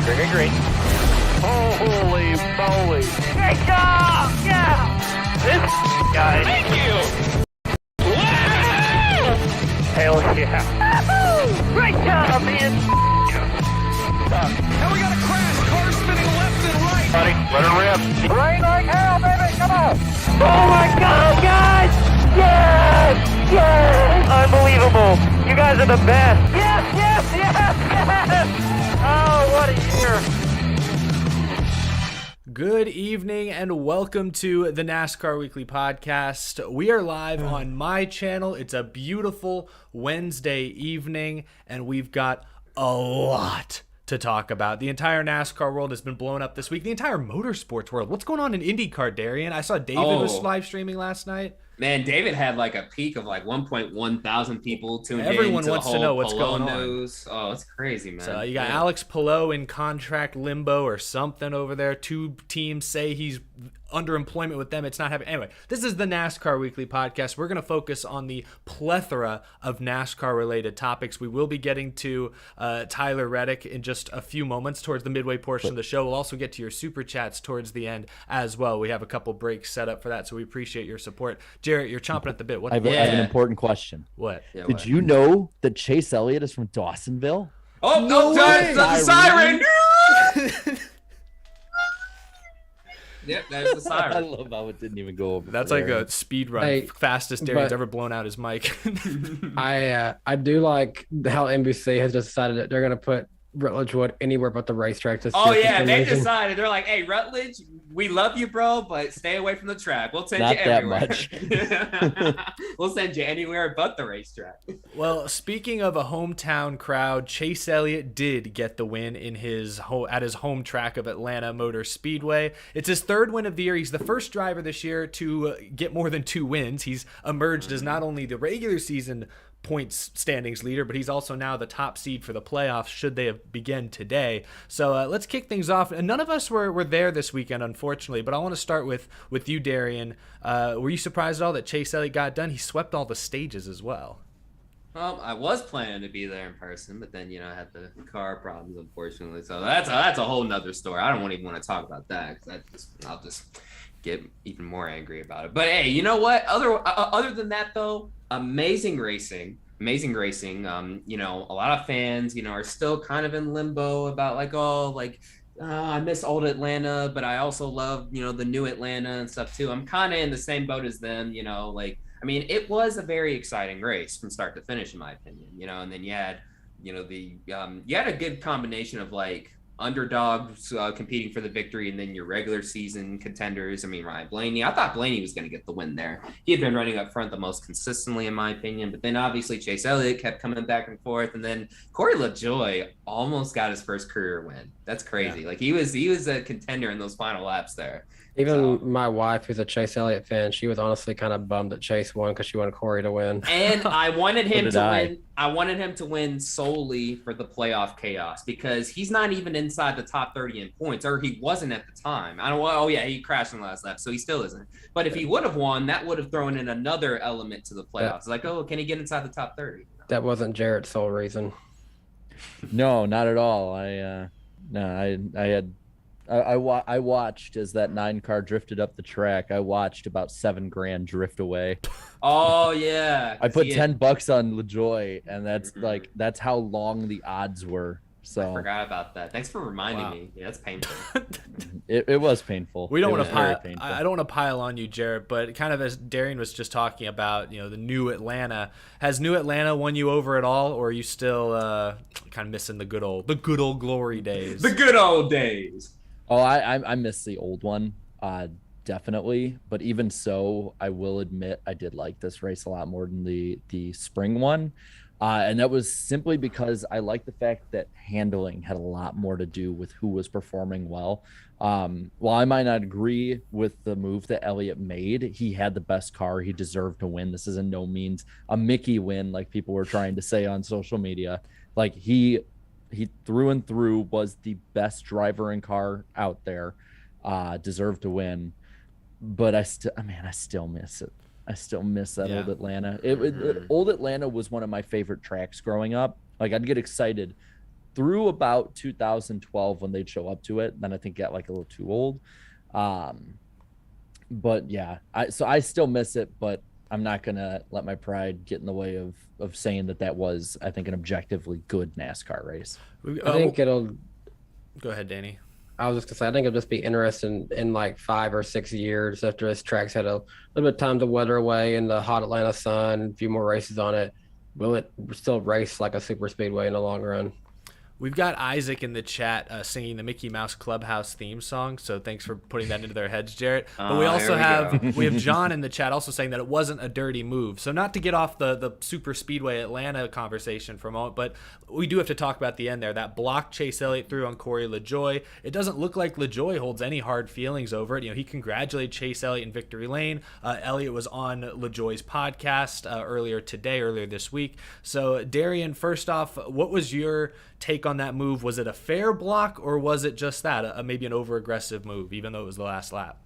Very green. Holy moly. Great job! Yeah! This guy. Thank you! Wow! Hell yeah. Woo-hoo! Great job, man! Now we got a crash. Car spinning left and right. Buddy, let her rip. Rain like hell, baby! Come on! Oh my god, guys! Yes! Yes! Unbelievable! You guys are the best! Yes, yes, yes, yes! Oh, what a year! Good evening and welcome to the NASCAR Weekly Podcast. We are live on my channel. It's a beautiful Wednesday evening and we've got a lot to talk about. The entire NASCAR world has been blown up this week. The entire motorsports world. What's going on in IndyCar, Darian? I saw David was live streaming last night. Man, David had like a peak of like 1.1 thousand people tuned in. Everyone wants to know what's going on. News. Oh, it's crazy, man. So you got Alex Palou in contract limbo or something over there. Two teams say he's under employment with them. It's not happening. Anyway, this is the NASCAR Weekly Podcast. We're going to focus on the plethora of NASCAR-related topics. We will be getting to Tyler Reddick in just a few moments towards the midway portion of the show. We'll also get to your Super Chats towards the end as well. We have a couple breaks set up for that, so we appreciate your support. Jarrett, you're chomping at the bit. I have an important question. What? Yeah, Did you know that Chase Elliott is from Dawsonville? Oh, no, that's the siren! Yep, there's the siren. I love how it didn't even go over. That's like a speed run. Hey, fastest Darian's ever blown out his mic. I do like how NBC has decided that they're going to put Rutledge Wood anywhere but the racetrack. Oh, yeah, they decided. They're like, hey, Rutledge, we love you, bro, but stay away from the track. We'll send you everywhere. Not that much. We'll send you anywhere but the racetrack. Well, speaking of a hometown crowd, Chase Elliott did get the win in at his home track of Atlanta Motor Speedway. It's his third win of the year. He's the first driver this year to get more than 2 wins. He's emerged as not only the regular season points standings leader, but he's also now the top seed for the playoffs should they have begun today. So let's kick things off. And none of us were there this weekend, unfortunately, but I want to start with you, Darian. Were you surprised at all that Chase Elliott got done? He swept all the stages as well. Well, I was planning to be there in person, but then, I had the car problems, unfortunately. So that's a whole nother story. I don't even want to talk about that because I'll just get even more angry about it. But hey, you know what? Other than that, though, amazing racing. A lot of fans, are still kind of in limbo about I miss old Atlanta, but I also love, the new Atlanta and stuff too. I'm kind of in the same boat as them, it was a very exciting race from start to finish, in my opinion, and then you had, you had a good combination of underdogs competing for the victory, and then your regular season contenders. Ryan Blaney. I thought Blaney was going to get the win there. He had been running up front the most consistently, in my opinion. But then obviously Chase Elliott kept coming back and forth, and then Corey LaJoie almost got his first career win. That's crazy. Yeah. He was a contender in those final laps there. Even my wife, who's a Chase Elliott fan, she was honestly kind of bummed that Chase won because she wanted Corey to win. And I wanted him to win. I wanted him to win solely for the playoff chaos because he's not even inside the top 30 in points, or he wasn't at the time. He crashed in the last lap, so he still isn't. But if he would have won, that would have thrown in another element to the playoffs. Can he get inside the top 30? That wasn't Jarrett's sole reason. No, not at all. I watched as that 9-car drifted up the track. I watched about $7,000 drift away. Oh yeah. I put $10 on LaJoie, and that's how long the odds were. So I forgot about that. Thanks for reminding me. Yeah, that's painful. It was painful. We don't want to pile. I don't want to pile on you, Jarrett, but kind of as Darian was just talking about, the new Atlanta. Has new Atlanta won you over at all, or are you still kind of missing the good old glory days? The good old days. Oh, I miss the old one, definitely. But even so, I will admit I did like this race a lot more than the spring one. And that was simply because I like the fact that handling had a lot more to do with who was performing well. While I might not agree with the move that Elliott made, he had the best car. He deserved to win. This is in no means a Mickey win like people were trying to say on social media. He through and through was the best driver and car out there, deserved to win. But I still miss it. I still miss that old Atlanta. Old Atlanta was one of my favorite tracks growing up. I'd get excited through about 2012 when they'd show up to it. Then I think got like a little too old. But yeah, I still miss it, but I'm not gonna let my pride get in the way of saying that was, I think, an objectively good NASCAR race. I think it'll. Go ahead, Danny. I was just gonna say, I think it'll just be interesting in like 5 or 6 years after this track's had a little bit of time to weather away in the hot Atlanta sun, a few more races on it. Will it still race like a super speedway in the long run? We've got Isaac in the chat singing the Mickey Mouse Clubhouse theme song, so thanks for putting that into their heads, Jarrett. But we also have John in the chat also saying that it wasn't a dirty move. So not to get off the Super Speedway Atlanta conversation for a moment, but we do have to talk about the end there. That block Chase Elliott threw on Corey LaJoie. It doesn't look like LaJoie holds any hard feelings over it. You know, he congratulated Chase Elliott in victory lane. Elliott was on LaJoie's podcast earlier this week. So Darian, first off, what was your take on that move? Was it a fair block, or was it just that maybe an over aggressive move, even though it was the last lap?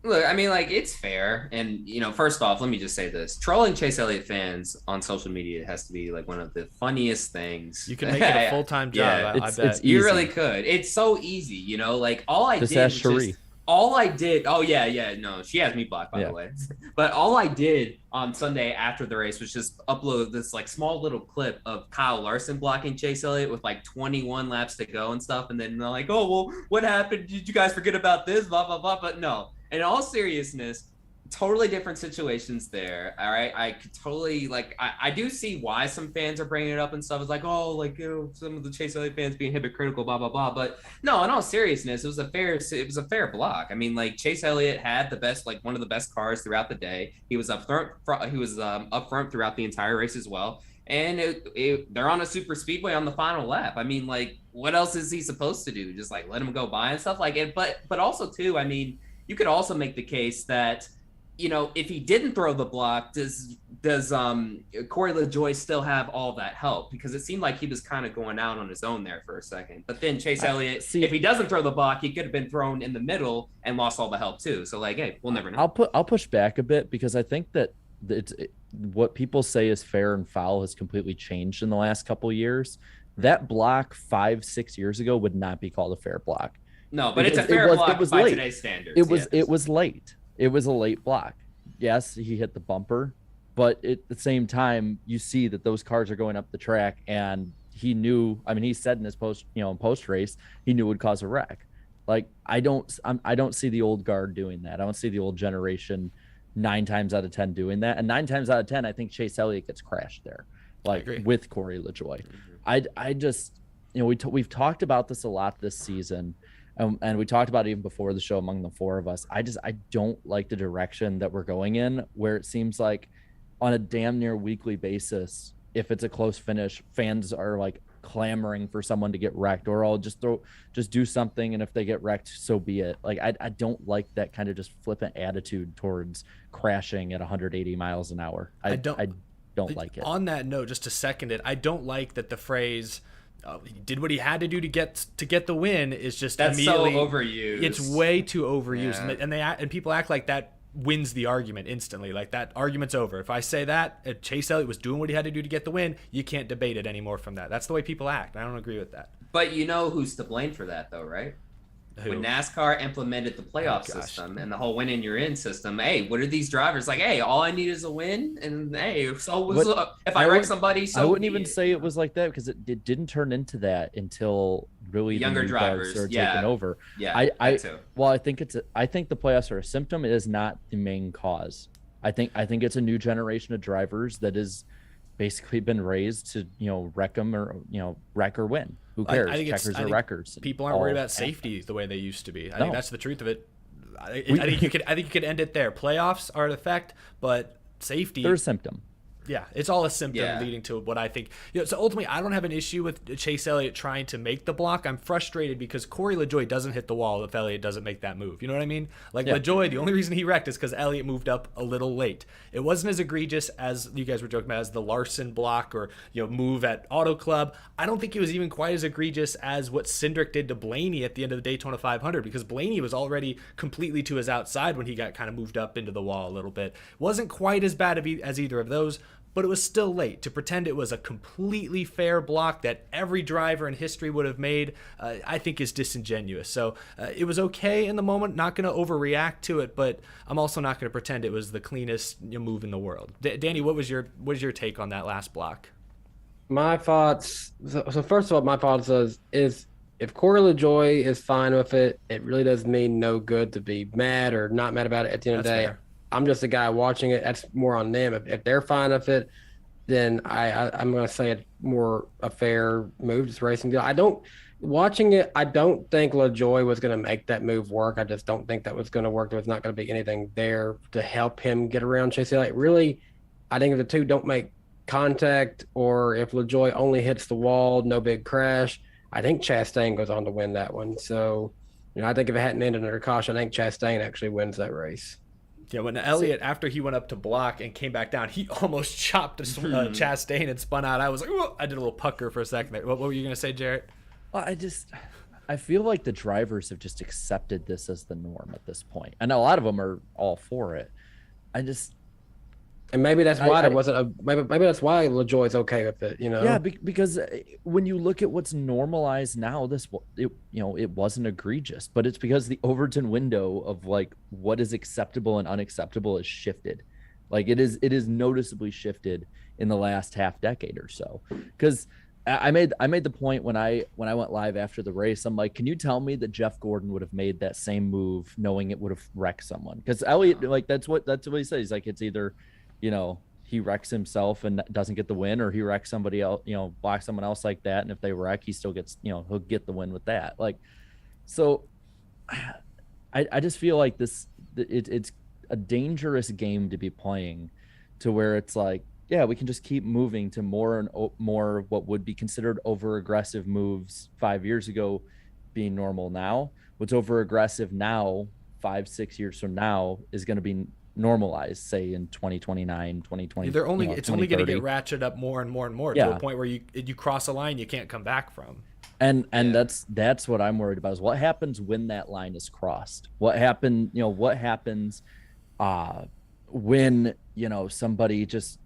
Look, I mean, like, it's fair. And, first off, let me just say this. Trolling Chase Elliott fans on social media has to be like one of the funniest things. You can make it a full-time job. Yeah, I bet. You really could. It's so easy, like all I just did ask Cherie. Oh yeah, no, she has me blocked, by the way. But all I did on Sunday after the race was just upload this like small little clip of Kyle Larson blocking Chase Elliott with like 21 laps to go and stuff. And then they're like, oh, well, what happened? Did you guys forget about this? Blah, blah, blah. But no, in all seriousness, totally different situations there. All right. I could totally I do see why some fans are bringing it up and stuff. It's like, oh, like, some of the Chase Elliott fans being hypocritical, blah, blah, blah. But no, in all seriousness, it was a fair block. I mean, like, Chase Elliott had one of the best cars throughout the day. He was up front throughout the entire race as well. And they're on a super speedway on the final lap. I mean, like, what else is he supposed to do? Just like let him go by and stuff like it. But also too, I mean, you could also make the case that, if he didn't throw the block, does Corey LaJoie still have all that help? Because it seemed like he was kind of going out on his own there for a second. But then Chase Elliott, if he doesn't throw the block, he could have been thrown in the middle and lost all the help too. So like, hey, we'll never know. I'll push back a bit, because I think that what people say is fair and foul has completely changed in the last couple of years. That block 5-6 years ago would not be called a fair block. No, but it's a fair block by today's standards. It was late. It was a late block. Yes, he hit the bumper, but at the same time, you see that those cars are going up the track, and he knew. I mean, he said in his post race, he knew it would cause a wreck. Like, I don't see the old guard doing that. I don't see the old generation 9 times out of 10 doing that. And 9 times out of 10, I think Chase Elliott gets crashed there, like with Corey LaJoie. I just, we've talked about this a lot this season. And we talked about it even before the show among the 4 of us. I don't like the direction that we're going in, where it seems like on a damn near weekly basis, if it's a close finish, fans are like clamoring for someone to get wrecked, or I'll just do something, and if they get wrecked, so be it. Like, I don't like that kind of just flippant attitude towards crashing at 180 miles an hour. I don't like it. On that note, just to second it, I don't like that the phrase he did what he had to do to get the win is just that's immediately so overused. It's way too overused, yeah. and people act like that wins the argument instantly. Like, that argument's over. If I say that Chase Elliott was doing what he had to do to get the win, you can't debate it anymore from that. That's the way people act. I don't agree with that. But you know who's to blame for that, though, right? Who? When NASCAR implemented the playoff system and the whole win and you're in system, hey, what are these drivers like? Hey, all I need is a win, and hey, so if I wreck somebody, so I wouldn't even say it was like that, because it didn't turn into that until really younger the drivers are taking over. Yeah, I think the playoffs are a symptom. It is not the main cause. I think it's a new generation of drivers that has basically been raised to wreck or win. Who cares? Checkers are wreckers. People aren't worried about safety the way they used to be. I think that's the truth of it. I think you could end it there. Playoffs are an effect, but safety, they're a symptom. Yeah, it's all a symptom leading to what I think. So ultimately, I don't have an issue with Chase Elliott trying to make the block. I'm frustrated because Corey LaJoie doesn't hit the wall if Elliott doesn't make that move. You know what I mean? LaJoie, the only reason he wrecked is because Elliott moved up a little late. It wasn't as egregious as you guys were joking about as the Larson block or move at Auto Club. I don't think it was even quite as egregious as what Cindric did to Blaney at the end of the Daytona 500, because Blaney was already completely to his outside when he got kind of moved up into the wall a little bit. Wasn't quite as bad as either of those. but it was still late. To pretend it was a completely fair block that every driver in history would have made, I think is disingenuous. So it was okay in the moment, not going to overreact to it, but I'm also not going to pretend it was the cleanest move in the world. Danny, what was your take on that last block? My thoughts. So first of all, my thoughts is if Corey LaJoie is fine with it, it really does mean no good to be mad or not mad about it at the end of the day. Fair. I'm just a guy watching it. That's more on them. If they're fine with it, then I'm going to say it's more a fair move, just racing deal. Watching it, I don't think LaJoie was going to make that move work. I just don't think that was going to work. There was not going to be anything there to help him get around Chase Elliott. Really, I think if the two don't make contact, or if LaJoie only hits the wall, no big crash, I think Chastain goes on to win that one. So, I think if it hadn't ended under caution, I think Chastain actually wins that race. Yeah, when Elliott, after he went up to block and came back down, he almost chopped Chastain and spun out. I was like, I did a little pucker for a second there. What were you going to say, Jarrett? Well, I feel like the drivers have just accepted this as the norm at this point. And a lot of them are all for it. And maybe that's why maybe that's why LaJoie's okay with it, Yeah, because when you look at what's normalized now, it wasn't egregious, but it's because the Overton window of like what is acceptable and unacceptable has shifted. Like it is noticeably shifted in the last half decade or so. Because I made the point when I went live after the race, I'm like, can you tell me that Jeff Gordon would have made that same move knowing it would have wrecked someone? Because Elliott, like that's what he said. He's like, it's either he wrecks himself and doesn't get the win, or he wrecks somebody else, blocks someone else like that. And if they wreck, he still gets, he'll get the win with that. Like, so I just feel like it's a dangerous game to be playing, to where it's like, yeah, we can just keep moving to more and more what would be considered over aggressive moves 5 years ago being normal now. What's over aggressive now, 5-6 years from now, is going to be normalized, say in 2029, 2020. It's only going to get ratcheted up more and more and more to a point where you cross a line you can't come back from. And that's what I'm worried about, is what happens when that line is crossed. What happens when somebody just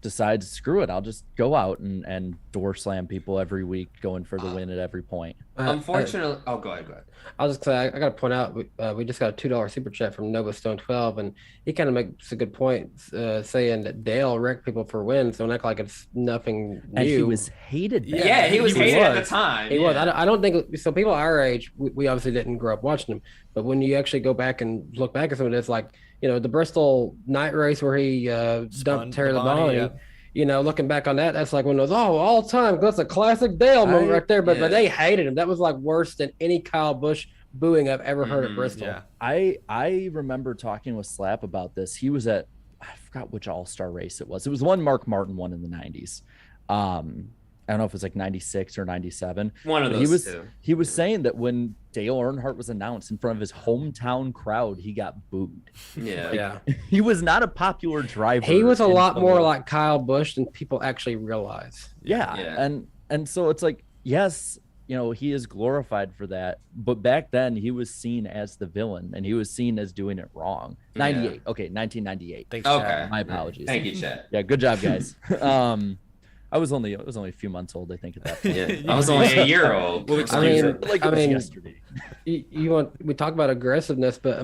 decides, screw it, I'll just go out and door slam people every week, going for the win at every point. Unfortunately, go ahead. I was just say I got to point out we just got a $2 super chat from Nova Stone 12, and he kind of makes a good point, saying that Dale wrecked people for wins. Don't act like it's nothing new. And he was hated. Yeah, he was hated at the time. He was. I don't think so. People our age, we obviously didn't grow up watching him, but when you actually go back and look back at some of this, like the Bristol night race where he dumped Terry Labonte. Looking back on that, that's like one of those, all time. That's a classic Dale moment right there. But they hated him. That was like worse than any Kyle Busch booing I've ever heard at Bristol. Yeah. I remember talking with Slap about this. He was at, I forgot which All-Star race it was. It was the one Mark Martin won in the 90s. I don't know if it was like 96 or 97. One of those two. He was saying that when Dale Earnhardt was announced in front of his hometown crowd, he got booed. Yeah. He was not a popular driver. He was a lot more like Kyle Busch than people actually realize. Yeah. And so it's like, yes, he is glorified for that. But back then he was seen as the villain, and he was seen as doing it wrong. 98. Yeah. Okay. 1998. Thanks, okay. Chad. My apologies. Thank you, Chad. Yeah. Good job, guys. I was only a few months old, I think, at that point. Yeah, I was only a year old. Yesterday. We talk about aggressiveness, but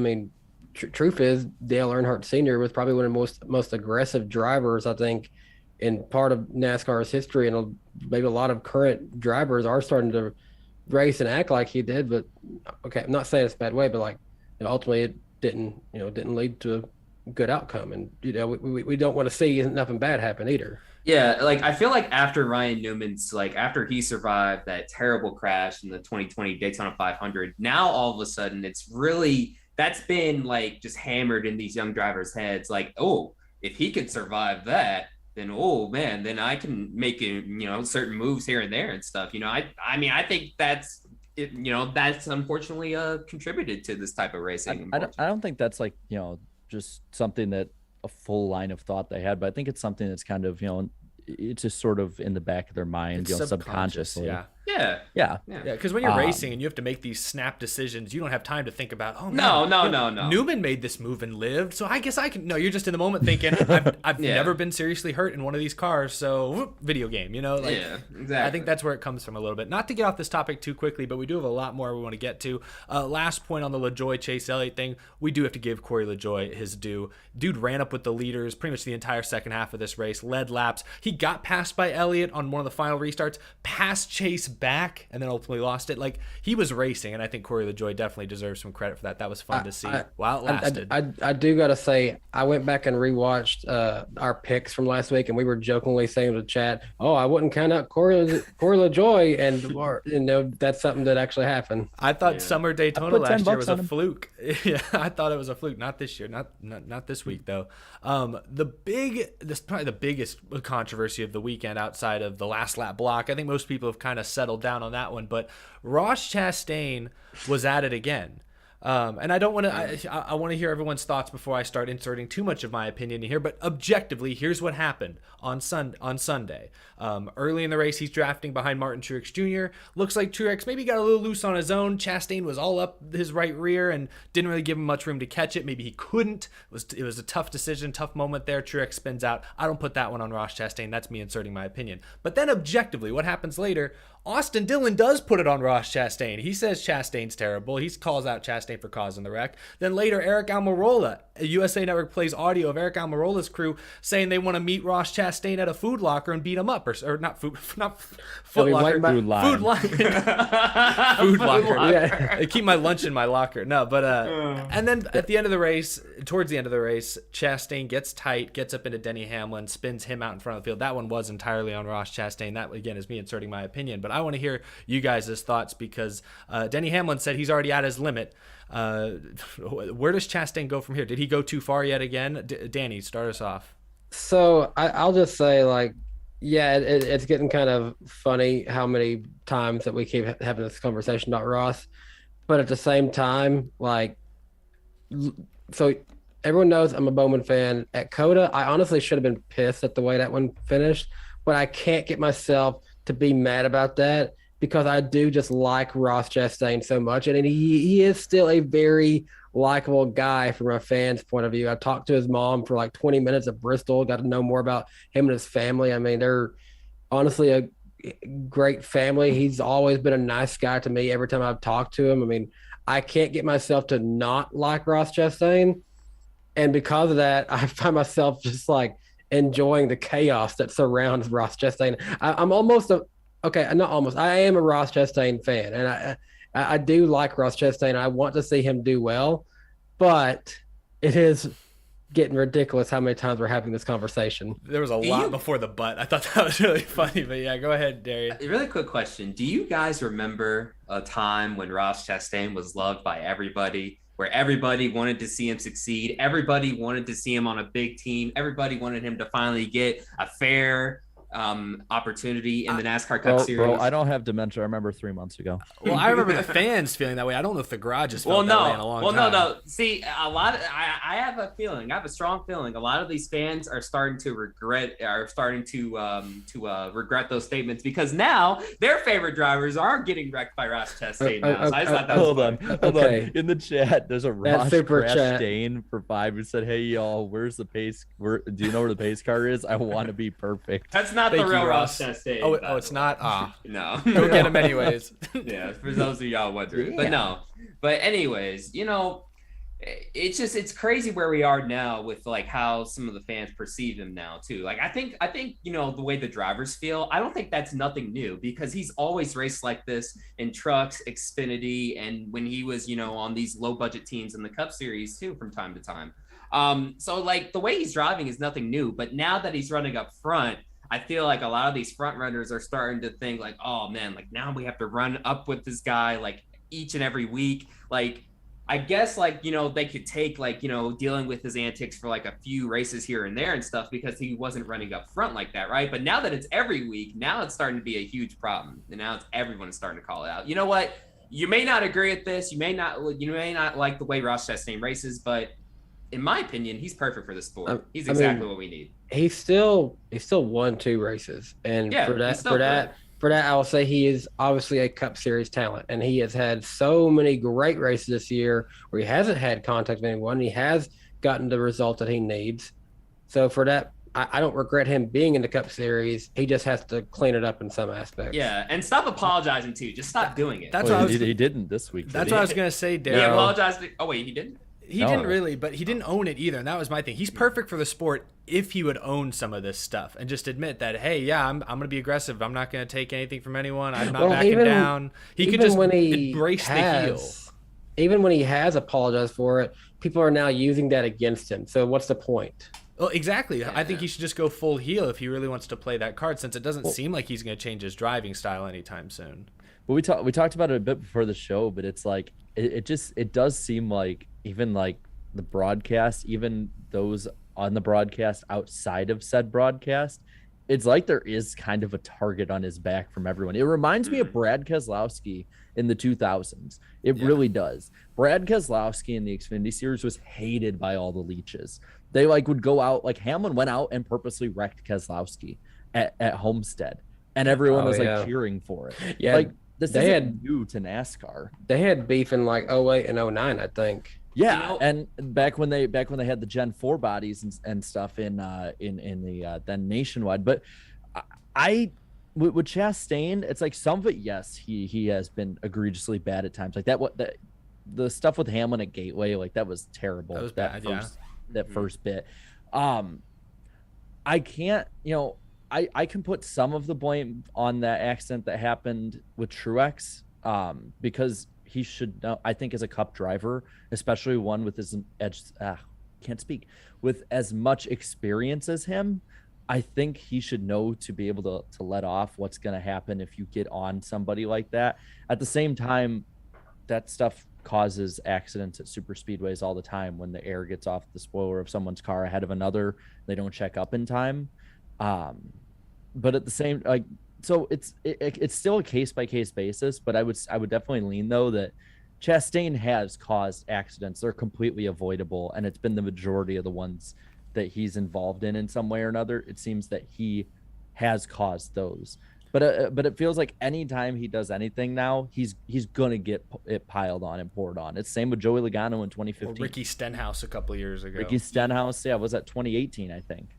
truth is Dale Earnhardt Sr. was probably one of the most aggressive drivers, I think, in part of NASCAR's history, and maybe a lot of current drivers are starting to race and act like he did. But okay, I'm not saying it's a bad way, but ultimately it didn't lead to a good outcome, and we don't want to see nothing bad happen either. Yeah, I feel like after Ryan Newman's, after he survived that terrible crash in the 2020 Daytona 500, now all of a sudden that's been just hammered in these young drivers' heads. If he could survive that, then then I can make certain moves here and there and stuff. I think that's it. That's unfortunately contributed to this type of racing. I don't think that's just something that a full line of thought they had, but I think it's something that's kind of it's just sort of in the back of their mind, subconsciously. Yeah. Yeah. Because when you're racing and you have to make these snap decisions, you don't have time to think about, oh, No. Newman made this move and lived, so I guess I can. No, you're just in the moment thinking, I've never been seriously hurt in one of these cars, so whoop, video game, Like, yeah, exactly. I think that's where it comes from a little bit. Not to get off this topic too quickly, but we do have a lot more we want to get to. Last point on the LaJoie Chase Elliott thing, we do have to give Corey LaJoie his due. Dude ran up with the leaders pretty much the entire second half of this race, led laps. He got passed by Elliott on one of the final restarts, passed Chase back, and then ultimately lost it. Like, he was racing, and I think Corey LaJoie definitely deserves some credit for that. That was fun to see while it lasted. I do gotta say, I went back and rewatched our picks from last week, and we were jokingly saying to the chat, "Oh, I wouldn't count out Corey LaJoie," and that's something that actually happened. I thought Summer Daytona last year was a him. fluke. Yeah, I thought it was a fluke. Not this year. Not this week though. This is probably the biggest controversy of the weekend outside of the last lap block. I think most people have kind of settled down on that one, but Ross Chastain was at it again. And I don't want to. I want to hear everyone's thoughts before I start inserting too much of my opinion in here. But objectively, here's what happened on Sunday. Early in the race, he's drafting behind Martin Truex Jr. Looks like Truex maybe got a little loose on his own. Chastain was all up his right rear and didn't really give him much room to catch it. Maybe he couldn't. It was a tough decision, tough moment there. Truex spins out. I don't put that one on Ross Chastain. That's me inserting my opinion. But then objectively, what happens later? Austin Dillon does put it on Ross Chastain. He says Chastain's terrible. He calls out Chastain for causing the wreck. Then later, Eric Almirola, USA Network plays audio of Eric Almirola's crew saying they want to meet Ross Chastain at a Food Locker and beat him up, or not Food Locker, Food Line. Food Locker. Yeah. I keep my lunch in my locker. No, but and then at the end of the race, towards the end of the race, Chastain gets tight, gets up into Denny Hamlin, spins him out in front of the field. That one was entirely on Ross Chastain. That again is me inserting my opinion, but I want to hear you guys' thoughts because Denny Hamlin said he's already at his limit. Where does Chastain go from here? Did he go too far yet again? Danny, start us off. So I'll just say, like, yeah, it's getting kind of funny how many times that we keep having this conversation about Ross, but at the same time, like, so everyone knows I'm a Bowman fan. At Coda, I honestly should have been pissed at the way that one finished, but I can't get myself to be mad about that because I do just like Ross Chastain so much, and he is still a very likable guy from a fan's point of view. I talked to his mom for like 20 minutes at Bristol, got to know more about him and his family. I mean, they're honestly a great family. He's always been a nice guy to me every time I've talked to him. I mean, I can't get myself to not like Ross Chastain, and because of that, I find myself just like enjoying the chaos that surrounds Ross Chastain. I'm almost I am a Ross Chastain fan, and I do like Ross Chastain. I want to see him do well, but it is getting ridiculous how many times we're having this conversation. There was a lot before the but. I thought that was really funny, but yeah, go ahead, Darian. A really quick question. Do you guys remember a time when Ross Chastain was loved by everybody, where everybody wanted to see him succeed? Everybody wanted to see him on a big team. Everybody wanted him to finally get a fair opportunity in the NASCAR Cup Series. Bro, I don't have dementia. I remember 3 months ago. Well, I remember the fans feeling that way. I don't know if the garage has felt that way in a long time. No. See, a lot of, I have a feeling. I have a strong feeling. A lot of these fans are starting to regret those statements because now their favorite drivers are getting wrecked by Ross Chastain now. So I just thought that was Hold on. In the chat, there's a Ross Chastain for 5 who said, "Hey y'all, where's the pace? Do you know where the pace car is? I want to be perfect." That's not the real Ross Chastain. Oh, it's not? No. Go get him anyways. Yeah, for those of y'all wondering. Yeah. But anyways, it's crazy where we are now with like how some of the fans perceive him now too. Like I think the way the drivers feel, I don't think that's nothing new because he's always raced like this in trucks, Xfinity, and when he was, on these low budget teams in the Cup Series too from time to time. So like the way he's driving is nothing new, but now that he's running up front, I feel like a lot of these front runners are starting to think like, oh man, like now we have to run up with this guy like each and every week. Like, I guess like, they could take like, dealing with his antics for like a few races here and there and stuff because he wasn't running up front like that, right? But now that it's every week, now it's starting to be a huge problem. And now everyone is starting to call it out. You know what? You may not agree with this. You may not like the way Ross Chastain races, but in my opinion, he's perfect for the sport. He's exactly what we need. He still won 2 races, and for for that, I will say he is obviously a Cup Series talent, and he has had so many great races this year where he hasn't had contact with anyone. He has gotten the result that he needs. So for that, I don't regret him being in the Cup Series. He just has to clean it up in some aspects. Yeah, and stop apologizing too. Just stop doing it. That's what he didn't this week. That's what I was gonna say, Daryl. He apologized. Oh wait, he didn't. He didn't really, but he didn't own it either, and that was my thing. He's perfect for the sport if he would own some of this stuff and just admit that, hey, yeah, I'm going to be aggressive. I'm not going to take anything from anyone. I'm not backing down. He could just embrace the heel. Even when he has apologized for it, people are now using that against him. So what's the point? Well, exactly. I think he should just go full heel if he really wants to play that card, since it doesn't seem like he's going to change his driving style anytime soon. Well, we talked about it a bit before the show, but it's like it does seem like even like the broadcast, even those on the broadcast outside of said broadcast, it's like there is kind of a target on his back from everyone. It reminds me of Brad Keselowski in the 2000s. It really does. Brad Keselowski in the Xfinity Series was hated by all the leeches. They like would go out, like Hamlin went out and purposely wrecked Keselowski at Homestead, and everyone was like cheering for it. Yeah, like this isn't new to NASCAR. They had beef in like 08 and 09, I think. Yeah, and back when they had the Gen 4 bodies and stuff in the then Nationwide, but with Chastain, it's like some of it, yes, he has been egregiously bad at times. Like the stuff with Hamlin at Gateway, like that was terrible. That was bad. That first bit. I can't, I can put some of the blame on that accident that happened with Truex, because he should know, I think, as a Cup driver, especially one with with as much experience as him, I think he should know to be able to let off what's going to happen if you get on somebody like that. At the same time, that stuff causes accidents at super speedways all the time when the air gets off the spoiler of someone's car ahead of another. They don't check up in time. But at the same, like, so it's still a case by case basis, but I would definitely lean though that Chastain has caused accidents. They're completely avoidable, and it's been the majority of the ones that he's involved in some way or another. It seems that he has caused those. But it feels like anytime he does anything now, he's gonna get it piled on and poured on. It's the same with Joey Logano in 2015. Or Ricky Stenhouse a couple of years ago. Ricky Stenhouse, was that 2018, I think.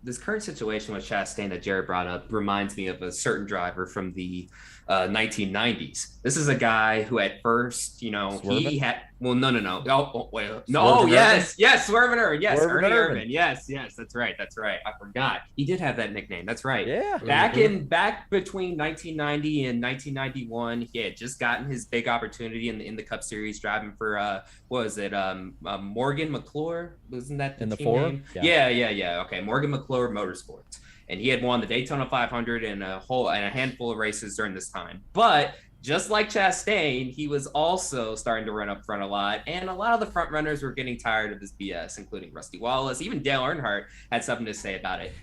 This current situation with Chastain that Jared brought up reminds me of a certain driver from the 1990s. This is a guy who at first, Swervin'? he had, no. Oh, wait, no, yes, Swervin' Irvin. Yes, Ernie Irvin. Yes, that's right. I forgot. He did have that nickname. That's right. Yeah. Back between 1990 and 1991, he had just gotten his big opportunity in the Cup Series driving for Morgan McClure? Wasn't that in the team four? name? Yeah. Okay, Morgan McClure Motorsports. And he had won the Daytona 500 and a handful of races during this time. But just like Chastain, he was also starting to run up front a lot. And a lot of the front runners were getting tired of his BS, including Rusty Wallace. Even Dale Earnhardt had something to say about it.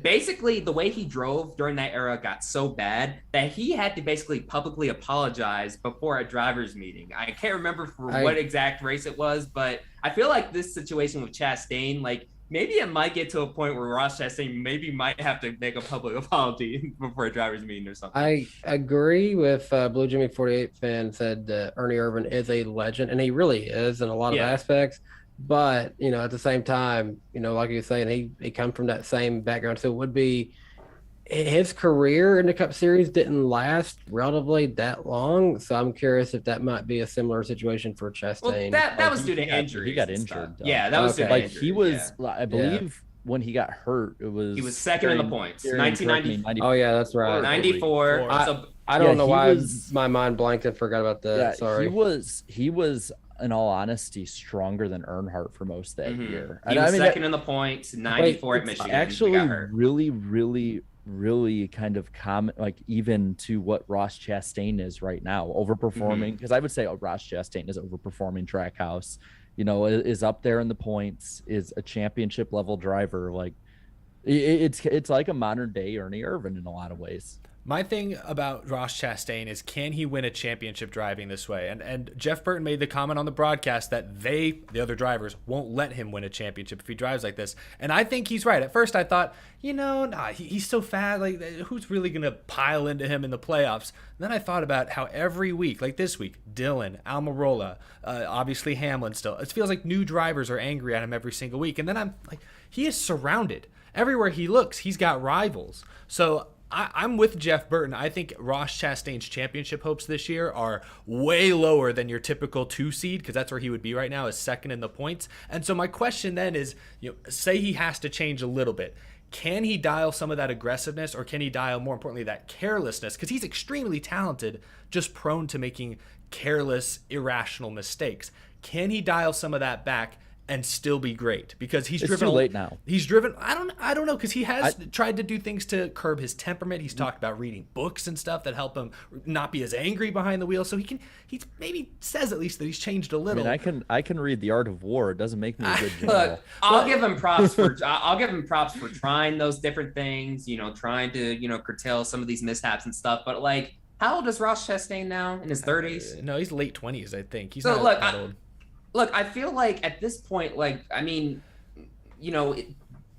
Basically, the way he drove during that era got so bad that he had to basically publicly apologize before a driver's meeting. I can't remember what exact race it was, but I feel like this situation with Chastain, like, maybe it might get to a point where Ross Chastain might have to make a public apology before a driver's meeting or something. I agree with Blue Jimmy 48 fan said that Ernie Irvin is a legend, and he really is in a lot of aspects. But, at the same time, like you were saying, he comes from that same background. So it would be his career in the Cup Series didn't last relatively that long. So I'm curious if that might be a similar situation for Chastain. Well, that was due to injury. He got injured. Yeah, that was due to injury. He was, I believe, when he got hurt, he was second in the points. 1990. Oh yeah, that's right. 94. I don't know why my mind blanked and forgot about that. Yeah, sorry. He was, in all honesty, stronger than Earnhardt for most of that year. He was second in the points. 94 at Michigan. Actually, really, really, really kind of even to what Ross Chastain is right now, overperforming. Because I would say Ross Chastain is overperforming Trackhouse. Is up there in the points, is a championship level driver. Like it's like a modern day Ernie Irvin in a lot of ways. My thing about Ross Chastain is, can he win a championship driving this way? And Jeff Burton made the comment on the broadcast that the other drivers, won't let him win a championship if he drives like this. And I think he's right. At first I thought, he's so fast. Like, who's really going to pile into him in the playoffs? And then I thought about how every week, like this week, Dillon, Almirola, obviously Hamlin still. It feels like new drivers are angry at him every single week. And then I'm like, he is surrounded. Everywhere he looks, he's got rivals. So I'm with Jeff Burton. I think Ross Chastain's championship hopes this year are way lower than your typical 2 seed, because that's where he would be right now, is second in the points. And so my question then is, say he has to change a little bit. Can he dial some of that aggressiveness, or can he dial, more importantly, that carelessness? Because he's extremely talented, just prone to making careless, irrational mistakes. Can he dial some of that back and still be great? Because he's driven too late now. He's driven. I don't know, because he has tried to do things to curb his temperament. He's talked about reading books and stuff that help him not be as angry behind the wheel. So he maybe says at least that he's changed a little. I mean, I can read The Art of War. It doesn't make me a good general. Look, I'll give him props for trying those different things. Trying to curtail some of these mishaps and stuff. But like, how old is Ross Chastain now? In his 30s? No, he's late 20s, I think. He's so not that old. Look, I feel like at this point,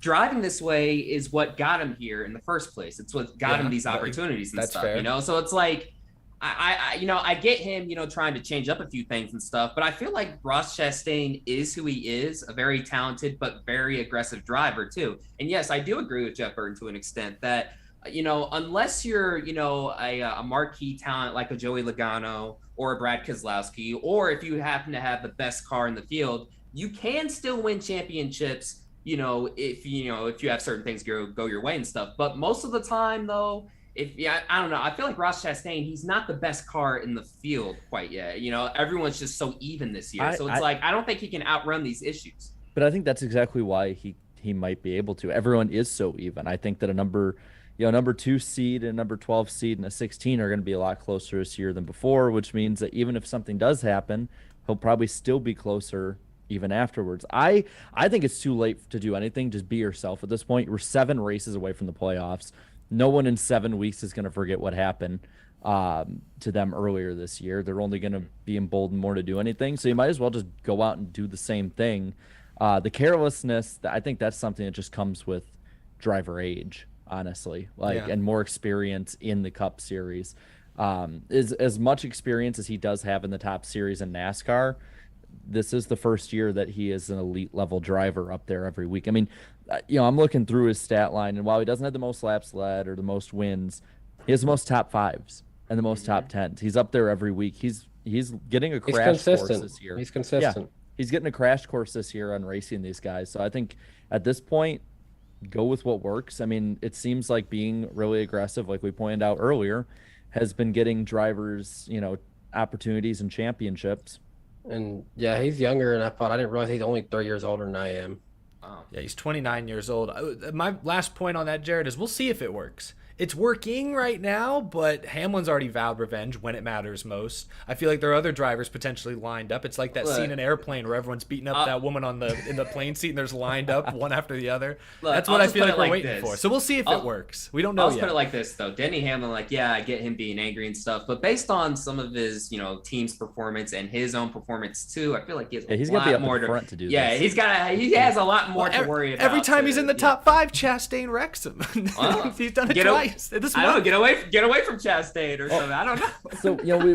driving this way is what got him here in the first place. It's what got him these opportunities and stuff, fair. So it's like, I get him, trying to change up a few things and stuff, but I feel like Ross Chastain is who he is, a very talented but very aggressive driver too. And yes, I do agree with Jeff Burton to an extent that, unless you're, a marquee talent like a Joey Logano or a Brad Keselowski, or if you happen to have the best car in the field, you can still win championships, if you have certain things go your way and stuff. But most of the time, though, I don't know. I feel like Ross Chastain, he's not the best car in the field quite yet. Everyone's just so even this year. So it's I don't think he can outrun these issues. But I think that's exactly why he might be able to. Everyone is so even. I think that a number 2 seed and number 12 seed and a 16 are going to be a lot closer this year than before, which means that even if something does happen, he'll probably still be closer even afterwards. I think it's too late to do anything. Just be yourself at this point. We're 7 races away from the playoffs. No one in 7 weeks is going to forget what happened to them earlier this year. They're only going to be emboldened more to do anything. So you might as well just go out and do the same thing. The carelessness, I think that's something that just comes with driver age, honestly, and more experience in the Cup Series. Is as much experience as he does have in the top series in NASCAR. This is the first year that he is an elite level driver up there every week. I mean, I'm looking through his stat line, and while he doesn't have the most laps led or the most wins, he has the most top 5s and the most top 10s. He's up there every week. He's getting a crash course this year. He's consistent. Yeah, he's getting a crash course this year on racing these guys. So I think at this point, go with what works. I mean, it seems like being really aggressive, like we pointed out earlier, has been getting drivers, opportunities and championships. And yeah, he's younger, and I didn't realize he's only 3 years older than I am. Yeah, he's 29 years old. My last point on that, Jared, is we'll see if it works. It's working right now, but Hamlin's already vowed revenge when it matters most. I feel like there are other drivers potentially lined up. It's like that scene in Airplane where everyone's beating up that woman in the plane seat, and there's lined up one after the other. That's what I feel like we're waiting for. So we'll see if it works. We don't know yet. I'll put it like this, though. Denny Hamlin, I get him being angry and stuff, but based on some of his, team's performance and his own performance too, I feel like he's got to be up in front to do this. Yeah, he has a lot more to worry about. Every time he's in the top 5, Chastain wrecks him. He's done it twice. I don't know, get away from Chastain or something. I don't know. So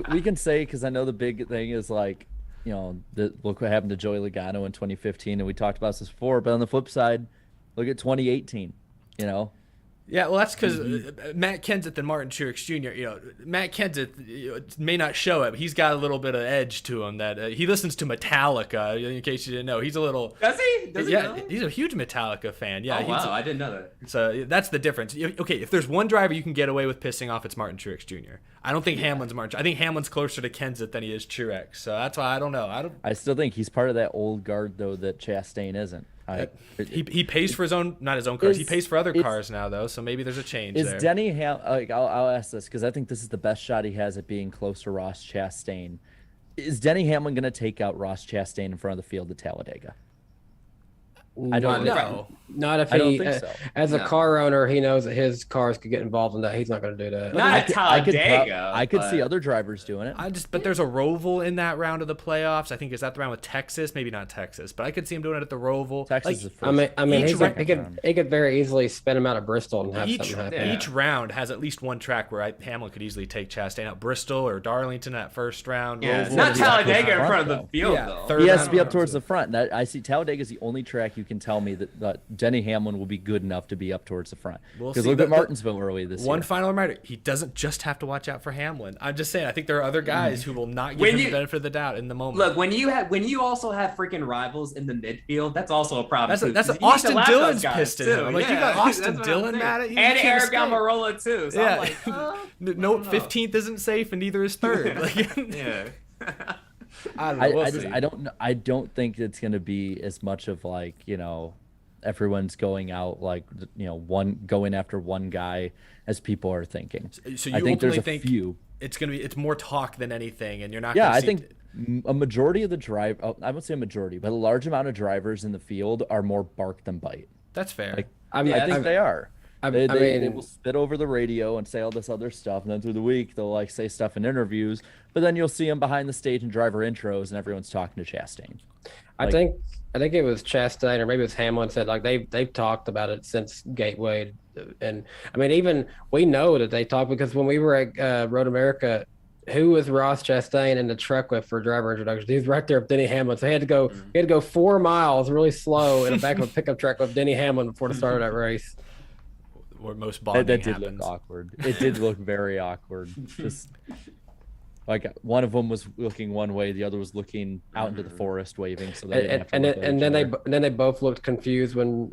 we can say, because I know the big thing is look what happened to Joey Logano in 2015, and we talked about this before. But on the flip side, look at 2018. Yeah, well, that's because Matt Kenseth and Martin Truex Jr., Matt Kenseth may not show it, but he's got a little bit of edge to him that he listens to Metallica, in case you didn't know. He's a little... Does he? Does he know? He's a huge Metallica fan. Yeah. Oh, wow, I didn't know that. So that's the difference. Okay, if there's one driver you can get away with pissing off, it's Martin Truex Jr. I don't think Hamlin's Martin. I think Hamlin's closer to Kenseth than he is Truex, so that's why I don't know. I still think he's part of that old guard, though, that Chastain isn't. He pays for not his own cars. He pays for other cars now, though. So maybe there's a change there. Is Denny I'll ask this because I think this is the best shot he has at being close to Ross Chastain. Is Denny Hamlin going to take out Ross Chastain in front of the field at Talladega? I don't know. Not if I don't he, think so. as a No. car owner, he knows that his cars could get involved in that. He's not going to do that. Not at Talladega. I could see but- other drivers doing it. But there's a Roval in that round of the playoffs. I think is that the round with Texas? Maybe not Texas, but I could see him doing it at the Roval. Texas is Like, first. I mean, Each he could very easily spin him out of Bristol and have something happen. each round has at least one track where Hamlin could easily take Chastain out. Bristol or Darlington at first round. Yeah, Roval. not Talladega in front, front of the though. field, Yeah, though. third He has round to be up round. towards the front. That I see Talladega is the only track you can tell me that Denny Hamlin will be good enough to be up towards the front. We'll Because see. look The- at Martinsville early this One year. final reminder: he doesn't just have to watch out for Hamlin. I'm just saying. I think there are other guys who will not give When him you- the benefit of the doubt in the moment. Look, when you also have freaking rivals in the midfield, that's also a problem. That's too. that's You need to Austin lap those Dillon's guys, pissed at too. him. I'm like, you Yeah, got Austin that's what I'm Dillon saying. mad at you. And You can't Eric escape. Almirola too. So Yeah. I'm like, No, know. 15th isn't safe, and neither is third. Like, yeah. I don't know. We'll see. I don't think it's going to be as much of like, everyone's going out like, going after one guy as people are thinking. So you I think there's ultimately a think few. it's more talk than anything, and you're not. Yeah, gonna I see- think a majority of the I won't say a majority, but a large amount of drivers in the field are more bark than bite. that's fair. Like, I mean, I think they are. They mean- will spit over the radio and say all this other stuff, and then through the week they'll like say stuff in interviews. But then you'll see them behind the stage and driver intros, and everyone's talking to Chastain. I think it was Chastain or maybe it was Hamlin said like they've talked about it since Gateway, and I mean even we know that they talk because when we were at Road America, who was Ross Chastain in the truck with for driver introductions? He was right there with Denny Hamlin, so he had to go 4 miles really slow in the back of a pickup truck with Denny Hamlin before the start of that race. Where most That bonding did happens. look awkward. It did look very awkward. Just like one of them was looking one way, the other was looking out into the forest waving. So they didn't have to look at each other. Then they both looked confused when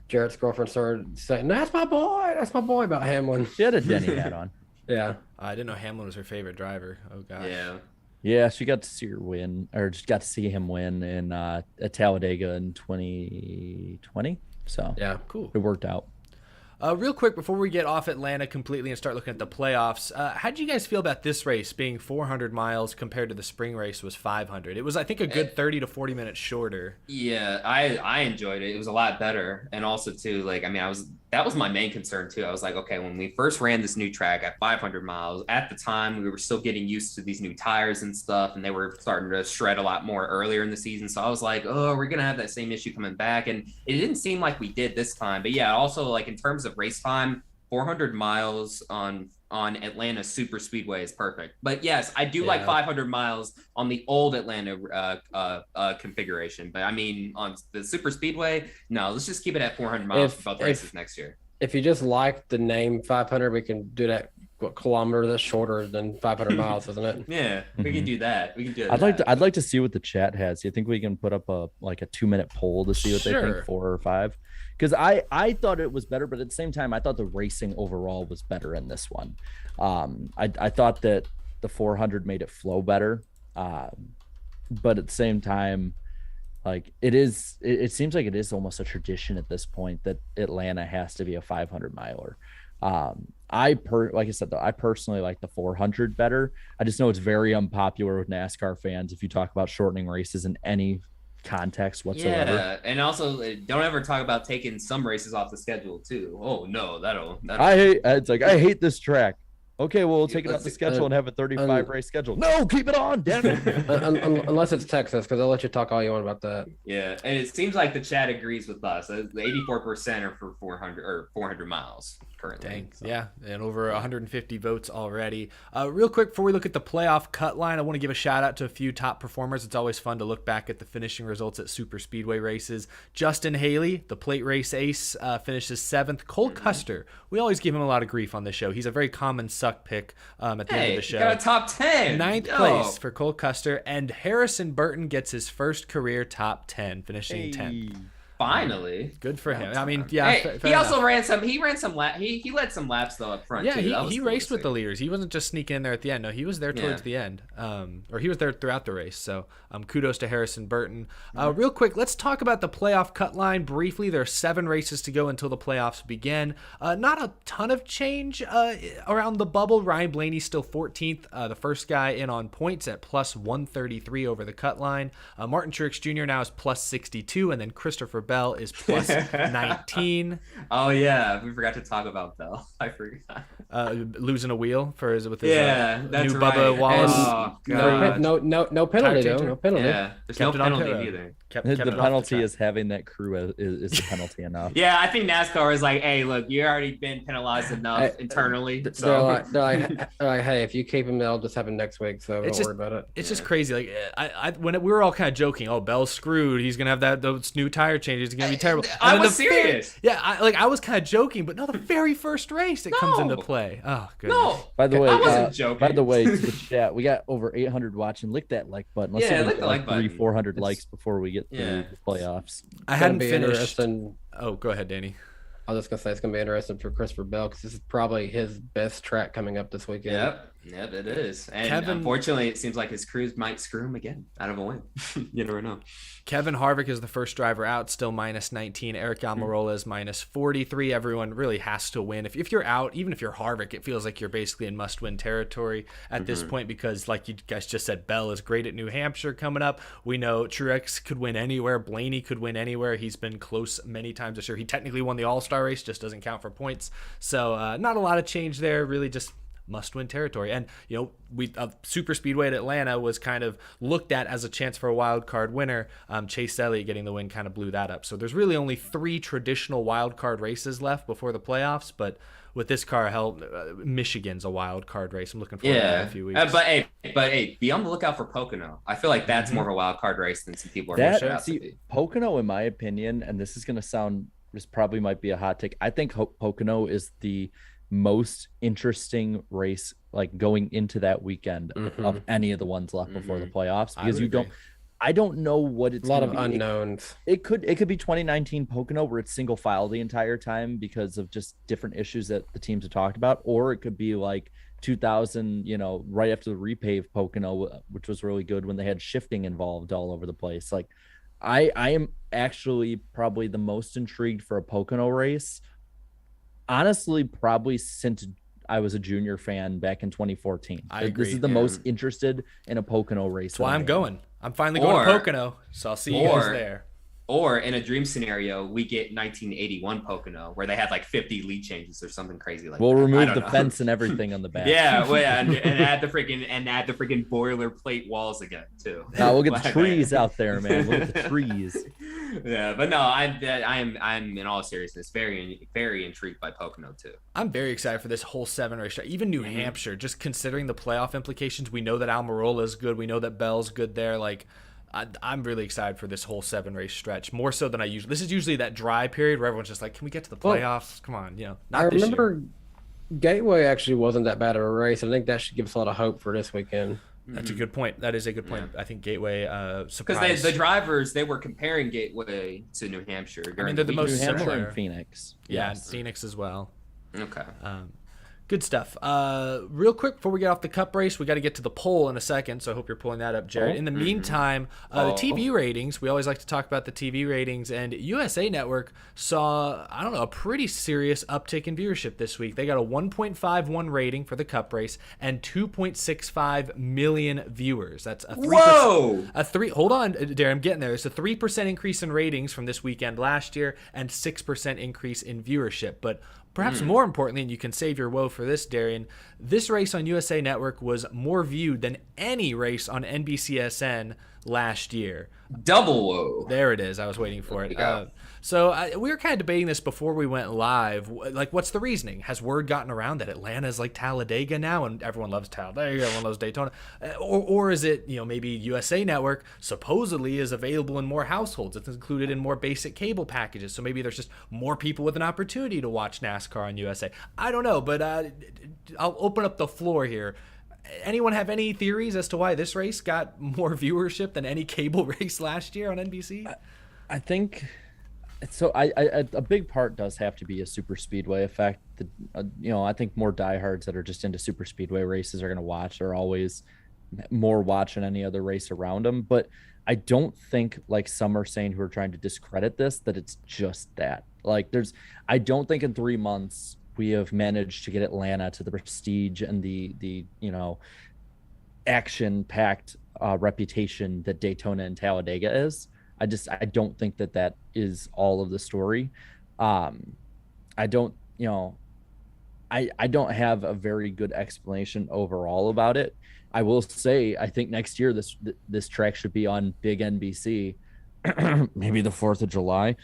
Jarrett's girlfriend started saying, "That's my boy about Hamlin." She had a Denny hat on. Yeah. I didn't know Hamlin was her favorite driver. Oh gosh. Yeah. Yeah, she got to see her win, or just got to see him win in at Talladega in 2020. So Yeah. Cool. it worked out. Real quick, before we get off Atlanta completely and start looking at the playoffs, how did you guys feel about this race being 400 miles compared to the spring race was 500? It was, I think, a good 30 to 40 minutes shorter. Yeah, I enjoyed it. It was a lot better, and also too, like, I mean, that was my main concern too. I was like, okay, when we first ran this new track at 500 miles, at the time we were still getting used to these new tires and stuff, and they were starting to shred a lot more earlier in the season. So I was like, oh, we're gonna have that same issue coming back, and it didn't seem like we did this time. But yeah, also like in terms of race time, 400 miles on Atlanta Super Speedway is perfect. But yes, I do like 500 miles on the old Atlanta configuration. But I mean, on the Super Speedway, no, let's just keep it at 400 miles for both races next year. If you just like the name 500, we can do that kilometer that's shorter than 500 miles, isn't it? Yeah, we can do that. We can do I'd that. like to see what the chat has. Do you think we can put up a 2-minute poll to see what they Sure. think 4 or 5? Because I thought it was better, but at the same time, I thought the racing overall was better in this one. I thought that the 400 made it flow better, but at the same time, like it seems like it is almost a tradition at this point that Atlanta has to be a 500 miler. Like I said, though, I personally like the 400 better. I just know it's very unpopular with NASCAR fans if you talk about shortening races in any context whatsoever. Yeah, and also don't ever talk about taking some races off the schedule too. Oh no, that'll I hate this track. Okay, well, we'll take it off let's the see. schedule and have a 35 race schedule. No, keep it on, damn it. Unless it's Texas, because I'll let you talk all you want about that. Yeah, and it seems like the chat agrees with us. The 84% are for 400 miles currently. Dang. So. Yeah, and over 150 votes already. Real quick, before we look at the playoff cut line, I want to give a shout out to a few top performers. It's always fun to look back at the finishing results at Super Speedway races. Justin Haley, the plate race ace, finishes 7th. Cole Custer, we always give him a lot of grief on this show. He's a very common suck pick at the end of the show. Got a top 10. 9th place for Cole Custer, and Harrison Burton gets his first career top 10, finishing 10th. Finally. Good for him. I mean, yeah. Hey, fair he also enough. ran some. He ran some lap. He led some laps though up front. Yeah, too. That was he cool to raced with see. the leaders. He wasn't just sneaking in there at the end. No, he was there towards Yeah. the end. Or he was there throughout the race. So kudos to Harrison Burton. Real quick, let's talk about the playoff cut line briefly. There are 7 races to go until the playoffs begin. Not a ton of change around the bubble. Ryan Blaney's still 14th, the first guy in on points at plus 133 over the cut line. Martin Truex Jr. now is plus 62, and then Christopher Bell is plus 19. Oh yeah, we forgot to talk about Bell. I forgot. Losing a wheel with his that's new right. Bubba Wallace. Oh god. No penalty though. No penalty. Yeah, there's no Kept it on penalty pit. either. The penalty is having that crew is the penalty enough. Yeah, I think NASCAR is like, hey, look, you already been penalized enough internally. They're So like, hey, if you keep him, that'll just happen next week. So don't worry about it. It's just crazy. Like when we were all kind of joking, oh, Bell's screwed. He's gonna have those new tire changes. It's gonna be terrible. I was serious. I was kind of joking, but no, the very first race it comes into play. Oh, goodness. no. By the way, I wasn't joking. By the way, to the chat, we got over 800 watching. Lick that like button. Let's see if we lick get the like button. 400 likes before we get through the playoffs. I hadn't be finished. interesting. Oh, go ahead, Danny. I was just gonna say it's gonna be interesting for Christopher Bell because this is probably his best track coming up this weekend. Yep, it is. And Kevin- unfortunately, it seems like his crews might screw him again out of a win. You never know. Kevin Harvick is the first driver out, still minus 19. Eric Almirola is minus 43. Everyone really has to win. If you're out, even if you're Harvick, it feels like you're basically in must-win territory at this point because, like you guys just said, Bell is great at New Hampshire coming up. We know Truex could win anywhere. Blaney could win anywhere. He's been close many times this year. He technically won the All-Star race, just doesn't count for points. So not a lot of change there, really just must-win territory. And super speedway at Atlanta was kind of looked at as a chance for a wild card winner. Chase Elliott getting the win kind of blew that up. So there's really only 3 traditional wild card races left before the playoffs, but with this car, Michigan's a wild card race. I'm looking forward to that in a few weeks. But hey, be on the lookout for Pocono. I feel like that's more of a wild card race than some people are making it out to be. Pocono, in my opinion, and this is going to sound, this probably might be a hot take. I think Pocono is the most interesting race like going into that weekend of any of the ones left before the playoffs because I don't know what it's a lot of unknowns. It could be 2019 Pocono where it's single file the entire time because of just different issues that the teams have talked about, or it could be like 2000, right after the repave Pocono, which was really good when they had shifting involved all over the place. Like I am actually probably the most intrigued for a Pocono race. Honestly, probably since I was a junior fan back in 2014. I agree. This is the most interested in a Pocono race. That's why I'm going. I'm finally going to Pocono, so I'll see you guys there. Or in a dream scenario, we get 1981 Pocono where they had like 50 lead changes or something crazy like we'll that. remove the fence and everything on the back. and add the freaking boilerplate walls again too. No, we'll get the trees out there, man. We'll get the trees. Yeah, but no, I'm in all seriousness very, very intrigued by Pocono too. I'm very excited for this whole 7 race track. Even New Hampshire, just considering the playoff implications, we know that Almirola is good. We know that Bell's good there. Like, I'm really excited for this whole 7 race stretch, more so than I usually. This is usually that dry period where everyone's just like, "Can we get to the playoffs? Come on, not I this remember year." Gateway actually wasn't that bad of a race. I think that should give us a lot of hope for this weekend. That's a good point. That is a good point. I think Gateway surprised. Because the drivers, they were comparing Gateway to New Hampshire. I mean, they're the most New Hampshire similar. and Phoenix. Yeah, Yes. Phoenix as well. Okay. Good stuff. Real quick before we get off the Cup race, we got to get to the poll in a second, so I hope you're pulling that up, Jared. In the meantime, the TV ratings, we always like to talk about the TV ratings, and USA Network saw, a pretty serious uptick in viewership this week. They got a 1.51 rating for the Cup race and 2.65 million viewers. That's a 3%. Whoa! Hold on, Darren, I'm getting there. It's a 3% increase in ratings from this weekend last year and 6% increase in viewership. But perhaps more importantly, and you can save your woe for this, Darian, this race on USA Network was more viewed than any race on NBCSN last year. Double woe. There it is. I was waiting for it. We were kind of debating this before we went live. Like, what's the reasoning? Has word gotten around that Atlanta's like Talladega now, and everyone loves Talladega, everyone loves Daytona? Or is it, maybe USA Network supposedly is available in more households. It's included in more basic cable packages. So maybe there's just more people with an opportunity to watch NASCAR on USA. I don't know, but I'll open up the floor here. Anyone have any theories as to why this race got more viewership than any cable race last year on NBC? I think so. A big part does have to be a super speedway effect. I think more diehards that are just into super speedway races are going to watch. They're always more watch than any other race around them. But I don't think, like some are saying who are trying to discredit this, that it's just that. Like I don't think in 3 months we have managed to get Atlanta to the prestige and the action-packed reputation that Daytona and Talladega is. I don't think that is all of the story. I don't, I don't have a very good explanation overall about it. I will say, I think next year this track should be on big NBC, maybe the 4th of July,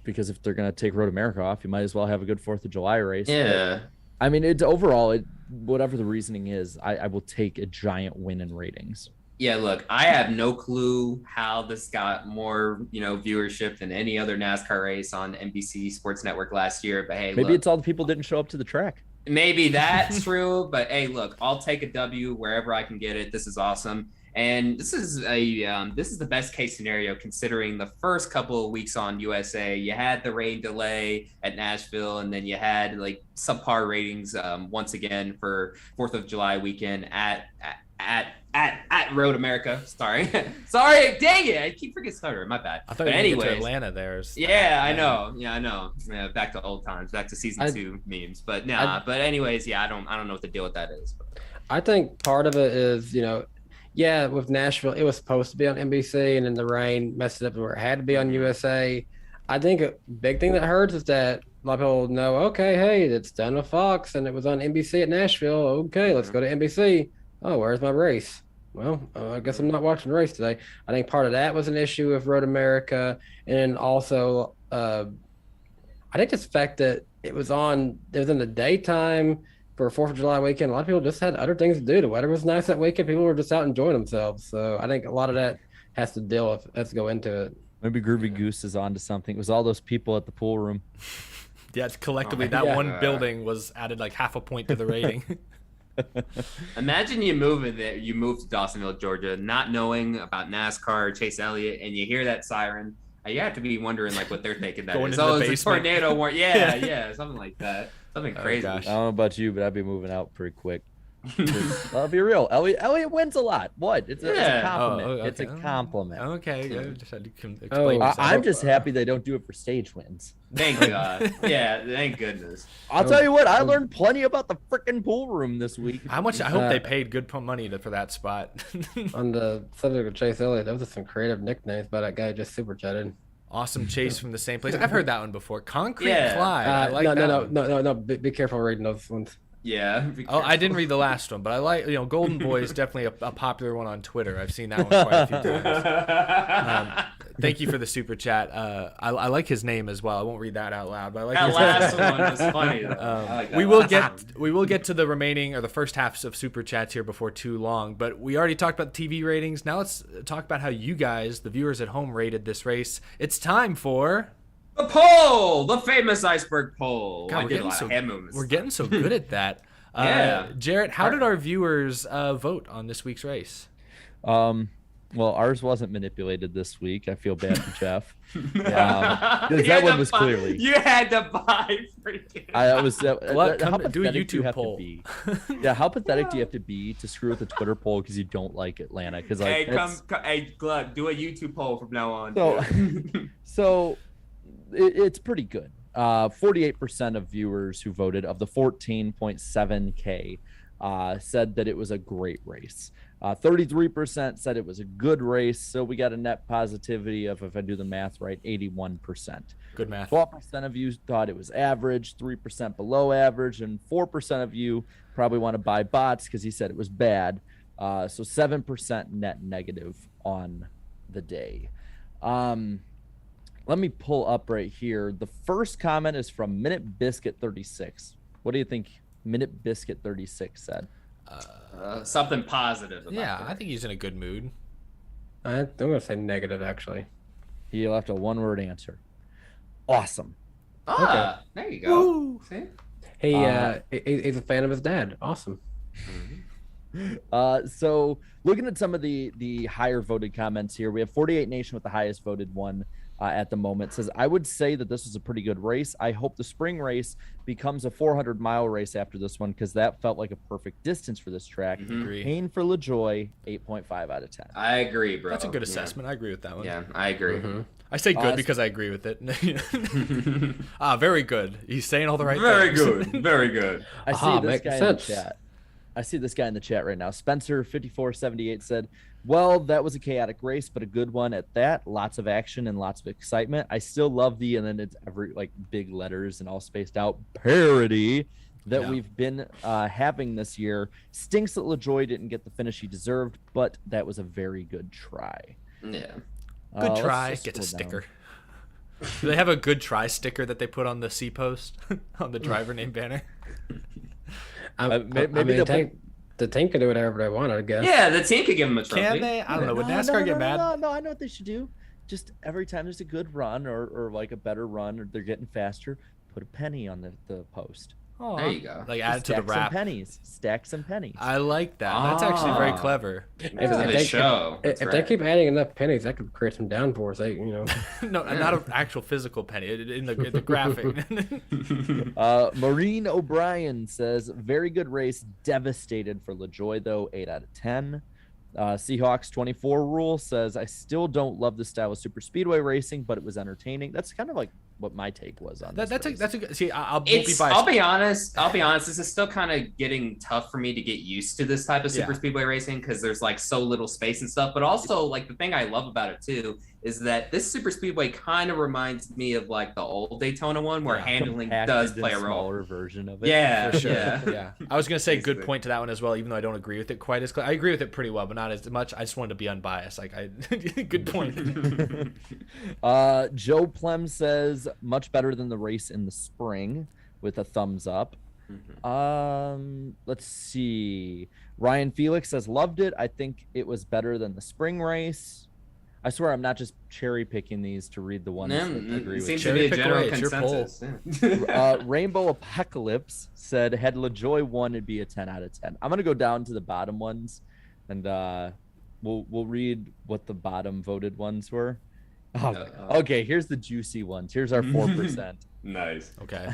because if they're going to take Road America off, you might as well have a good 4th of July race. Yeah. But, I mean, it's overall, whatever the reasoning is, I will take a giant win in ratings. Yeah, look, I have no clue how this got more, viewership than any other NASCAR race on NBC Sports Network last year. But hey, maybe it's all the people didn't show up to the track. Maybe that's true. But hey, look, I'll take a W wherever I can get it. This is awesome. And this is the best case scenario considering the first couple of weeks on USA. You had the rain delay at Nashville, and then you had like subpar ratings once again for 4th of July weekend at Road America. Sorry, dang it, I keep forgetting stuttering. My bad. I thought but you were to Atlanta there. Yeah, I know. Yeah, back to old times, back to season 2 memes. But but anyways, I don't know what the deal with that is. But. I think part of it is, yeah, with Nashville, it was supposed to be on NBC, and then the rain messed it up where it had to be on USA. I think a big thing that hurts is that a lot of people know, okay, hey, it's done with Fox, and it was on NBC at Nashville. Okay, let's go to NBC. Oh, where's my race? Well, I guess I'm not watching the race today. I think part of that was an issue with Road America, and also I think the fact that it was in the daytime for 4th of July weekend. A lot of people just had other things to do. The weather was nice that weekend. People were just out enjoying themselves. So I think a lot of that has to go into it. Maybe Groovy Goose is onto something. It was all those people at the pool room. Yeah, collectively, one building was added like half a point to the rating. Imagine you move to Dawsonville, Georgia, not knowing about NASCAR, Chase Elliott, and you hear that siren. You have to be wondering like what they're thinking. That is. It's a tornado warning. Yeah, something like that. Something crazy. I don't know about you, but I'd be moving out pretty quick. I'll be real. Elliott wins a lot. What? It's a compliment. Okay. It's a compliment. Okay. Just had to explain. I'm just happy they don't do it for stage wins. Thank God. Yeah, thank goodness. I'll tell you what, I learned plenty about the freaking pool room this week. How much? I hope they paid good money for that spot. On the subject of Chase Elliott, those are some creative nicknames by that guy just super chatted. Awesome Chase from the same place. I've heard that one before. Concrete Clyde. I like No. Be careful reading those ones. Yeah. I didn't read the last one, but I like, Golden Boy is definitely a popular one on Twitter. I've seen that one quite a few times. Thank you for the super chat. I like his name as well. I won't read that out loud, but I like that his last one was funny. We will get to the remaining or the first halves of super chats here before too long. But we already talked about the TV ratings. Now let's talk about how you guys, the viewers at home, rated this race. It's time for the poll, the famous iceberg poll. God, we're getting so good at that. Jarrett, how did our viewers vote on this week's race? Well, ours wasn't manipulated this week. I feel bad for Jeff. That one was clearly. You had to buy freaking. Do a YouTube poll. How pathetic do you have to be to screw with a Twitter poll because you don't like Atlanta? Because hey, Glug, do a YouTube poll from now on. So it's pretty good. 48% of viewers who voted of the 14.7K said that it was a great race. 33% said it was a good race. So we got a net positivity of, if I do the math right, 81%. Good math. 12% of you thought it was average, 3% below average, and 4% of you probably want to buy bots because he said it was bad. So 7% net negative on the day. Let me pull up right here. The first comment is from Minute Biscuit 36. What do you think Minute Biscuit 36 said? Something positive. I think he's in a good mood. I'm going to say negative, actually. He left a one-word answer. Awesome. Okay. There you go. Woo. See? He's a fan of his dad. Awesome. So looking at some of the higher voted comments here, we have 48 Nation with the highest voted one at the moment. Says, I would say that this was a pretty good race. I hope the spring race becomes a 400-mile race after this one because that felt like a perfect distance for this track. Pain for LaJoie, 8.5 out of 10. I agree, bro. That's a good assessment. I agree with that one. Yeah, I agree. I say good because I agree with it. Very good. He's saying all the right things. Good. Very good. I see this guy in the chat. I see this guy in the chat right now. Spencer5478 said, Well, that was a chaotic race, but a good one at that. Lots of action and lots of excitement. I still love and then it's every like big letters and all spaced out parody that we've been having this year. Stinks that LaJoie didn't get the finish he deserved, but that was a very good try. Yeah. Good try. Let's just Gets a scroll down. sticker. Do they have a good try sticker that they put on the C post on the driver name banner? Maybe the team can do whatever they want, I guess. Yeah, the team could give him a trophy. Can they? I don't know. Would NASCAR get mad? No, I know what they should do. Just every time there's a good run or like a better run or they're getting faster, put a penny on the post. Oh, There you go. Like add it to the wrap. Stack some pennies. I like that. That's actually very clever. Because of the show. If they keep adding enough pennies, that could create some downforce. No, not an actual physical penny. In the graphic. Maureen O'Brien says, very good race. Devastated for LaJoie, though. 8 out of 10. Seahawks 24 rule says, I still don't love the style of super speedway racing, but it was entertaining. That's kind of like what my take was on That's a good. See, I'll be biased. I'll be honest. This is still kind of getting tough for me to get used to this type of super speedway racing because there's like so little space and stuff. But also, like the thing I love about it too is that this super speedway kind of reminds me of like the old Daytona one where handling does play a role. Smaller version of it. Yeah, For sure. yeah. I was gonna say good point to that one as well, even though I don't agree with it quite as. I agree with it pretty well, but not as much. I just wanted to be unbiased. Good point. Joe Plem says much better than the race in the spring with a thumbs up. Let's see. Ryan Felix says loved it. I think it was better than the spring race. I swear I'm not just cherry picking these to read the ones that agree with seems you. to be a Pick general away, it's your consensus. Rainbow Apocalypse said had LaJoie won, it'd be a 10 out of 10. I'm gonna go down to the bottom ones, and we'll read what the bottom voted ones were. Okay, here's the juicy ones. Here's our 4%. Nice. Okay.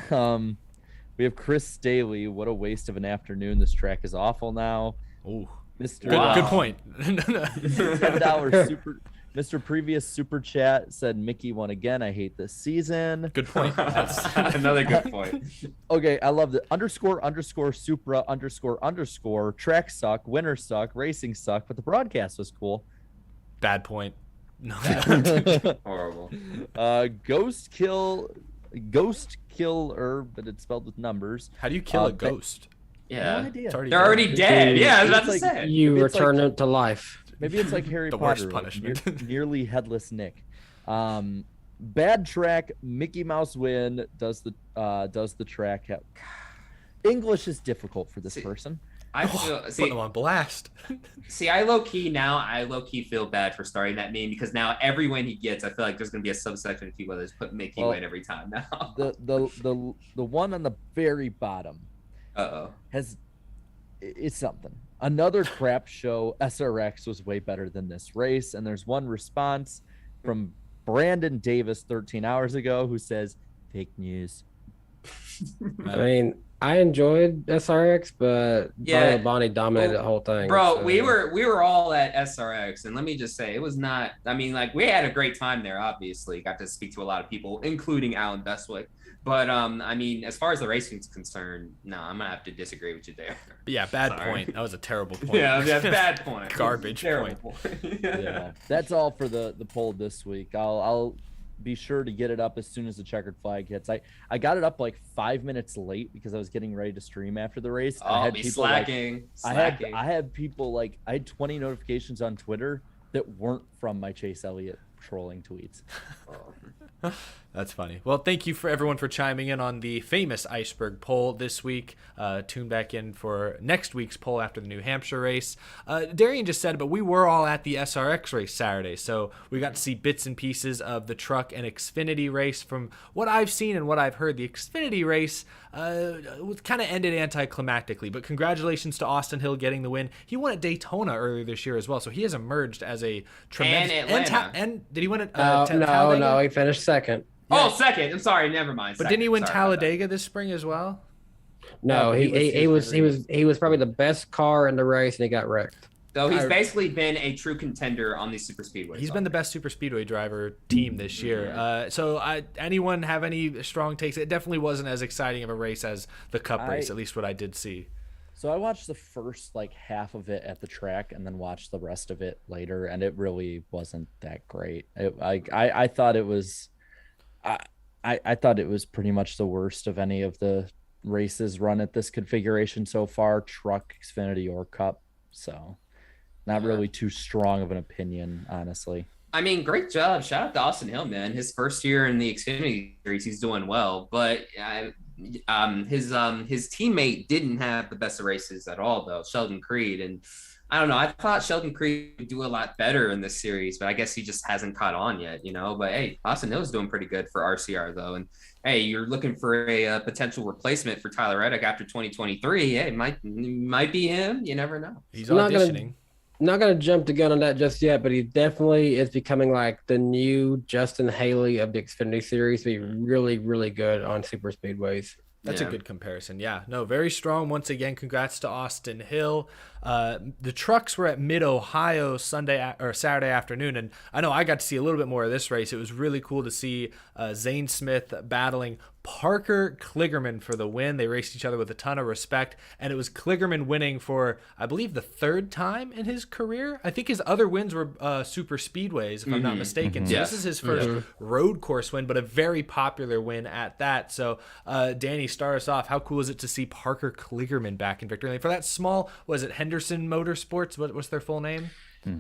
We have Chris Staley. What a waste of an afternoon. This track is awful now. Ooh. Mr. Good point. $10 super. Mr. Previous Super Chat said Mickey won again. I hate this season. Good point. That's Another good point. Okay, I love the __ Supra _ track suck, winner suck, racing suck, but the broadcast was cool. bad point. No. Horrible. Ghost killer, but it's spelled with numbers. How do you kill a ghost? Yeah. No idea. It's already They're already dead. Yeah, I was about to It's say. You Maybe it's return like- them to life. Maybe it's like Harry The Potter. worst punishment. Nearly headless Nick. Bad track. Mickey Mouse win. Does the track have... English is difficult for this person. I feel Putting them on blast. I low key feel bad for starting that meme because now every win he gets, I feel like there's gonna be a subsection of people that just put Mickey win every time now. The one on the very bottom it's something. Another crap show. SRX was way better than this race. And there's one response from Brandon Davis 13 hours ago who says, fake news. I mean, I enjoyed SRX, but Yeah. Bonnie dominated the whole thing. Bro, so- we were all at SRX, and let me just say, it was not. I mean, like we had a great time there. Obviously, got to speak to a lot of people, including Alan Bestwick. But I mean, as far as the racing is concerned, no, I'm gonna have to disagree with you there. Yeah, bad Sorry. point. That was a terrible point. Yeah, bad point. Garbage Terrible point. Yeah. That's all for the poll this week. I'll be sure to get it up as soon as the checkered flag hits. I got it up like 5 minutes late because I was getting ready to stream after the race. I I'll had be people slacking. I had people like I had 20 notifications on Twitter that weren't from my Chase Elliott trolling tweets. That's funny. Well, thank you for everyone for chiming in on the famous iceberg poll this week. Tune back in for next week's poll after the New Hampshire race. Darian just said it, but we were all at the SRX race Saturday, so we got to see bits and pieces of the truck and Xfinity race. From what I've seen and what I've heard, the Xfinity race kind of ended anticlimactically, but congratulations to Austin Hill getting the win. He won at Daytona earlier this year as well, so he has emerged as a tremendous... And Atlanta. And did he win at No, he finished second. Oh, second. I'm sorry. Never mind. But didn't he win Talladega this spring as well? No, Yeah, he was probably the best car in the race, and he got wrecked. So he's basically been a true contender on these super speedways. He's been the best super speedway driver team this year. So anyone have any strong takes? It definitely wasn't as exciting of a race as the Cup race, at least what I did see. So I watched the first like half of it at the track and then watched the rest of it later, and it really wasn't that great. I thought it was, I thought it was pretty much the worst of any of the races run at this configuration so far, truck, Xfinity, or Cup. So not really too strong of an opinion, honestly. I mean, great job. Shout out to Austin Hill, man. His first year in the Xfinity Series, he's doing well. But his teammate didn't have the best of races at all, though, Sheldon Creed. And I don't know. I thought Sheldon Creed would do a lot better in this series, but I guess he just hasn't caught on yet, you know. But hey, Austin Hill's doing pretty good for RCR, though. And hey, you're looking for a potential replacement for Tyler Reddick after 2023. Hey, it might be him. You never know. He's auditioning. Not going to jump the gun on that just yet, but he definitely is becoming like the new Justin Haley of the Xfinity Series. Be really, really good on super speedways. That's a good comparison. Yeah, no, very strong. Once again, congrats to Austin Hill. The trucks were at Mid-Ohio Saturday afternoon, and I know I got to see a little bit more of this race. It was really cool to see Zane Smith battling Parker Kligerman for the win. They raced each other with a ton of respect, and it was Kligerman winning for, I believe, the third time in his career. I think his other wins were super speedways, if I'm not mistaken. So this is his first road course win, but a very popular win at that. So, Danny, start us off. How cool is it to see Parker Kligerman back in victory lane for that small? Was it Henderson Motorsports? What was their full name?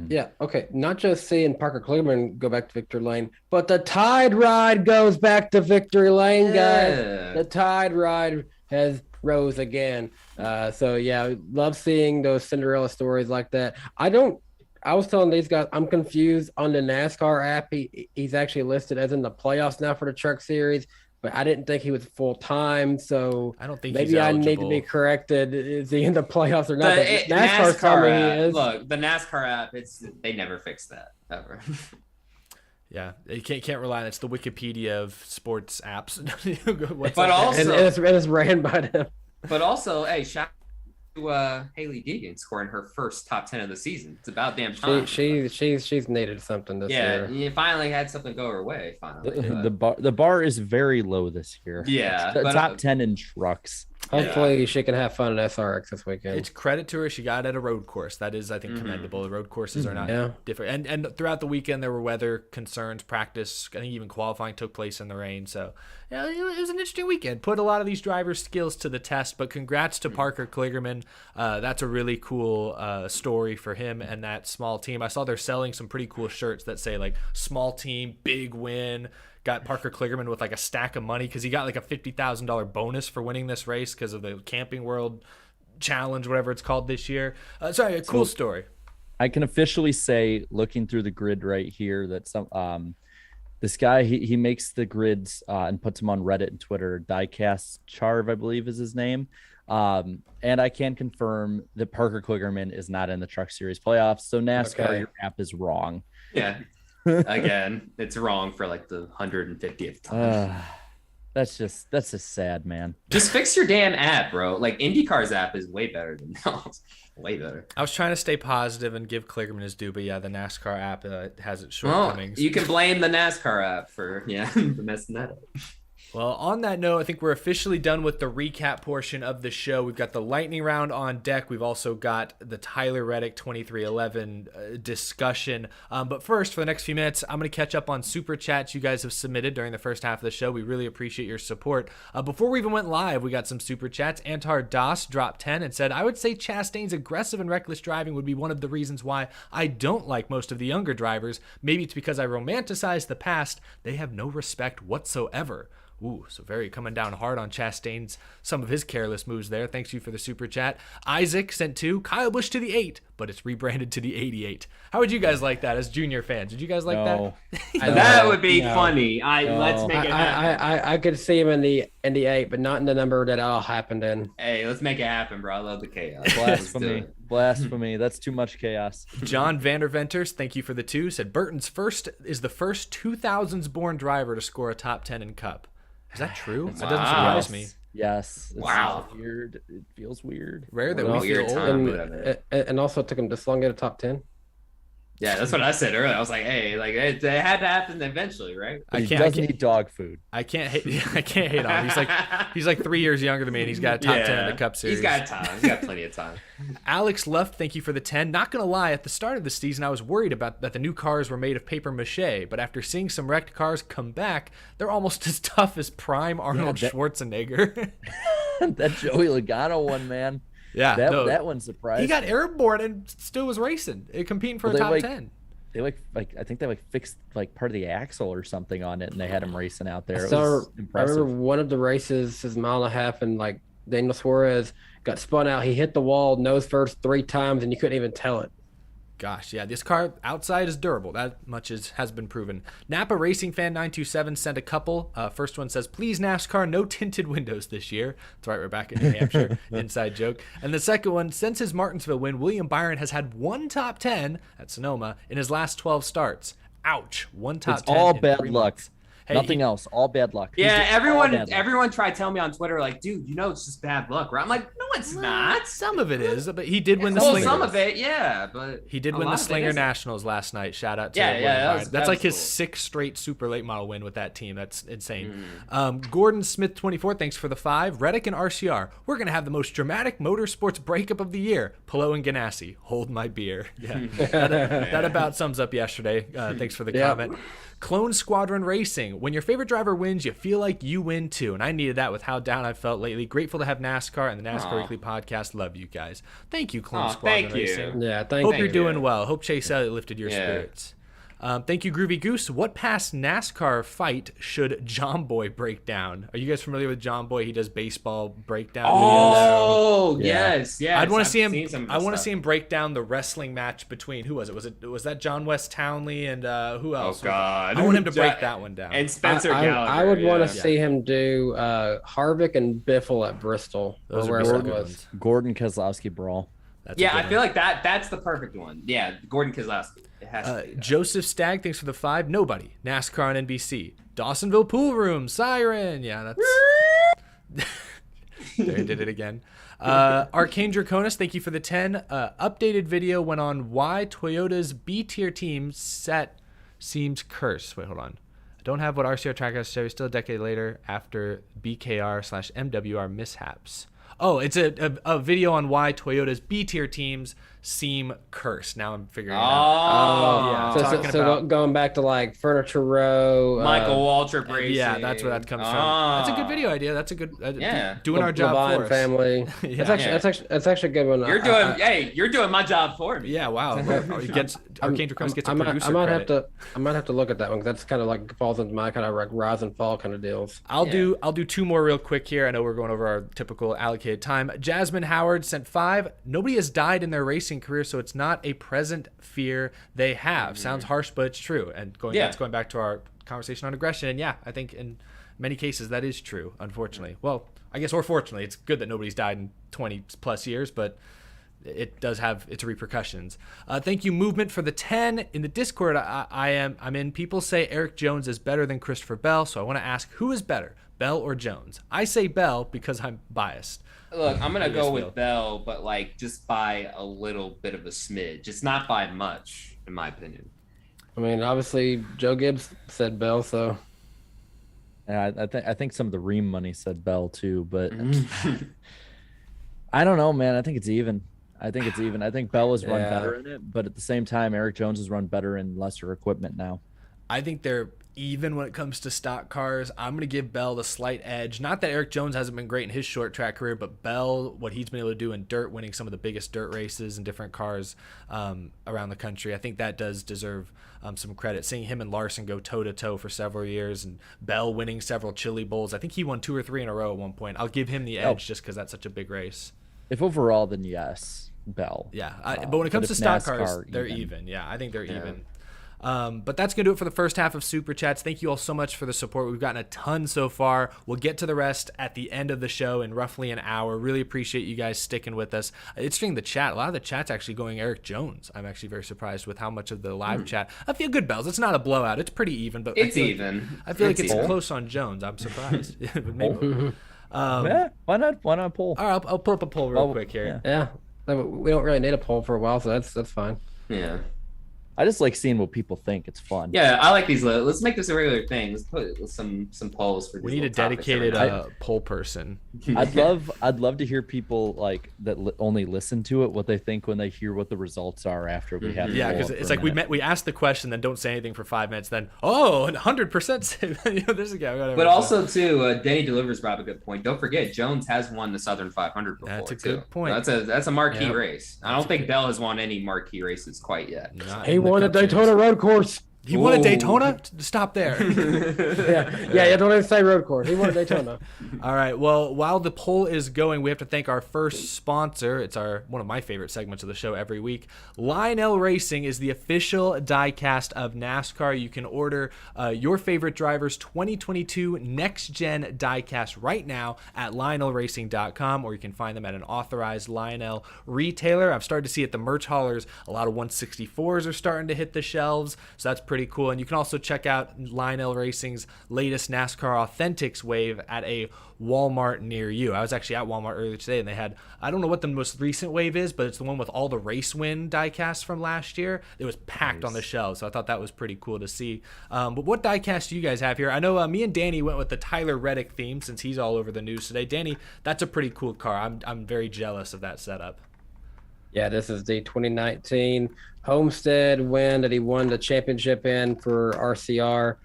Yeah, okay. Not just seeing Parker Kligerman go back to victory lane, but the Tide Ride goes back to victory lane, guys. The Tide Ride has rose again. So yeah, love seeing those Cinderella stories like that. I was telling these guys, I'm confused on the NASCAR app. He's actually listed as in the playoffs now for the Truck Series, but I didn't think he was full time. So I don't think maybe he's I eligible. need to be corrected. Is he in the playoffs or not? NASCAR telling me app, he is. look, the NASCAR app, they never fix that ever. Yeah, you can't rely on it. It's the Wikipedia of sports apps. But also, and it's ran by them. But also, hey, shout out to Haley Deegan scoring her first top 10 of the season. It's about damn time. She's needed something this year. Yeah, you finally had something go her way. Finally, The bar is very low this year. Yeah, but, top 10 in trucks. Hopefully she can have fun in SRX this weekend. It's credit to her. She got it at a road course. That is, I think, commendable. The road courses are not different. And throughout the weekend, there were weather concerns. Practice, I think even qualifying took place in the rain. So, yeah, it was an interesting weekend. Put a lot of these drivers' skills to the test. But congrats to Parker Kligerman. That's a really cool story for him and that small team. I saw they're selling some pretty cool shirts that say, like, small team, big win. Got Parker Kligerman with like a stack of money because he got like a $50,000 bonus for winning this race because of the Camping World Challenge, whatever it's called this year. A cool story. I can officially say, looking through the grid right here, that this guy he makes the grids and puts them on Reddit and Twitter. Diecast Charv, I believe, is his name. And I can confirm that Parker Kligerman is not in the Truck Series playoffs. So NASCAR, your app is wrong. Yeah. Again, it's wrong for like the 150th time. That's just sad, man. Just fix your damn app, bro. Like IndyCar's app is way better than those. Way better. I was trying to stay positive and give Kligerman his due, but yeah, the NASCAR app has its shortcomings. Well, you can blame the NASCAR app for messing that up. Well, on that note, I think we're officially done with the recap portion of the show. We've got the lightning round on deck. We've also got the Tyler Reddick 2311 discussion. But first, for the next few minutes, I'm going to catch up on super chats you guys have submitted during the first half of the show. We really appreciate your support. Before we even went live, we got some super chats. Antar Das dropped 10 and said, I would say Chastain's aggressive and reckless driving would be one of the reasons why I don't like most of the younger drivers. Maybe it's because I romanticize the past. They have no respect whatsoever. Ooh, so very coming down hard on Chastain's, some of his careless moves there. Thanks you for the super chat. Isaac sent 2, Kyle Busch to the 8, but it's rebranded to the 88. How would you guys like that as junior fans? Did you guys like that? That would be funny. Let's make it happen. I could see him in the 8, but not in the number that all happened in. Hey, let's make it happen, bro. I love the chaos. Blasphemy. That's too much chaos. John Vanderventers, thank you for the 2, said Burton's is the first 2000s born driver to score a top 10 in Cup. Is that true? That doesn't surprise me. Yes. Wow. Weird. It feels weird. Rare that we feel old. And also it took him this long to get a top 10. Yeah, that's what I said earlier. I was like, hey, like it had to happen eventually, right? He doesn't eat dog food. I can't hate on him. He's like 3 years younger than me, and he's got a top 10 in the Cup Series. He's got time. He's got plenty of time. Alex Luft, thank you for the 10. Not gonna lie, at the start of the season, I was worried about that the new cars were made of paper mache, but after seeing some wrecked cars come back, they're almost as tough as prime Arnold Schwarzenegger. That Joey Logano one, man. Yeah, that one surprised. He got me. airborne and still was racing, competing for a top 10. They I think they fixed part of the axle or something on it, and they had him racing out there. It So was I impressive. remember one of the races, his mile and a half, and like Daniel Suarez got spun out. He hit the wall nose first 3 times, and you couldn't even tell it. Gosh, yeah, this car outside is durable. That much has been proven. Napa Racing Fan 927 sent a couple. First one says, please NASCAR, no tinted windows this year. That's right, we're back in New Hampshire. Inside joke. And the second one, since his Martinsville win, William Byron has had 1 top 10 at Sonoma in his last 12 starts. Ouch. 1 top 10. It's all in bad 3 luck. months. Nothing else. All bad luck. Yeah, It's all bad luck. everyone tried telling me on Twitter, like, dude, it's just bad luck, right? I'm like, no, it's not. Some of it is, but he did win the Well, Slinger. some of it, yeah, but He did a win lot the of it Slinger isn't. Nationals last night. Shout out to Yeah, William yeah, Byron. that That's was like his cool. 6th straight super late model win with that team. That's insane. Mm. Gordon Smith 24, thanks for the 5. Reddick and RCR. We're gonna have the most dramatic motorsports breakup of the year. Pelot and Ganassi. Hold my beer. Yeah, that about sums up yesterday. Thanks for the comment. Clone Squadron Racing. When your favorite driver wins, you feel like you win too. And I needed that with how down I felt lately. Grateful to have NASCAR and the NASCAR Weekly podcast. Love you guys. Thank you, Clone Squadron thank you. Racing. Yeah, thank Hope you. you're doing well. Hope Chase Elliott lifted your Yeah. spirits. Thank you, Groovy Goose. What past NASCAR fight should John Boy break down? Are you guys familiar with John Boy? He does baseball breakdown videos. Oh, Yeah. yes. I'd want I've to see him. seen some of I his want to stuff. see him break down the wrestling match between who was it? Was that John West Townley and who Oh, else? God. I want him to break that one down. And Spencer Gallagher. I would want yeah. to see him do Harvick and Biffle at Bristol Those or would be wherever some it good was. ones. Gordon Keselowski brawl. That's a Yeah, good I one. feel like that's the perfect one. Yeah, Gordon Keselowski. It has to be that. Joseph Stagg, thanks for the 5. Nobody. NASCAR on NBC. Dawsonville Pool Room. Siren. Yeah, that's. There he did it again. Arcane Draconis, thank you for the 10. Updated video went on why Toyota's B tier team set seems cursed. Wait, hold on. I don't have what RCR track has to show. Still a decade later after BKR/MWR mishaps. Oh, it's a video on why Toyota's B tier teams seem cursed. Now I'm figuring it out. Oh, yeah. So, Talking so about- going back to like Furniture Row, Michael Waltrip Racing. Yeah, that's where that comes from. That's a good video idea. That's a good Yeah. doing our job Levine for us. family. Yeah. That's actually a good one. You're doing my job for me. Yeah, wow. It gets Arcane Draconis gets a producer I might credit. have to look at that one because that's kind of like falls into my kind of like rise and fall kind of deals. I'll do 2 more real quick here. I know we're going over our typical allocated time. Jasmine Howard sent 5. Nobody has died in their racing career, so it's not a present fear they have. Sounds harsh, but it's true. And that's going back to our conversation on aggression. And yeah, I think in many cases that is true, unfortunately. Well, I guess, or fortunately, it's good that nobody's died in 20 plus years, but it does have its repercussions. Thank you, Movement, for the 10. In the Discord I'm in, people say Eric Jones is better than Christopher Bell, so I want to ask, who is better, Bell or Jones? I say Bell because I'm biased. Look, I'm gonna go Feel. with Bell, but like just by a little bit of a smidge. It's not by much, in my opinion. I mean, obviously Joe Gibbs said Bell, so Yeah, I think some of the Ream money said Bell too, but I don't know, man. I think it's even. I think Bell has run better in it, but at the same time, Eric Jones has run better in lesser equipment now. I think they're even when it comes to stock cars. I'm going to give Bell the slight edge. Not that Eric Jones hasn't been great in his short track career, but Bell, what he's been able to do in dirt, winning some of the biggest dirt races in different cars around the country, I think that does deserve some credit. Seeing him and Larson go toe-to-toe for several years and Bell winning several Chili Bowls. I think he won 2 or 3 in a row at one point. I'll give him the edge just because that's such a big race. If overall, then yes, Bell. Yeah, but when it comes to if stock NASCAR, cars, they're even. Yeah, I think they're even. But that's going to do it for the first half of Super Chats. Thank you all so much for the support. We've gotten a ton so far. We'll get to the rest at the end of the show in roughly an hour. Really appreciate you guys sticking with us. It's during the chat. A lot of the chat's actually going Eric Jones. I'm actually very surprised with how much of the live chat. I feel good, Bells. It's not a blowout. It's pretty even. But It's I feel even. I feel like it's even. close on Jones. I'm surprised. Maybe. Yeah, why not pull? All right, I'll pull up a poll real quick here. yeah, we don't really need a poll for a while, so that's fine. Yeah. I just like seeing what people think. It's fun. Yeah, I like these. Let's make this a regular thing. Let's put some polls for. We these need a little topics every dedicated night. poll person. I'd love to hear people like that only listen to it, what they think when they hear what the results are after we have. Yeah, because it's like we asked the question, then don't say anything for 5 minutes, then 100%. There's a guy. Whatever. But also too, Denny delivers brought up a good point. Don't forget, Jones has won the Southern 500 before. That's a too. good point. That's a marquee Yep. race. I don't think Bell has won any marquee races quite yet. He won a Daytona road course. He won a Ooh. Daytona? Stop there. Yeah. Don't even say road course. He won a Daytona. All right. Well, while the poll is going, we have to thank our first sponsor. It's one of my favorite segments of the show every week. Lionel Racing is the official diecast of NASCAR. You can order your favorite driver's 2022 Next Gen diecast right now at lionelracing.com, or you can find them at an authorized Lionel retailer. I've started to see at the merch haulers a lot of 164s are starting to hit the shelves, so that's pretty cool. And you can also check out Lionel Racing's latest NASCAR Authentics wave at a Walmart near you. I was actually at Walmart earlier today, and they had, I don't know what the most recent wave is, but it's the one with all the race win diecasts from last year. It was packed on the shelves, so I thought that was pretty cool to see. But what diecast do you guys have here? I know me and Danny went with the Tyler Reddick theme since he's all over the news today. Danny, that's a pretty cool car. I'm very jealous of that setup. Yeah, this is the 2019 Homestead win that he won the championship in for RCR.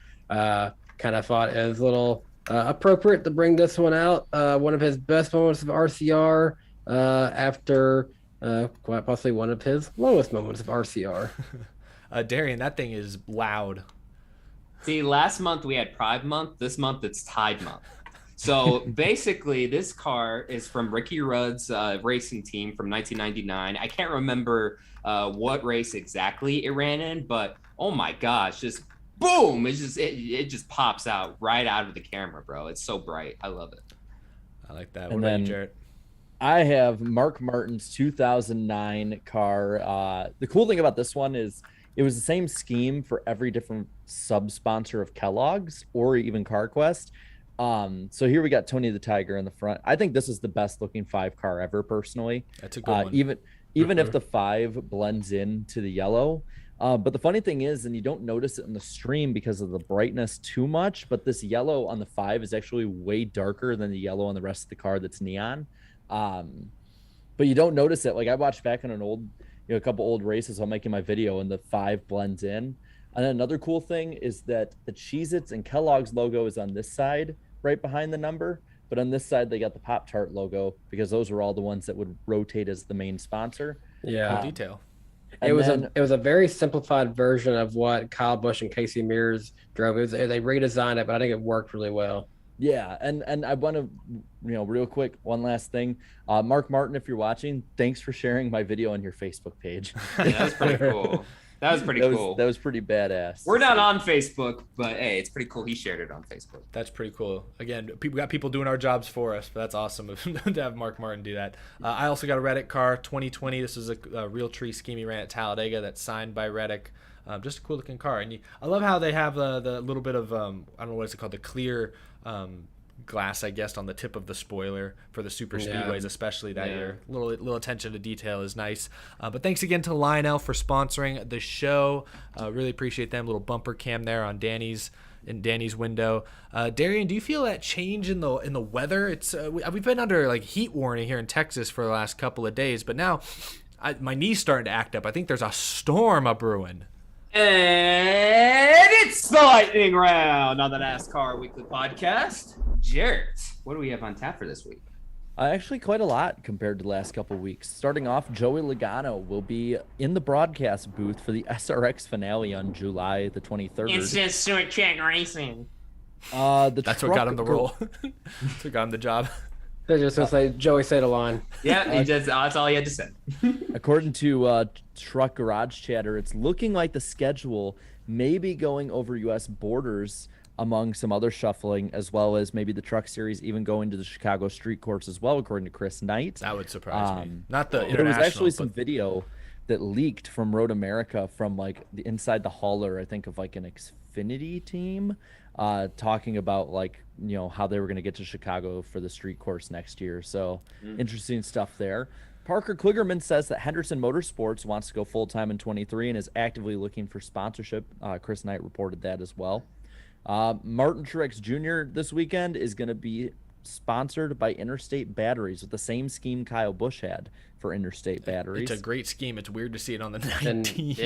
Kind of thought it was a little appropriate to bring this one out. One of his best moments of RCR after quite possibly one of his lowest moments of RCR. Darian, that thing is loud. See, last month we had Pride Month. This month it's Tide Month. So basically, this car is from Ricky Rudd's racing team from 1999. I can't remember what race exactly it ran in, but oh my gosh, just boom! It just pops out right out of the camera, bro. It's so bright. I love it. I like that. And What about you, then- Jarrett? I have Mark Martin's 2009 car. The cool thing about this one is it was the same scheme for every different sub-sponsor of Kellogg's or even CarQuest. So here we got Tony the Tiger in the front. I think this is the best looking 5 car ever, personally. That's a good one. Even if the 5 blends in to the yellow. But the funny thing is, and you don't notice it in the stream because of the brightness too much, but this yellow on the 5 is actually way darker than the yellow on the rest of the car that's neon. But you don't notice it. Like I watched back on a couple old races while making my video, and the 5 blends in. And then another cool thing is that the Cheez-Its and Kellogg's logo is on this side, right behind the number. But on this side, they got the Pop-Tart logo because those were all the ones that would rotate as the main sponsor. Yeah. Good detail. It was a very simplified version of what Kyle Busch and Casey Mears drove. They redesigned it, but I think it worked really well. Yeah, and I want to, real quick, one last thing. Mark Martin, if you're watching, thanks for sharing my video on your Facebook page. Yeah, that was pretty cool. That was pretty cool. That was pretty badass. We're not on Facebook, but hey, it's pretty cool. He shared it on Facebook. That's pretty cool. Again, we got people doing our jobs for us, but that's awesome to have Mark Martin do that. I also got a Reddick car, 2020. This is a real tree scheme he ran at Talladega that's signed by Reddick. Just a cool looking car. And I love how they have the little bit of, I don't know what it's called, the clear glass, I guess, on the tip of the spoiler for the super speedways, especially that year. Little attention to detail is nice. But thanks again to Lionel for sponsoring the show. Really appreciate them. Little bumper cam there on Danny's window. Darian, do you feel that change in the weather? It's we've been under like heat warning here in Texas for the last couple of days, but now my knee's starting to act up. I think there's a storm a brewing. And it's the lightning round on the NASCAR Weekly Podcast. Jarrett, what do we have on tap for this week? Actually, quite a lot compared to the last couple of weeks. Starting off, Joey Logano will be in the broadcast booth for the SRX finale on July the 23rd. It's just short track racing. That's what got him the role. That's what got him the job. They're just gonna say Joey said a line. Yeah, that's all he had to say. According to Truck Garage Chatter, it's looking like the schedule may be going over U.S. borders among some other shuffling, as well as maybe the Truck Series even going to the Chicago street course as well, according to Chris Knight. That would surprise me. Not the international. There was actually some but... video that leaked from Road America from like the inside the hauler, I think, of like an Xfinity team, talking about like, how they were going to get to Chicago for the street course next year. So interesting stuff there. Parker Kligerman says that Henderson Motorsports wants to go full-time in 23 and is actively looking for sponsorship. Chris Knight reported that as well. Martin Truex Jr. this weekend is going to be sponsored by Interstate Batteries with the same scheme Kyle Busch had for Interstate Batteries. It's a great scheme. It's weird to see it on the 19th.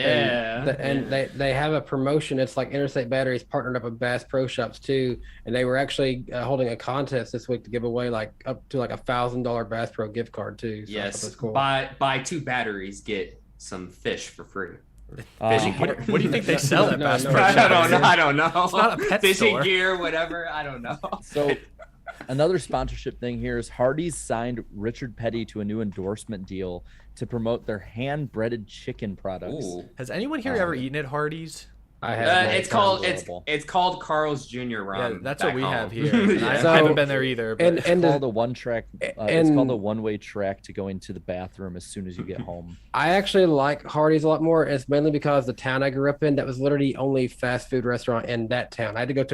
And they have a promotion. It's like Interstate Batteries partnered up with Bass Pro Shops too, and they were actually holding a contest this week to give away like up to like $1,000 Bass Pro gift card too. So Yes, cool. buy 2 batteries, get some fish for free. What do you think they sell at Bass Pro I Shops? don't know. It's not a pet Fishing store. gear, whatever. I don't know. So another sponsorship thing here is Hardee's signed Richard Petty to a new endorsement deal to promote their hand-breaded chicken products. Ooh. Has anyone here ever eaten at Hardee's? I have It's called Carl's Jr. Yeah, Rum. that's back what we home. have here. And I So- haven't been there either. But and It's the- called a one-track. It's and- called a one-way track to go into the bathroom as soon as you get home. I actually like Hardee's a lot more. It's mainly because the town I grew up in, that was literally only fast food restaurant in that town. I had to go to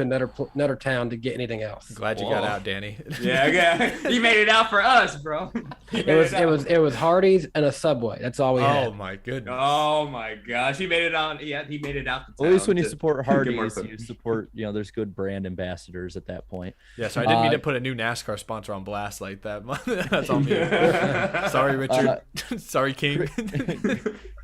another town to get anything else. glad you got out, Danny. Yeah, you made it out for us, bro. It was Hardee's and a Subway. That's all we had. Oh my goodness. Oh my gosh, he made it out. Yeah, he made it out. At least when you support get more Hardee's, food. you support, there's good brand ambassadors at that point. Yeah, so I didn't mean to put a new NASCAR sponsor on blast like that. That's on me. Sorry, Richard. Sorry, King.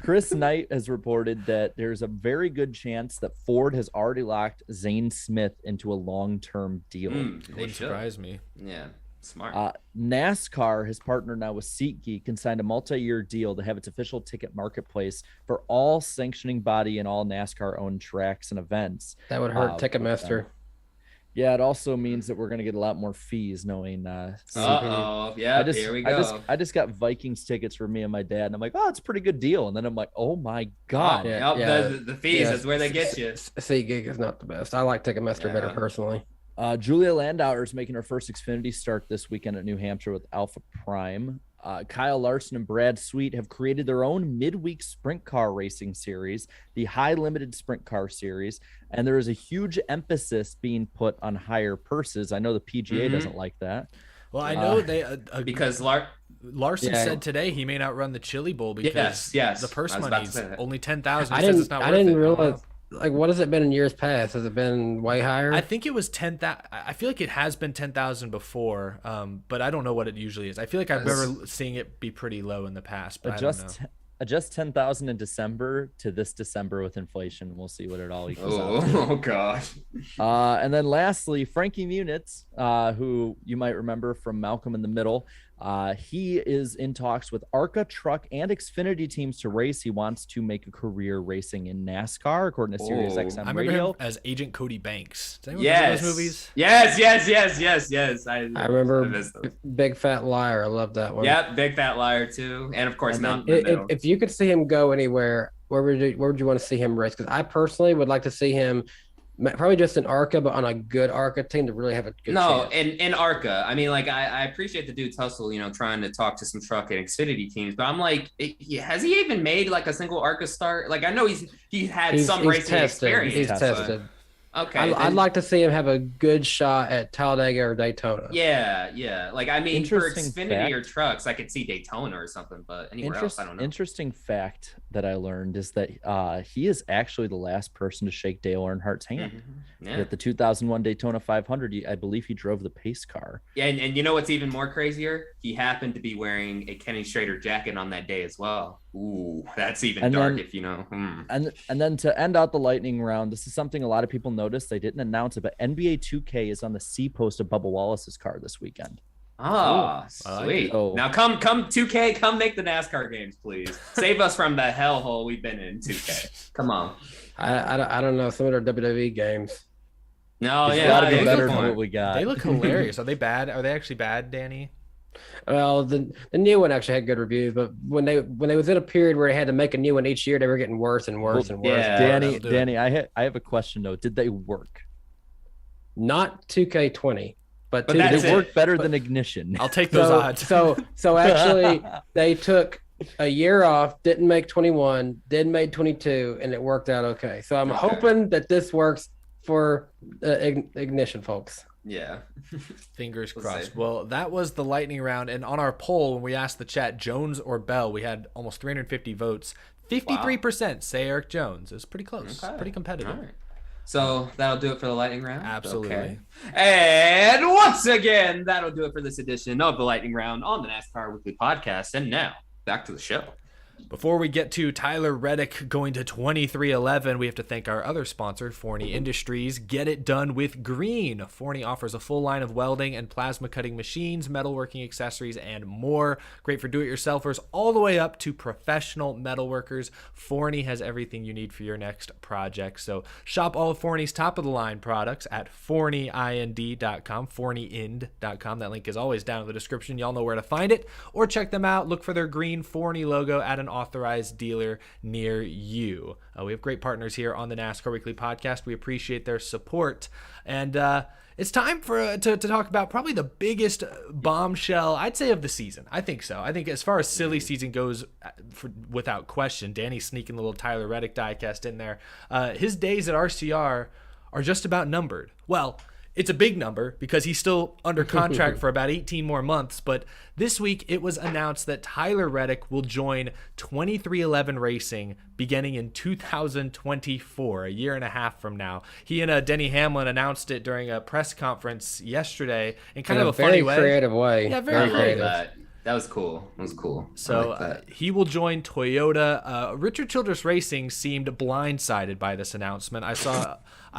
Chris Knight has reported that there's a very good chance that Ford has already locked Zane Smith into a long-term deal. They Wouldn't should. surprise me. Yeah, smart. NASCAR has partnered now with SeatGeek and signed a multi-year deal to have its official ticket marketplace for all sanctioning body and all NASCAR-owned tracks and events. That would hurt Ticketmaster. Yeah, it also means that we're going to get a lot more fees knowing Uh-oh. Yeah, here we go. I just got Vikings tickets for me and my dad, and I'm like, oh, it's a pretty good deal. And then I'm like, oh my God. The fees is where they get you. SeatGeek is not the best. I like Ticketmaster better personally. Julia Landauer is making her first Xfinity start this weekend at New Hampshire with Alpha Prime. Kyle Larson and Brad Sweet have created their own midweek sprint car racing series, the High Limited Sprint Car Series, and there is a huge emphasis being put on higher purses. I know the PGA doesn't like that. Well, I know they Because Larson said today he may not run the Chili Bowl because yes. the purse I was about to money's say that. only $10,000. I I didn't realize. Like, what has it been in years past? Has it been way higher? I think it was 10,000. I feel like it has been 10,000 before, but I don't know what it usually is. I feel like I've never seen it be pretty low in the past. But I don't know. Adjust 10,000 in December to this December with inflation. We'll see what it all equals out to. Oh gosh. And then lastly, Frankie Muniz, who you might remember from Malcolm in the Middle. He is in talks with ARCA Truck and Xfinity teams to race. He wants to make a career racing in NASCAR, according to Sirius XM I remember Radio. him as Agent Cody Banks. Does anyone remember those movies? Yes. I remember Big Fat Liar. I love that one. Yep, Big Fat Liar too, and of course If you could see him go anywhere, where would you want to see him race? Because I personally would like to see him probably just in ARCA, but on a good ARCA team to really have a good chance. in ARCA. I mean, like I appreciate the dude's hustle, trying to talk to some truck and Xfinity teams, but I'm like, has he even made like a single ARCA start? Like I know he had some racing experience. He's tested. Okay, I'd like to see him have a good shot at Talladega or Daytona. Yeah. Like I mean, for Interesting Xfinity fact. or trucks, I could see Daytona or something, but anywhere else, I don't know. Interesting fact that I learned is that he is actually the last person to shake Dale Earnhardt's hand. Yeah. At the 2001 Daytona 500, I believe he drove the pace car. Yeah, and you know what's even more crazier? He happened to be wearing a Kenny Schrader jacket on that day as well. Ooh, that's even dark if you know. And then to end out the lightning round, this is something a lot of people noticed. They didn't announce it, but NBA 2K is on the C post of Bubba Wallace's car this weekend. Oh, sweet. Now come 2K, come make the NASCAR games, please. Save us from the hellhole we've been in, 2K. Come on. I don't know. Some of their WWE games. No, It's yeah. gotta be good better than point. what we got. They look hilarious. Are they bad? Are they actually bad, Danny? Well, the new one actually had good reviews, but when they was in a period where they had to make a new one each year, they were getting worse and worse and worse. Yeah. Danny, I have a question though. Did they work? Not 2K20, but They work better than Ignition. I'll take those odds. So actually, they took a year off, didn't make 21, then made 22, and it worked out okay. So I'm hoping that this works for ignition, folks. Yeah. Fingers We'll crossed. see. Well, that was the lightning round. And on our poll, when we asked the chat, Jones or Bell, we had almost 350 votes. 53% say Eric Jones. It's pretty close. Okay. Pretty competitive. All right. So that'll do it for the lightning round. Absolutely. Okay. And once again, that'll do it for this edition of the lightning round on the NASCAR Weekly Podcast. And now back to the show. Before we get to Tyler Reddick going to 2311, we have to thank our other sponsor, Forney Industries. Get it done with green. Forney offers a full line of welding and plasma cutting machines, metalworking accessories, and more. Great for do-it-yourselfers all the way up to professional metalworkers. Forney has everything you need for your next project. So shop all of Forney's top-of-the-line products at forneyind.com, forneyind.com. That link is always down in the description. Y'all know where to find it. Or check them out. Look for their green Forney logo at an authorized dealer near you. We have great partners here on the NASCAR Weekly Podcast. We appreciate their support. And it's time for to talk about probably the biggest bombshell, I'd say, of the season. I think so. I think as far as silly season goes, without question, Danny sneaking the little Tyler Reddick diecast in there. His days at RCR are just about numbered. Well, it's a big number because he's still under contract for about 18 more months. But this week it was announced that Tyler Reddick will join 2311 Racing beginning in 2024, a year and a half from now. He and Denny Hamlin announced it during a press conference yesterday in kind of a funny way. Very creative way. Yeah, I very love creative. that. That was cool. It was cool. So I like that. he will join Toyota. Richard Childress Racing seemed blindsided by this announcement. I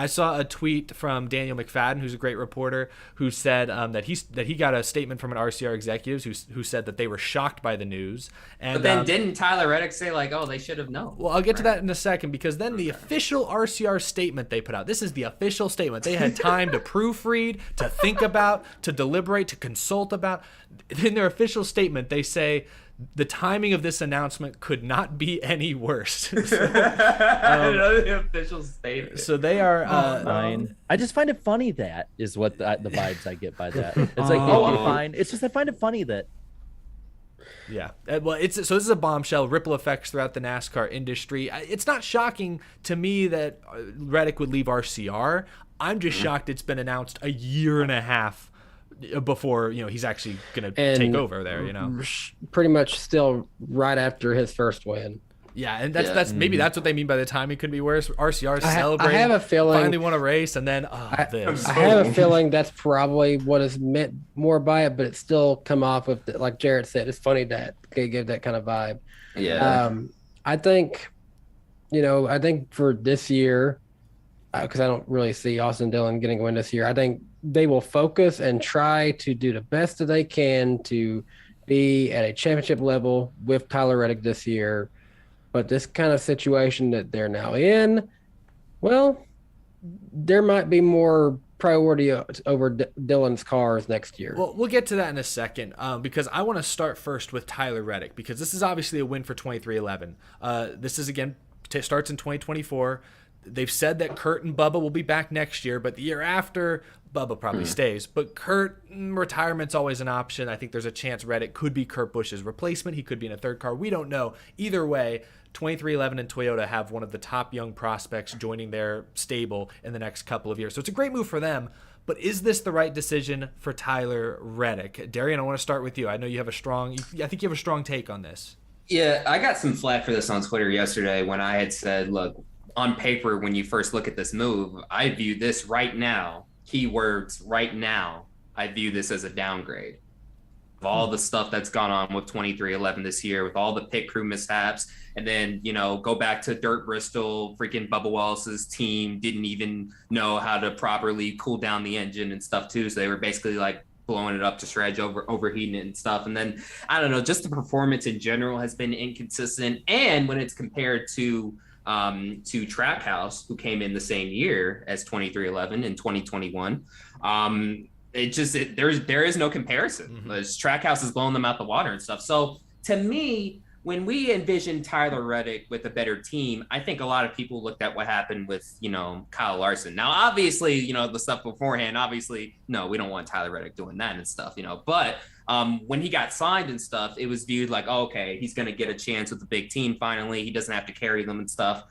saw a tweet from Daniel McFadden, who's a great reporter, who said that he got a statement from an RCR executive who said that they were shocked by the news. And But then didn't Tyler Reddick say like, oh, they should have known? well, I'll get to that in a second, because then the official RCR statement they put out. This is the official statement. They had time to proofread, to think about, to deliberate, to consult about. In their official statement, they say the timing of this announcement could not be any worse. The official statement. So they are Fine. I just find it funny. That is what the vibes I get by that. It's like, oh, fine. It's just I find it funny that. Yeah. Well, this is a bombshell. Ripple effects throughout the NASCAR industry. It's not shocking to me that Reddick would leave RCR. I'm just shocked it's been announced a year and a half before he's actually going to take over there. Pretty much still right after his first win. Yeah, and that's maybe that's what they mean by the timing could be worse. RCR celebrating. I have a feeling finally won a race, and then this. I have a feeling that's probably what is meant more by it, but it's still come off with like Jarrett said. It's funny that they give that kind of vibe. Yeah. I think for this year, because I don't really see Austin Dillon getting a win this year. I think they will focus and try to do the best that they can to be at a championship level with Tyler Reddick this year. But this kind of situation that they're now in, well, there might be more priority over Dillon's cars next year. Well, we'll get to that in a second, because I want to start first with Tyler Reddick, because this is obviously a win for 2311. This is, again, starts in 2024. They've said that Kurt and Bubba will be back next year, but the year after, Bubba probably stays. But Kurt, retirement's always an option. I think there's a chance Reddick could be Kurt Busch's replacement. He could be in a third car. We don't know. Either way, 2311 and Toyota have one of the top young prospects joining their stable in the next couple of years. So it's a great move for them. But is this the right decision for Tyler Reddick? Darian, I want to start with you. I know you have I think you have a strong take on this. Yeah, I got some flack for this on Twitter yesterday when I had said, look, on paper, when you first look at this move, I view this right now, keywords right now, I view this as a downgrade. Of all the stuff that's gone on with 2311 this year, with all the pit crew mishaps, and then, go back to Dirt Bristol, freaking Bubba Wallace's team didn't even know how to properly cool down the engine and stuff too. So they were basically like blowing it up to shreds, overheating it and stuff. And then, I don't know, just the performance in general has been inconsistent. And when it's compared to Trackhouse, who came in the same year as 2311 in 2021, there is no comparison. Trackhouse is blowing them out the water and stuff. So to me, when we envisioned Tyler Reddick with a better team, I think a lot of people looked at what happened with, Kyle Larson. Now, obviously, the stuff beforehand, obviously, no, we don't want Tyler Reddick doing that and stuff, but when he got signed and stuff, it was viewed like, oh, okay, he's going to get a chance with the big team finally. He doesn't have to carry them and stuff.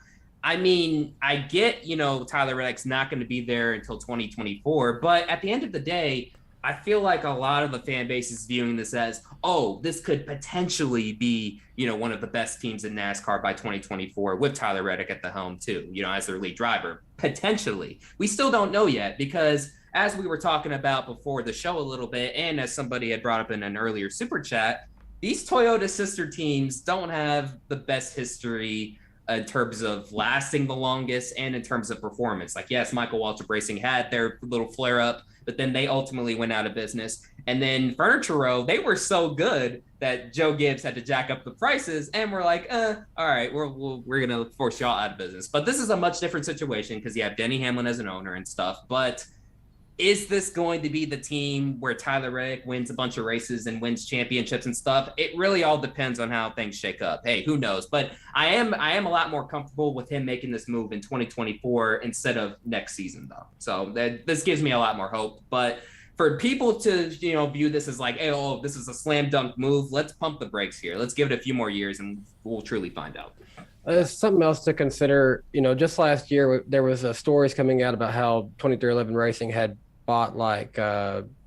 I mean, I get, Tyler Reddick's not going to be there until 2024, but at the end of the day, I feel like a lot of the fan base is viewing this as, oh, this could potentially be, one of the best teams in NASCAR by 2024 with Tyler Reddick at the helm too, as their lead driver. Potentially. We still don't know yet because as we were talking about before the show a little bit, and as somebody had brought up in an earlier super chat, these Toyota sister teams don't have the best history in terms of lasting the longest and in terms of performance. Like, yes, Michael Waltrip Racing had their little flare up, but then they ultimately went out of business. And then Furniture Row, they were so good that Joe Gibbs had to jack up the prices, and we're like, all right, we're gonna force y'all out of business. But this is a much different situation because you have Denny Hamlin as an owner and stuff. But is this going to be the team where Tyler Reddick wins a bunch of races and wins championships and stuff? It really all depends on how things shake up. Hey, who knows? But I am a lot more comfortable with him making this move in 2024 instead of next season, though. So this gives me a lot more hope. But for people to view this as like, hey, oh, this is a slam dunk move, let's pump the brakes here. Let's give it a few more years, and we'll truly find out. Something else to consider. Just last year there was stories coming out about how 2311 Racing had bought like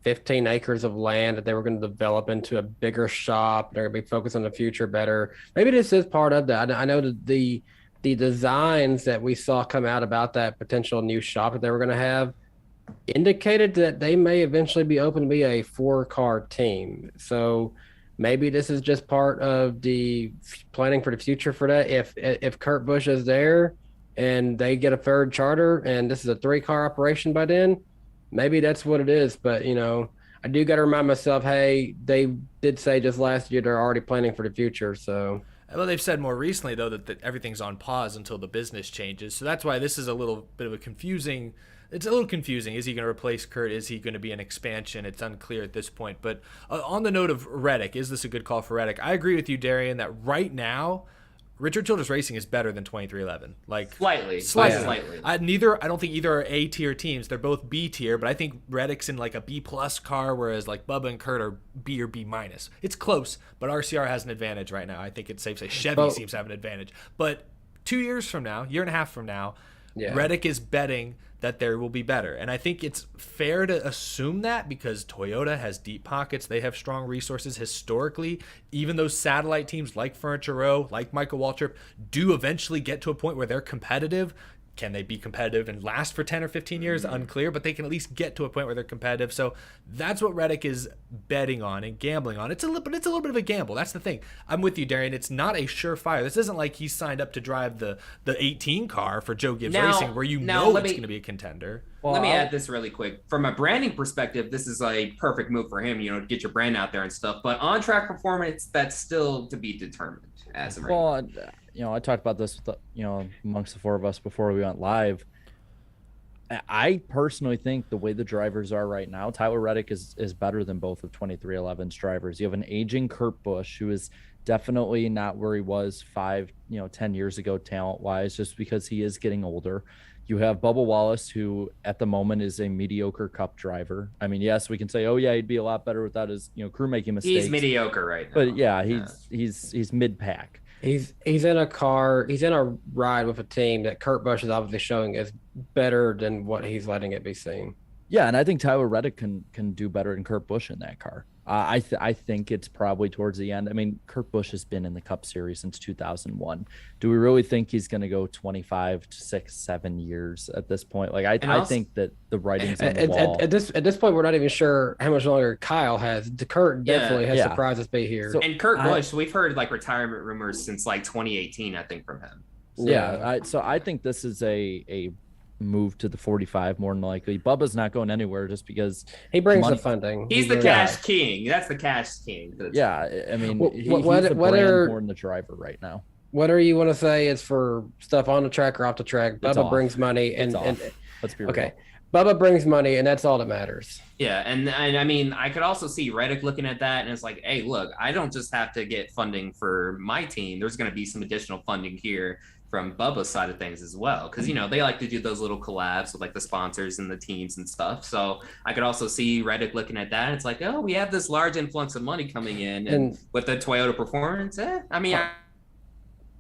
15 acres of land that they were going to develop into a bigger shop. They're going to be focused on the future better. Maybe this is part of that. I know that the designs that we saw come out about that potential new shop that they were going to have indicated that they may eventually be open to be a 4-car team. So maybe this is just part of the planning for the future for that. If Kurt Busch is there and they get a third charter and this is a 3-car operation by then, maybe that's what it is. But, I do got to remind myself, hey, they did say just last year they're already planning for the future. So, well, they've said more recently, though, that everything's on pause until the business changes. So that's why this is a little bit of a confusing. It's a little confusing. Is he going to replace Kurt? Is he going to be an expansion? It's unclear at this point. But on the note of Reddick, is this a good call for Reddick? I agree with you, Darian, that right now, Richard Childress Racing is better than 2311. Like slightly. I don't think either are A tier teams. They're both B tier, but I think Reddick's in like a B plus car, whereas like Bubba and Kurt are B or B minus. It's close, but RCR has an advantage right now. I think it's safe to say Chevy seems to have an advantage. But 2 years from now, year and a half from now, Reddick is betting that there will be better. And I think it's fair to assume that because Toyota has deep pockets. They have strong resources historically. Even those satellite teams like Furniture Row, like Michael Waltrip, do eventually get to a point where they're competitive. Can they be competitive and last for 10 or 15 years? Unclear, but they can at least get to a point where they're competitive. So that's what Reddick is betting on and gambling on. It's a little bit of a gamble. That's the thing. I'm with you, Darian. It's not a surefire. This isn't like he's signed up to drive the 18 car for Joe Gibbs Racing where it's going to be a contender. Let me add this really quick. From a branding perspective, this is a perfect move for him, to get your brand out there and stuff. But on-track performance, that's still to be determined as of right now. I talked about this with amongst the four of us before we went live. I personally think the way the drivers are right now, Tyler Reddick is better than both of 2311's drivers. You have an aging Kurt Busch who is definitely not where he was 10 years ago talent-wise, just because he is getting older. You have Bubba Wallace, who at the moment is a mediocre Cup driver. I mean, yes, we can say, oh yeah, he'd be a lot better without his crew making mistakes. He's mediocre right now. But yeah, he's mid-pack. He's in a car. He's in a ride with a team that Kurt Busch is obviously showing is better than what he's letting it be seen. Yeah, and I think Tyler Reddick can do better than Kurt Busch in that car. I think it's probably towards the end. I mean, Kurt Busch has been in the Cup Series since 2001. Do we really think he's going to go 25 to 6-7 years at this point? Like, I think that the writing's on the wall. At this point, we're not even sure how much longer Kyle has. Kurt definitely has surprised us be here. And Kurt Busch, we've heard like retirement rumors since like 2018, I think, from him. So I think this is a move to the 45 more than likely. Bubba's not going anywhere just because he brings the funding. He's the cash king. That's the cash king. Yeah, I mean, he's the brand more than the driver right now. Whatever you want to say is for stuff on the track or off the track. Bubba brings money, and let's be real. Okay, Bubba brings money, and that's all that matters. Yeah, and I mean, I could also see Reddick looking at that, and it's like, hey, look, I don't just have to get funding for my team. There's going to be some additional funding here from Bubba's side of things as well, because they like to do those little collabs with like the sponsors and the teams and stuff. So I could also see Reddick looking at that. It's like, oh, we have this large influx of money coming in, and with the Toyota performance, I mean,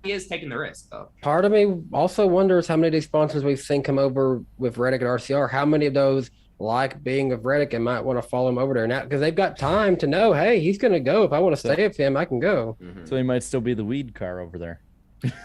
is taking the risk, though. Part of me also wonders how many of these sponsors we've seen come over with Reddick and RCR. How many of those like being with Reddick and might want to follow him over there now because they've got time to know, hey, he's going to go. If I want to stay with him, I can go. So he might still be the weed car over there.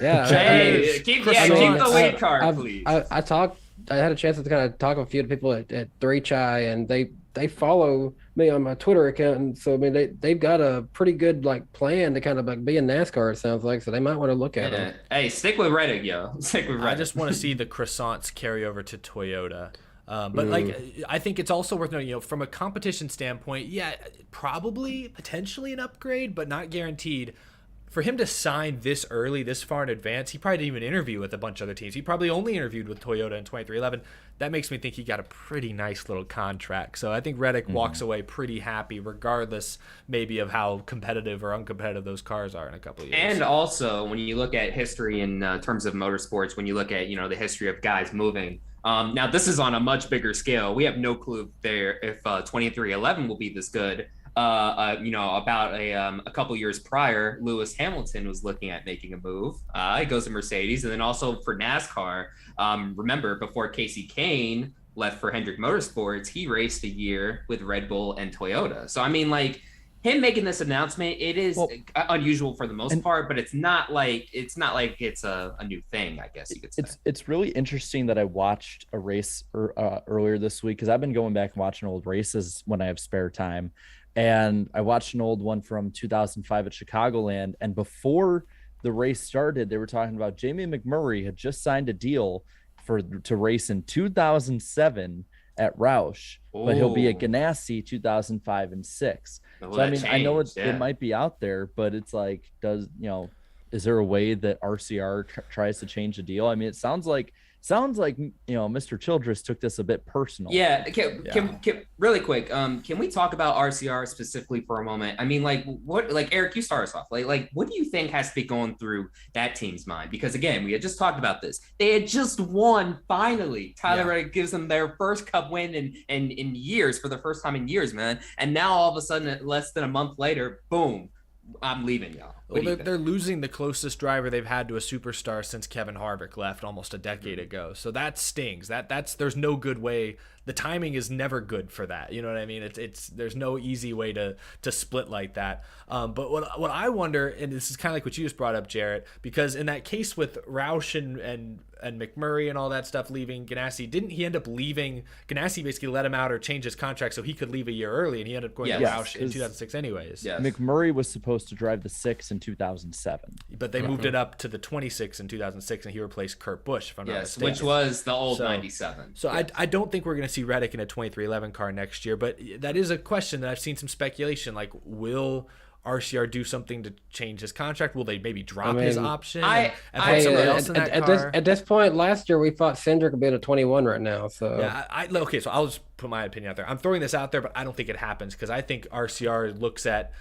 Yeah. Hey, keep the lead card, please. I had a chance to kind of talk with a few people at 3 Chai, and they follow me on my Twitter account, and so I mean they've got a pretty good like plan to kind of like be in NASCAR. It sounds like, so they might want to look at it. Hey, stick with Reddick, yo. Stick with Reddick. I just want to see the croissants carry over to Toyota. But like, I think it's also worth noting, from a competition standpoint, yeah, probably potentially an upgrade, but not guaranteed. For him to sign this early, this far in advance, he probably didn't even interview with a bunch of other teams. He probably only interviewed with Toyota in 2311. That makes me think he got a pretty nice little contract. So I think Reddick walks away pretty happy, regardless maybe of how competitive or uncompetitive those cars are in a couple of years. And also, when you look at history in terms of motorsports, when you look at, the history of guys moving, now this is on a much bigger scale. We have no clue if 2311 will be this good. About a couple years prior, Lewis Hamilton was looking at making a move. He goes to Mercedes, and then also for NASCAR. Remember, before Casey Kane left for Hendrick Motorsports, he raced a year with Red Bull and Toyota. So I mean, like, him making this announcement, it is unusual for the most part, but it's not like it's a new thing, I guess you could say. It's really interesting that I watched a race earlier this week, because I've been going back and watching old races when I have spare time. And I watched an old one from 2005 at Chicagoland. And before the race started, they were talking about Jamie McMurray had just signed a deal to race in 2007 at Roush, but he'll be at Ganassi 2005 and 6. So I mean, I know it might be out there, but it's like, is there a way that RCR tries to change the deal? I mean, it sounds like Mr. Childress took this a bit personal. Yeah. Can really quick, can we talk about RCR specifically for a moment? I mean, like, Eric, you start us off. Like, what do you think has to be going through that team's mind? Because again, we had just talked about this. They had just won finally. Tyler Reddick gives them their first Cup win in years, for the first time in years, man. And now all of a sudden, less than a month later, boom, I'm leaving, y'all. Well, they're losing the closest driver they've had to a superstar since Kevin Harvick left almost a decade ago. So that stings. There's no good way. The timing is never good for that. You know what I mean? There's no easy way to split like that. But what I wonder, and this is kind of like what you just brought up, Jarrett, because in that case with Roush and McMurray and all that stuff leaving Ganassi, didn't he end up leaving? Ganassi basically let him out or change his contract so he could leave a year early, and he ended up going to Roush in 2006 anyways. Yes. McMurray was supposed to drive the 6 in 2007. But they moved it up to the 26 in 2006, and he replaced Kurt Busch, if I'm not mistaken. Which was the old 97. So I don't think we're going to see Reddick in a 2311 car next year, but that is a question that I've seen some speculation. Like, will RCR do something to change his contract? Will they maybe drop his option and put somebody else in that car? At this point, last year we thought Cindric would be at a 21 right now. So yeah, okay. So I'll just put my opinion out there. I'm throwing this out there, but I don't think it happens, because I think RCR looks at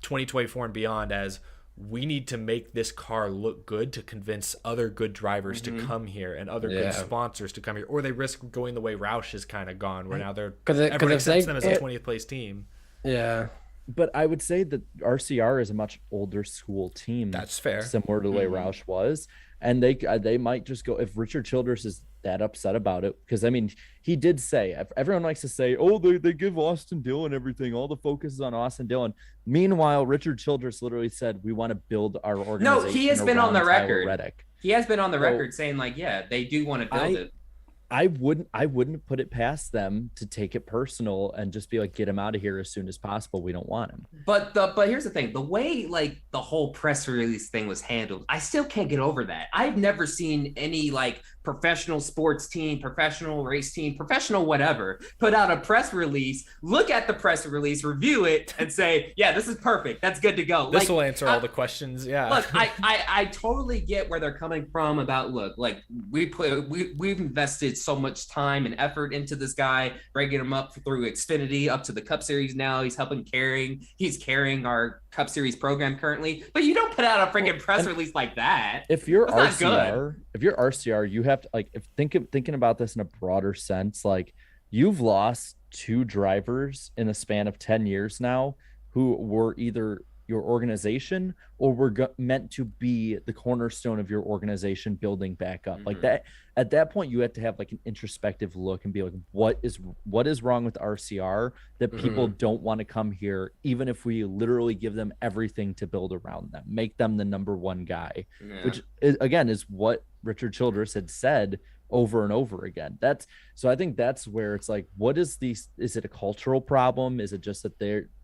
2024 and beyond as, we need to make this car look good to convince other good drivers to come here and other good sponsors to come here, or they risk going the way Roush has kind of gone, where now everyone accepts them as a 20th place team. Yeah. But I would say that RCR is a much older school team. That's fair. Similar to the way Roush was. And they might just go, if Richard Childress is that upset about it, because I mean, he did say, everyone likes to say, oh, they give Austin Dillon everything, all the focus is on Austin Dillon. Meanwhile, Richard Childress literally said, we want to build our organization. No, he has been on the record. Reddick. He has been on the record saying, like, yeah, they do want to build it. I wouldn't put it past them to take it personal and just be like, get him out of here as soon as possible. We don't want him. But here's the thing: the way like the whole press release thing was handled, I still can't get over that. I've never seen any like professional sports team, professional race team, professional whatever put out a press release, look at the press release, review it, and say, yeah, this is perfect. That's good to go. This will answer all the questions. Yeah. Look, I totally get where they're coming from about, look, like we've invested so much time and effort into this guy, bringing him up through Xfinity up to the Cup Series now. He's carrying our Cup Series program currently, but you don't put out a freaking press release like that. If you're RCR, you have to, like, thinking about this in a broader sense, like, you've lost 2 drivers in a span of 10 years now who were either, your organization, or we're meant to be the cornerstone of your organization building back up. Like that, at that point, you have to have like an introspective look and be like, what is wrong with RCR that people don't want to come here, even if we literally give them everything to build around them, make them the number one guy, which is, again, is what Richard Childress had said over and over again. So I think that's where it's like, is it a cultural problem? Is it just that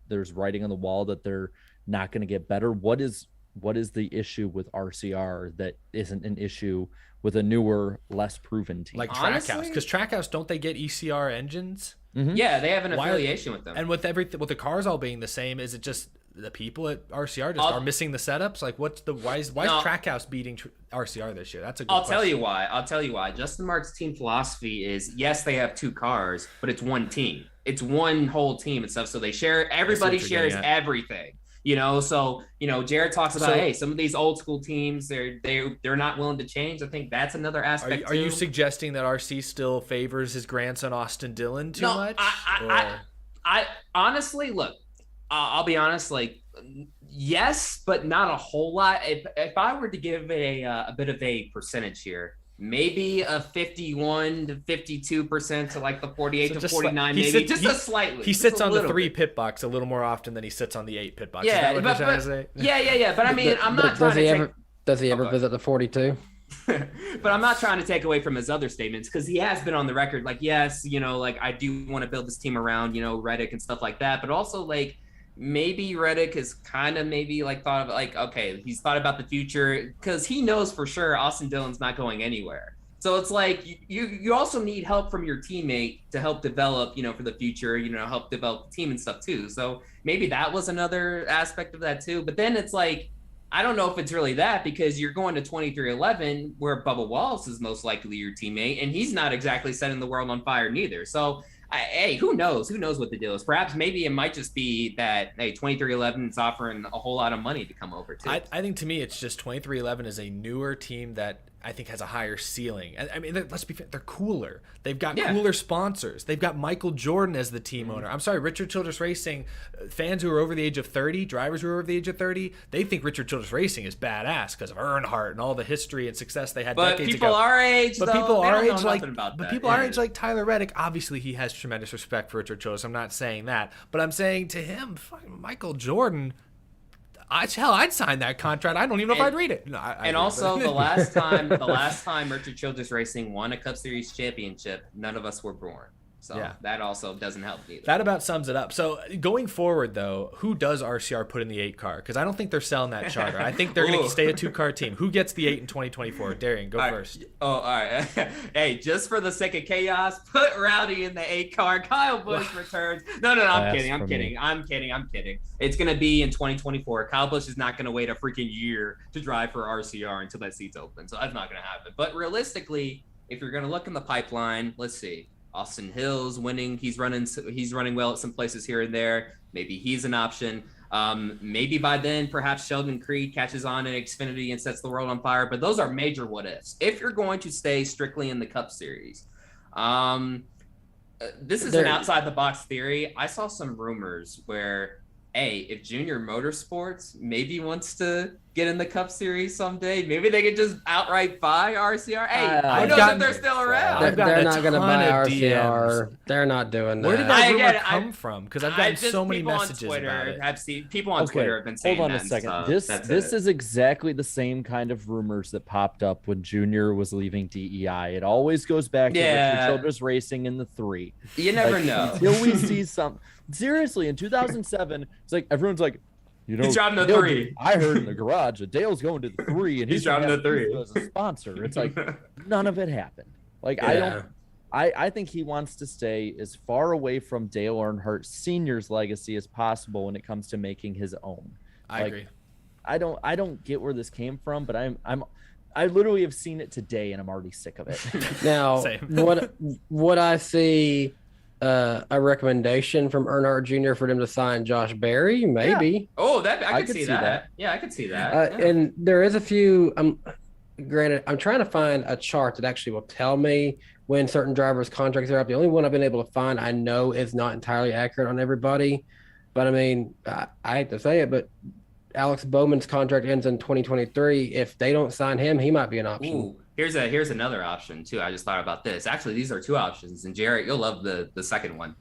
there's writing on the wall that they're not going to get better? What is the issue with RCR that isn't an issue with a newer, less proven team? Like Trackhouse, because Trackhouse, don't they get ECR engines? Yeah, they have an affiliation with them. And with everything, with the cars all being the same, is it just the people at RCR just are missing the setups? Like, why is Trackhouse beating RCR this year? That's a good question. I'll tell you why. Justin Marks' team philosophy is, yes, they have 2 cars, but it's one team. It's one whole team and stuff. So they share. Everybody shares everything. So Jared talks about, hey, some of these old school teams, they're not willing to change. I think that's another aspect. Are you suggesting that RC still favors his grandson Austin Dillon too much? I honestly, look, I'll be honest, like, yes, but not a whole lot. If I were to give a bit of a percentage here, maybe a 51 to 52% to like the 48 to 49, slightly. He sits on the 3 pit box a little more often than he sits on the 8 pit box. Yeah, is that what you're trying to say? Yeah. But I mean, I'm not trying to does he ever visit the 42? But I'm not trying to take away from his other statements, because he has been on the record like, yes, like I do want to build this team around, Reddick and stuff like that. But also, like, maybe Reddick is kind of maybe like thought of like, okay, he's thought about the future, because he knows for sure Austin Dillon's not going anywhere. So it's like you also need help from your teammate to help develop, for the future, help develop the team and stuff too. So maybe that was another aspect of that too. But then it's like, I don't know if it's really that, because you're going to 2311 where Bubba Wallace is most likely your teammate, and he's not exactly setting the world on fire neither. So hey, who knows what the deal is? Perhaps maybe it might just be that, hey, 2311 is offering a whole lot of money to come over too. I think, to me, it's just 2311 is a newer team that I think has a higher ceiling. I mean, let's be fair, they're cooler. They've got cooler sponsors. They've got Michael Jordan as the team owner. I'm sorry, Richard Childress Racing, fans who are over the age of 30, drivers who are over the age of 30, they think Richard Childress Racing is badass because of Earnhart and all the history and success they had decades ago. But people our age, people our age like Tyler Reddick, obviously he has tremendous respect for Richard Childress. I'm not saying that. But I'm saying to him, fucking Michael Jordan, I'd sign that contract. I don't even know if I'd read it. No, also, the last time Richard Childress Racing won a Cup Series championship, none of us were born. So that also doesn't help either. That about sums it up. So going forward, though, who does RCR put in the 8 car? Because I don't think they're selling that charter. I think they're going to stay a 2-car team. Who gets the 8 in 2024? Darian, go first. All right. Hey, just for the sake of chaos, put Rowdy in the 8 car. Kyle Busch returns. No, I'm kidding. It's going to be in 2024. Kyle Busch is not going to wait a freaking year to drive for RCR until that seat's open. So that's not going to happen. But realistically, if you're going to look in the pipeline, let's see. Austin Hill's winning. He's running well at some places here and there. Maybe he's an option. Maybe by then, perhaps Sheldon Creed catches on in Xfinity and sets the world on fire. But those are major what ifs. If you're going to stay strictly in the Cup Series, this is an outside the box theory. I saw some rumors where, hey, if Junior Motorsports maybe wants to get in the Cup Series someday, maybe they could just outright buy RCR. Hey, I know that they're still around. They're not going to buy RCR. They're not doing that. Where did that rumor come from? Because I've gotten so many messages about it. I've seen people on Twitter have been saying that. Hold on a second. This is exactly the same kind of rumors that popped up when Junior was leaving DEI. It always goes back to Richard Childress Racing in the 3. You never know. Until we see some. Seriously, in 2007, it's like everyone's like, he's driving the 3. I heard in the garage that Dale's going to the 3, and he's driving the 3 as a sponsor. It's like none of it happened. Like I think he wants to stay as far away from Dale Earnhardt Sr.'s legacy as possible when it comes to making his own. I agree. I don't get where this came from, but I literally have seen it today, and I'm already sick of it. Now, what I see. A recommendation from Earnhardt Jr. for them to sign Josh Berry, maybe. Yeah. Oh, I could see that. Yeah, I could see that. And there is a few. Granted, I'm trying to find a chart that actually will tell me when certain drivers' contracts are up. The only one I've been able to find, I know, is not entirely accurate on everybody. But I mean, I hate to say it, but Alex Bowman's contract ends in 2023. If they don't sign him, he might be an option. Ooh, here's another option too. I just thought about this. Actually, these are 2 options, and Jarrett, you'll love the second one.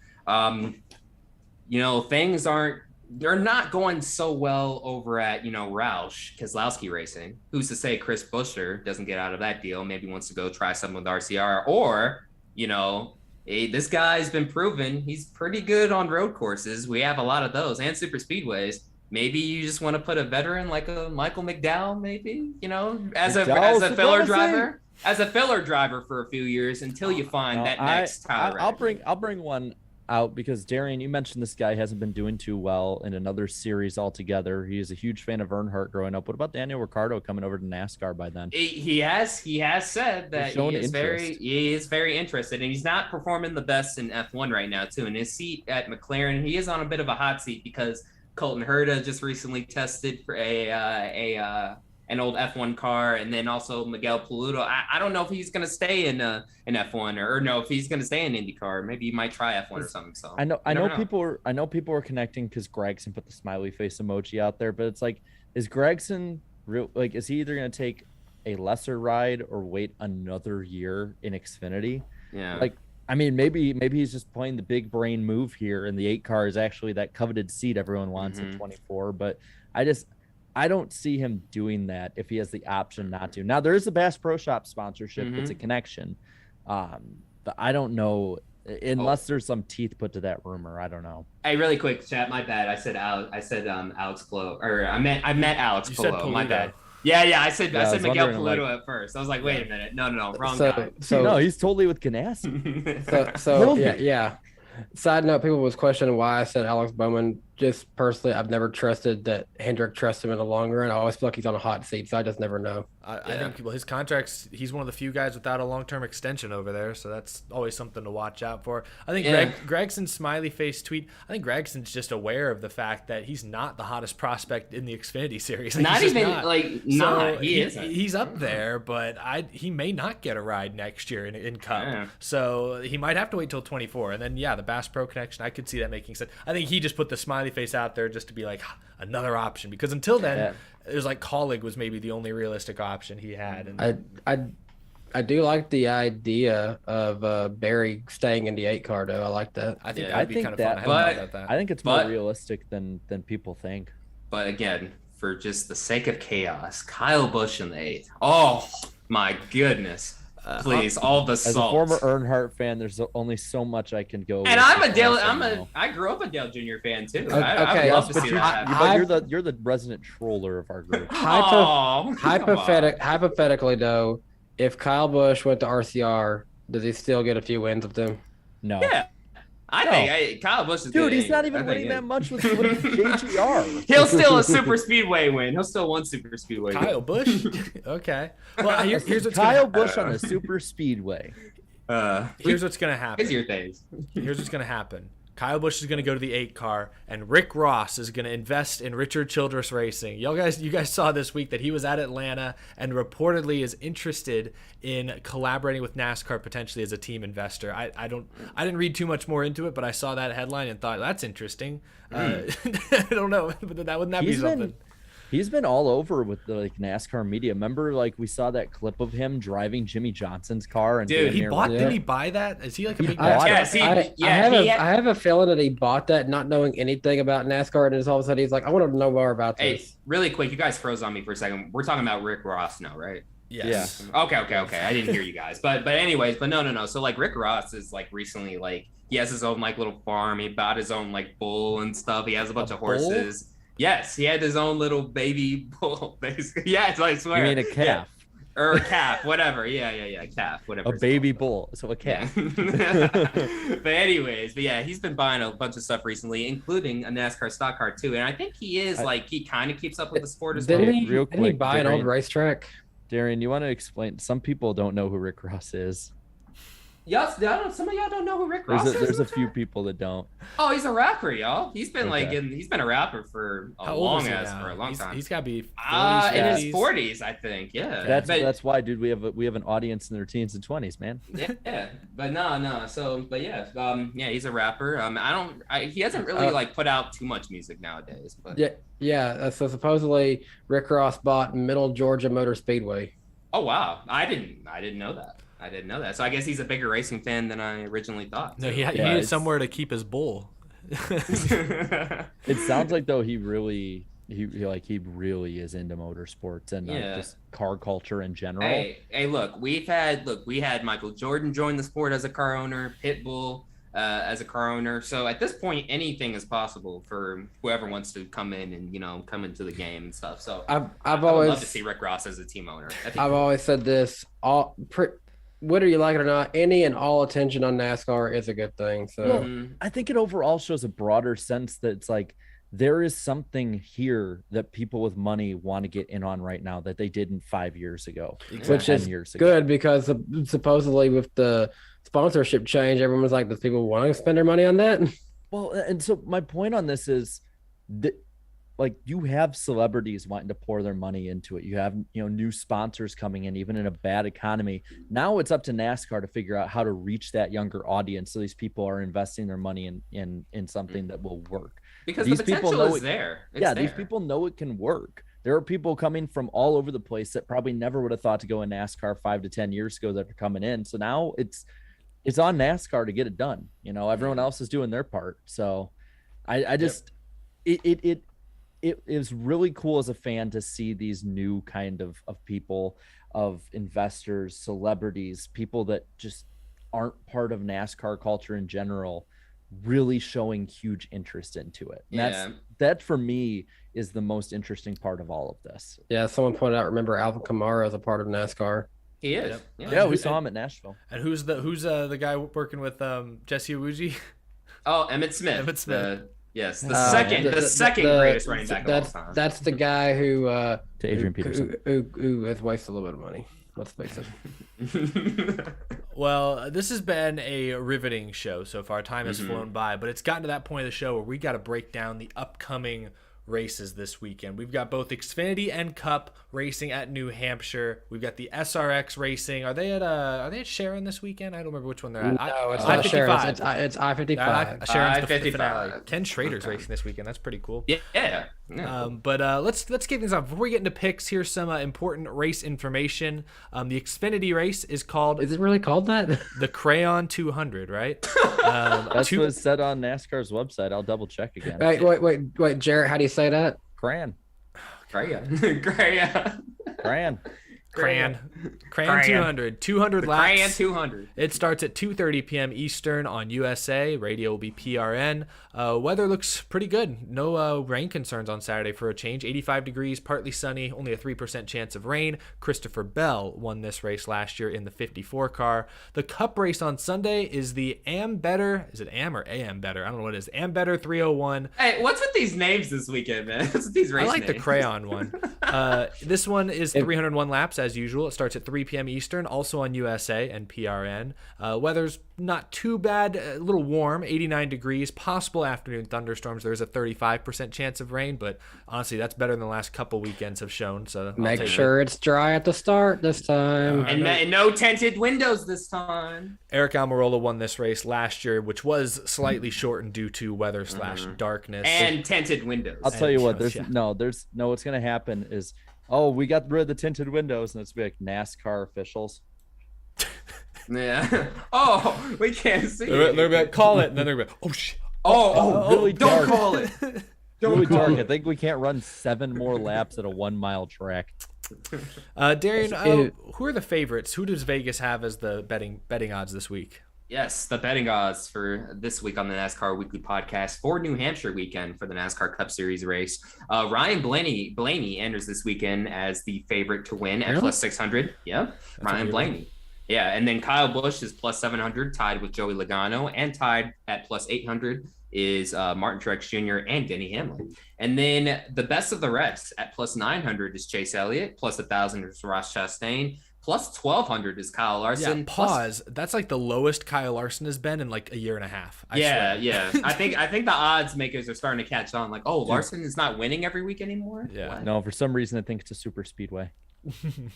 They're not going so well over at, Roush Keselowski Racing. Who's to say Chris Buescher doesn't get out of that deal? Maybe wants to go try something with RCR, or, hey, this guy's been proven he's pretty good on road courses. We have a lot of those and super speedways. Maybe you just want to put a veteran like a Michael McDowell, maybe, as a filler driver for a few years until you find that next Tyler. I'll bring one out because Darian, you mentioned this guy hasn't been doing too well in another series altogether. He is a huge fan of Earnhardt growing up. What about Daniel Ricciardo coming over to NASCAR by then? He has said that he is very interested, and he's not performing the best in F1 right now too. In his seat at McLaren, he is on a bit of a hot seat because Colton Herta just recently tested for an old F1 car, and then also Miguel Paludo. I don't know if he's going to stay in F1 or no, if he's going to stay in IndyCar. Maybe he might try F1 or something. So I know people are connecting because Gregson put the smiley face emoji out there, but it's like, is Gregson real? Like, is he either going to take a lesser ride or wait another year in Xfinity? Yeah. Like, I mean, maybe he's just playing the big brain move here, and the 8 car is actually that coveted seat everyone wants at 24. But I don't see him doing that if he has the option not to. Now, there is a Bass Pro Shop sponsorship. It's a connection. But I don't know, unless there's some teeth put to that rumor. I don't know. Hey, really quick, chat. My bad. I said Alex Palou, or I meant Alex Palou. My bad. Yeah. I said Miguel Paludo at first. I was like, wait a minute. No, wrong guy. So no, he's totally with Ganassi. So yeah. Side note, people was questioning why I said Alex Bowman. Just personally, I've never trusted that Hendrick trusts him in the long run. I always feel like he's on a hot seat, so I just never know. I think his contract's, he's one of the few guys without a long-term extension over there, so that's always something to watch out for. I think Gregson's smiley face tweet, I think Gregson's just aware of the fact that he's not the hottest prospect in the Xfinity series. Like, he's up there, but he may not get a ride next year in Cup. Yeah. So he might have to wait till 24. And then, the Bass Pro connection, I could see that making sense. I think he just put the smiley face out there just to be like another option, because until then it was like Colleague was maybe the only realistic option he had. And I do like the idea of Barry staying in the 8 car though. I like that. I think that'd be kind of fun. I think it's more realistic than people think. But again, for just the sake of chaos, Kyle Busch in the 8th. Oh my goodness. Please, all the salt. As a former Earnhardt fan, there's only so much I can go. And I grew up a Dale Jr. fan too. Okay, I'd love to see that. But you're the resident troller of our group. Hypothetically, though, if Kyle Busch went to RCR, does he still get a few wins with them? No. Yeah. I think Kyle Busch is good. Dude, he's not even winning that much with JGR. He'll still a super speedway win. He'll still one super speedway win. Kyle Busch? Okay. Well, here's what's Kyle Busch on the super speedway. Here's what's going to happen. Here's what's going to happen. Kyle Busch is going to go to the 8 car, and Rick Ross is going to invest in Richard Childress Racing. You guys saw this week that he was at Atlanta and reportedly is interested in collaborating with NASCAR potentially as a team investor. I didn't read too much more into it, but I saw that headline and thought that's interesting. I don't know, but wouldn't that be something? He's been all over with the NASCAR media. Remember, we saw that clip of him driving Jimmy Johnson's car. And dude, did he buy that? Is he like a big? I have a feeling that he bought that not knowing anything about NASCAR, and just all of a sudden he's like, I want to know more about this. Hey, really quick, you guys froze on me for a second. We're talking about Rick Ross now, right? Yes. Yeah. Okay. I didn't hear you guys, but anyways, no. So Rick Ross is recently he has his own little farm. He bought his own bull and stuff. He has a bunch of horses. Bull? Yes, he had his own little baby bull, basically. Yes, I swear. You mean a calf? Yeah. Or a calf, whatever. Yeah, calf, whatever. A baby bull, so a calf. Yeah. But yeah, he's been buying a bunch of stuff recently, including a NASCAR stock car too. And I think he is he kind of keeps up with the sport as well. Didn't he buy an old racetrack? Darian, you want to explain? Some people don't know who Rick Ross is. Some of y'all don't know who Rick Ross is. There's a few people that don't. Oh, he's a rapper, y'all. He's been Okay. he's been a rapper for a long time. He's got to be 40s, in his 50s. 40s, I think. Yeah. That's why, dude. We have an audience in their teens and 20s, man. Yeah. But no. So, but yeah, he's a rapper. He hasn't really like put out too much music nowadays. But Yeah. So supposedly Rick Ross bought Middle Georgia Motor Speedway. Oh wow, I didn't know that. So I guess he's a bigger racing fan than I originally thought. No, he needed somewhere to keep his bull. It sounds like though he really is into motorsports and just car culture in general. Hey, look, we had Michael Jordan join the sport as a car owner, Pitbull as a car owner. So at this point, anything is possible for whoever wants to come in and come into the game and stuff. So I've would always love to see Rick Ross as a team owner. I've always said this: whether you like it or not, any and all attention on NASCAR is a good thing. So I think it overall shows a broader sense that it's like there is something here that people with money want to get in on right now that they didn't 5 years ago, which is good because supposedly with the sponsorship change, everyone's like, does people want to spend their money on that? Well, and so my point on this is that like you have celebrities wanting to pour their money into it. You have, new sponsors coming in, even in a bad economy. Now it's up to NASCAR to figure out how to reach that younger audience. So these people are investing their money in something that will work. Because these the potential people know is there. These people know it can work. There are people coming from all over the place that probably never would have thought to go in NASCAR 5 to 10 years ago that are coming in. So now it's on NASCAR to get it done. Everyone else is doing their part. So I just, it is really cool as a fan to see these new kind of people, of investors, celebrities, people that just aren't part of NASCAR culture in general, really showing huge interest into it. And that for me is the most interesting part of all of this. Yeah, someone pointed out, remember Alvin Kamara is a part of NASCAR. He is. Yep. Yeah, we saw him at Nashville. And who's the guy working with Jesse Iwuji? Oh, Emmett Smith. Yes, the second greatest running back of all time. That's the guy who to Adrian Peterson, who has wasted a little bit of money. Let's face it. Well, this has been a riveting show so far. Time has flown by, but it's gotten to that point of the show where we got to break down the upcoming races this weekend. We've got both Xfinity and Cup racing at New Hampshire. We've got the SRX racing. Are they at Sharon this weekend? I don't remember which one they're at. No, it's not Sharon. It's I-55. Sharon's the I-55. finale. Ken Schrader's racing this weekend. That's pretty cool. Yeah. But let's kick things off. Before we get into picks, here's some important race information. The Xfinity race is called... Is it really called that? The Crayon 200, right? That's what it said on NASCAR's website. I'll double check again. Wait, Jarrett, how do you say that? Crayon 200. 200 laps. Crayon 200. It starts at 2:30 p.m. Eastern on USA. Radio will be PRN. Weather looks pretty good. No rain concerns on Saturday for a change. 85 degrees, partly sunny, only a 3% chance of rain. Christopher Bell won this race last year in the 54 car. The Cup race on Sunday is the Am Better. Is it Am or AM Better? I don't know what it is. Am Better 301. Hey, what's with these names this weekend, man? What's with these race I like names? the crayon one. This one is 301 laps as usual. It starts at 3 p.m. Eastern, also on USA and PRN. Weather's not too bad, a little warm, 89 degrees, possible afternoon thunderstorms. There's a 35% chance of rain, but honestly, that's better than the last couple weekends have shown. So make sure it's dry at the start this time. And no tinted windows this time. Eric Almirola won this race last year, which was slightly shortened due to weather / darkness. And tinted windows. I'll tell you what, what's going to happen is, we got rid of the tinted windows, and it's be like NASCAR officials. Yeah. We can't see. They're like, call it, and then they're like, oh shit. Really don't dark. call it. Really dark. I think we can't run 7 more laps at a 1-mile track. Darian, who are the favorites? Who does Vegas have as the betting odds this week? Yes, the betting odds for this week on the NASCAR Weekly Podcast for New Hampshire weekend for the NASCAR Cup Series race. Ryan Blaney enters this weekend as the favorite to win at plus 600. Yeah, Ryan Blaney. Yeah, and then Kyle Busch is plus 700, tied with Joey Logano, and tied at plus 800 is Martin Truex Jr. and Denny Hamlin. And then the best of the rest at plus 900 is Chase Elliott, plus 1,000 is Ross Chastain, plus 1,200 is Kyle Larson. Yeah, pause. That's like the lowest Kyle Larson has been in like a year and a half. I swear. I think the odds makers are starting to catch on. Like, oh, Larson is not winning every week anymore. Yeah. What? No, for some reason I think it's a super speedway.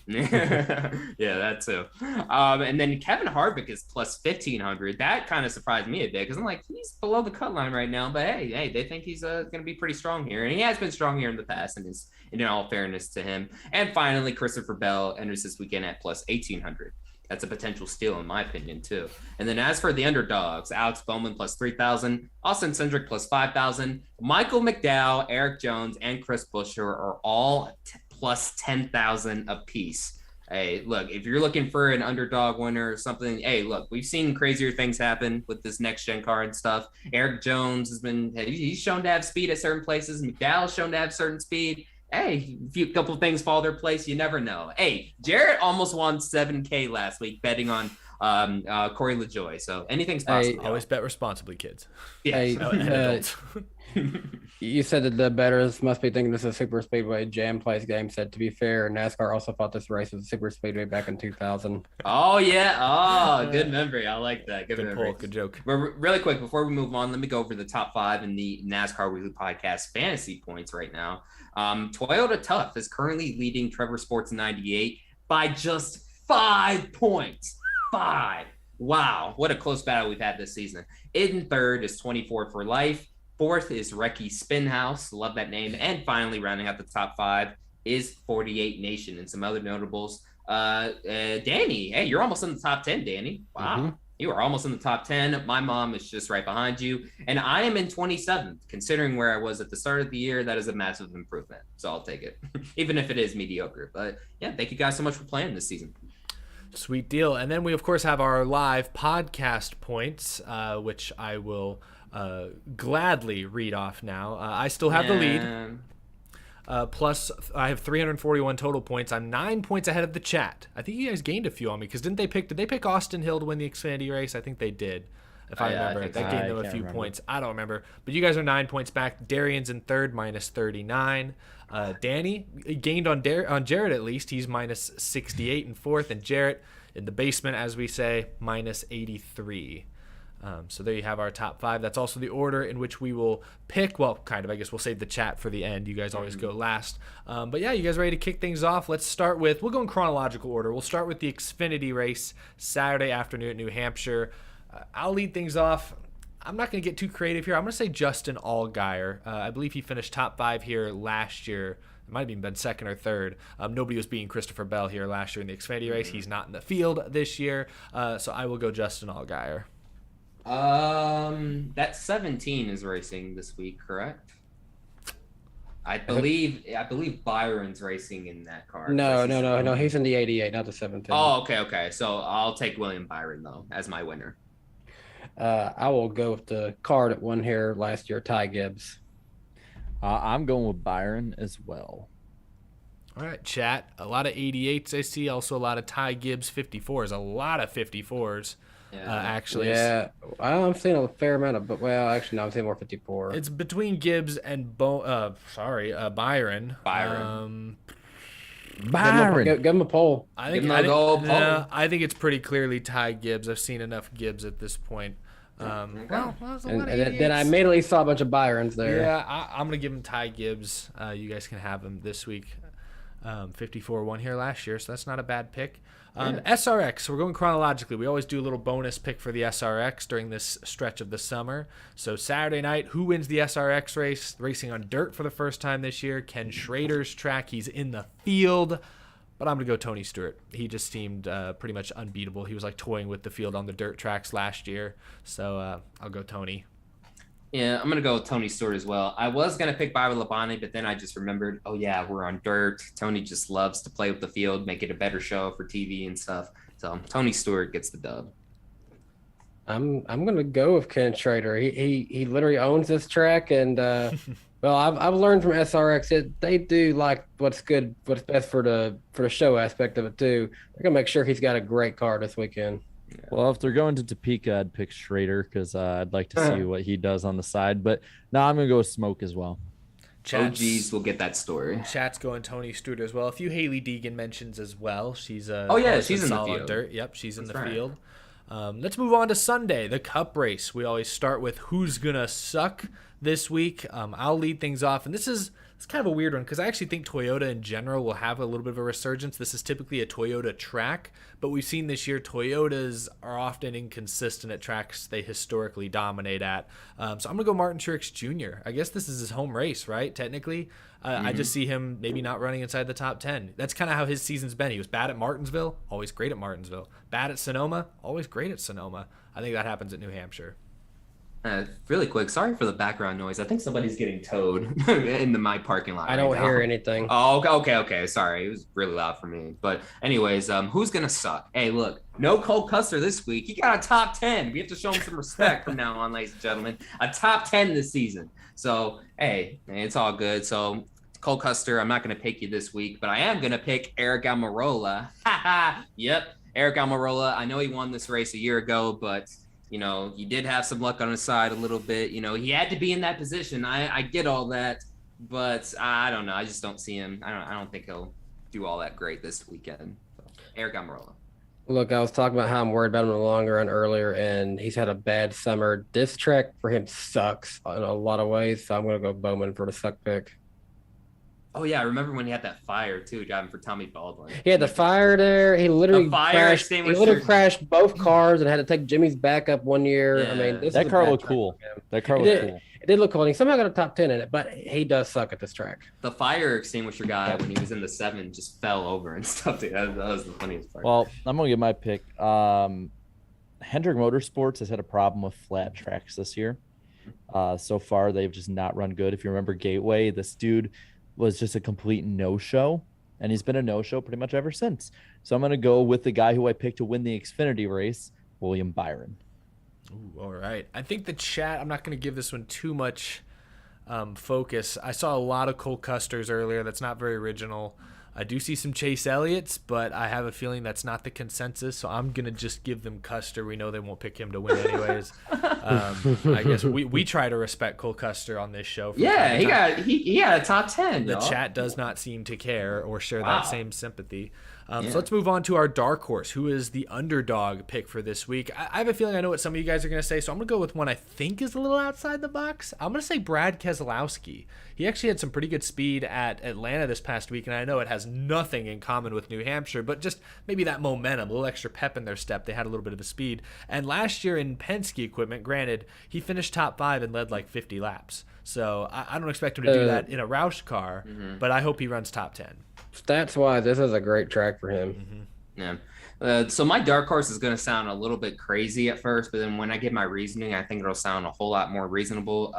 Yeah, that too. And then Kevin Harvick is plus 1,500. That kind of surprised me a bit because I'm like, he's below the cut line right now. But hey, they think he's going to be pretty strong here, and he has been strong here in the past. And is in all fairness to him. And finally, Christopher Bell enters this weekend at plus 1,800. That's a potential steal in my opinion too. And then as for the underdogs, Alex Bowman plus 3,000, Austin Cindric plus 5,000, Michael McDowell, Eric Jones, and Chris Buescher are all plus 10,000 apiece. Hey, look, if you're looking for an underdog winner or something, hey, look, we've seen crazier things happen with this next gen car and stuff. Eric Jones he's shown to have speed at certain places. McDowell's shown to have certain speed. Hey, a couple of things fall their place, you never know. Hey, Jarrett almost won $7K last week betting on Corey LaJoie. So anything's possible. Always bet responsibly, kids. Yeah. Hey, you said that the bettors must be thinking this is a super speedway jam place game. Said to be fair, NASCAR also thought this race was a super speedway back in 2000. Oh yeah, good memory. I like that. Good memory. Pull, good joke. But really quick before we move on, let me go over the top 5 in the NASCAR Weekly Podcast fantasy points right now. Toyota Tough is currently leading Trevor Sports 98 by just 5 points. 5. Wow, what a close battle we've had this season. In third is 24 for Life. Fourth is Recce Spinhouse. Love that name. And finally, rounding out the top 5 is 48 Nation and some other notables. Danny, hey, you're almost in the top 10, Danny. Wow. Mm-hmm. You are almost in the top 10. My mom is just right behind you. And I am in 27th. Considering where I was at the start of the year, that is a massive improvement. So I'll take it, even if it is mediocre. But yeah, thank you guys so much for playing this season. Sweet deal. And then we, of course, have our live podcast points, which I will gladly read off now. I still have the lead. Plus, I have 341 total points. I'm 9 points ahead of the chat. I think you guys gained a few on me because did they pick Austin Hill to win the Xfinity race? I think they did. If I remember, that gained them a few points. I don't remember. But you guys are 9 points back. Darian's in third, minus 39. Danny gained on Jarrett at least. He's minus 68 in fourth. And Jarrett in the basement, as we say, minus 83. So there you have our top 5. That's also the order in which we will pick. Well, kind of. I guess we'll save the chat for the end. You guys always go last. But yeah, you guys ready to kick things off? Let's start with, we'll go in chronological order. We'll start with the Xfinity race Saturday afternoon at New Hampshire. I'll lead things off. I'm not going to get too creative here. I'm going to say Justin Allgaier. I believe he finished top 5 here last year. It might have even been second or third. Nobody was beating Christopher Bell here last year in the Xfinity race. He's not in the field this year. So I will go Justin Allgaier. That 17 is racing this week, correct? I believe Byron's racing in that car. No. He's in the 88, not the 17. Oh, okay. So I'll take William Byron though as my winner. I will go with the car that won here last year, Ty Gibbs. I'm going with Byron as well. All right, chat. A lot of 88s I see. Also a lot of Ty Gibbs 54s. A lot of 54s. Actually. Yeah, I'm seeing a fair amount of, but well, actually, no, I'm seeing more 54. It's between Gibbs and Byron. Byron. Give him a poll. I think it's pretty clearly Ty Gibbs. I've seen enough Gibbs at this point. And then I immediately saw a bunch of Byrons there. Yeah, I'm gonna give him Ty Gibbs. You guys can have him this week. 54 won here last year, so that's not a bad pick. SRX, so we're going chronologically. We always do a little bonus pick for the SRX during this stretch of the summer. So Saturday night, who wins the SRX race? Racing on dirt for the first time this year. Ken Schrader's track. He's in the field, but I'm going to go Tony Stewart. He just seemed pretty much unbeatable. He was like toying with the field on the dirt tracks last year. So I'll go Tony. Yeah, I'm going to go with Tony Stewart as well. I was going to pick Bobby Labonte, but then I just remembered, oh, yeah, we're on dirt. Tony just loves to play with the field, make it a better show for TV and stuff. So Tony Stewart gets the dub. I'm going to go with Ken Schrader. He literally owns this track. And, well, I've learned from SRX they do like what's best for the show aspect of it, too. They're going to make sure he's got a great car this weekend. Yeah. Well, if they're going to Topeka, I'd pick Schrader because I'd like to see what he does on the side. But no, I'm going to go with Smoke as well. OGs will get that story. Chat's going Tony Stewart as well. A few Haley Deegan mentions as well. She's she's in the solid field. dirt. Yep, she's in the right. field. Let's move on to Sunday, the Cup race. We always start with who's gonna suck this week. I'll lead things off, and it's kind of a weird one because I actually think Toyota in general will have a little bit of a resurgence. This is typically a Toyota track, but we've seen this year Toyotas are often inconsistent at tracks they historically dominate at. So I'm going to go Martin Truex Jr. I guess this is his home race, right? Technically. I just see him maybe not running inside the top 10. That's kind of how his season's been. He was bad at Martinsville, always great at Martinsville. Bad at Sonoma, always great at Sonoma. I think that happens at New Hampshire. Really quick, sorry for the background noise. I think somebody's getting towed into my parking lot. I don't hear anything. Oh, okay. Sorry, it was really loud for me. But anyways, who's gonna suck? Hey, look, no Cole Custer this week. He got a top 10. We have to show him some respect from now on, ladies and gentlemen. A top 10 this season. So hey, it's all good. So Cole Custer, I'm not gonna pick you this week, but I am gonna pick Eric Almirola. Yep, Eric Almirola. I know he won this race a year ago, but he did have some luck on his side a little bit. He had to be in that position. I get all that, but I don't know. I just don't see him. I don't think he'll do all that great this weekend. So, Eric Almirola. Look, I was talking about how I'm worried about him in the long run earlier, and he's had a bad summer. This track for him sucks in a lot of ways, so I'm going to go Bowman for the suck pick. Oh, yeah. I remember when he had that fire, too, driving for Tommy Baldwin. He had the fire there. He literally crashed both cars and had to take Jimmy's backup one year. Yeah. I mean, That car looked cool. That car looked cool. It did look cool. He somehow got a top 10 in it, but he does suck at this track. The fire extinguisher guy, when he was in the 7, just fell over and stuff. That was the funniest part. Well, I'm going to get my pick. Hendrick Motorsports has had a problem with flat tracks this year. So far, they've just not run good. If you remember Gateway, this dude was just a complete no-show, and he's been a no-show pretty much ever since. So I'm going to go with the guy who I picked to win the Xfinity race, William Byron. Ooh, all right. I think the chat, I'm not going to give this one too much focus. I saw a lot of Cole Custers earlier. That's not very original. I do see some Chase Elliott's, but I have a feeling that's not the consensus, so I'm going to just give them Custer. We know they won't pick him to win anyways. I guess we try to respect Cole Custer on this show. Yeah, he got a top 10. The y'all. chat does not seem to care or share that same sympathy. So let's move on to our dark horse. Who is the underdog pick for this week? I have a feeling I know what some of you guys are going to say, so I'm going to go with one I think is a little outside the box. I'm going to say Brad Keselowski. He actually had some pretty good speed at Atlanta this past week, and I know it has nothing in common with New Hampshire, but just maybe that momentum, a little extra pep in their step. They had a little bit of a speed. And last year in Penske equipment, granted, he finished top 5 and led like 50 laps. So I don't expect him to do that in a Roush car, but I hope he runs top 10. Stats-wise, this is a great track for him. Yeah. So my dark horse is going to sound a little bit crazy at first, but then when I give my reasoning, I think it'll sound a whole lot more reasonable.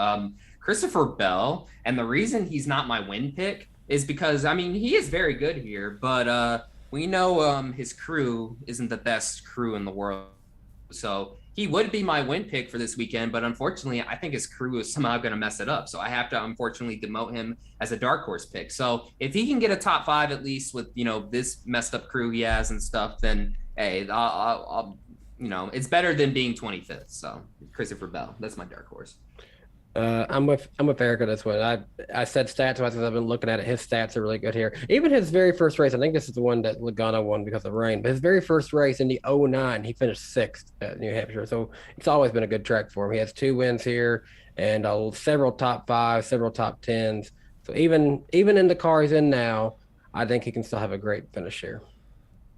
Christopher Bell, and the reason he's not my win pick is because, I mean, he is very good here, but we know his crew isn't the best crew in the world. So he would be my win pick for this weekend, but unfortunately, I think his crew is somehow going to mess it up. So I have to unfortunately demote him as a dark horse pick. So if he can get a top 5 at least with, this messed up crew he has and stuff, then hey, I'll it's better than being 25th. So Christopher Bell, that's my dark horse. I'm with Erica this one. I said stats wise because I've been looking at it. His stats are really good here. Even his very first race, I think this is the one that Logano won because of rain. But his very first race in the 09, he finished 6th at New Hampshire. So it's always been a good track for him. He has 2 wins here and several top 5, several top 10s. So even in the car he's in now, I think he can still have a great finish here.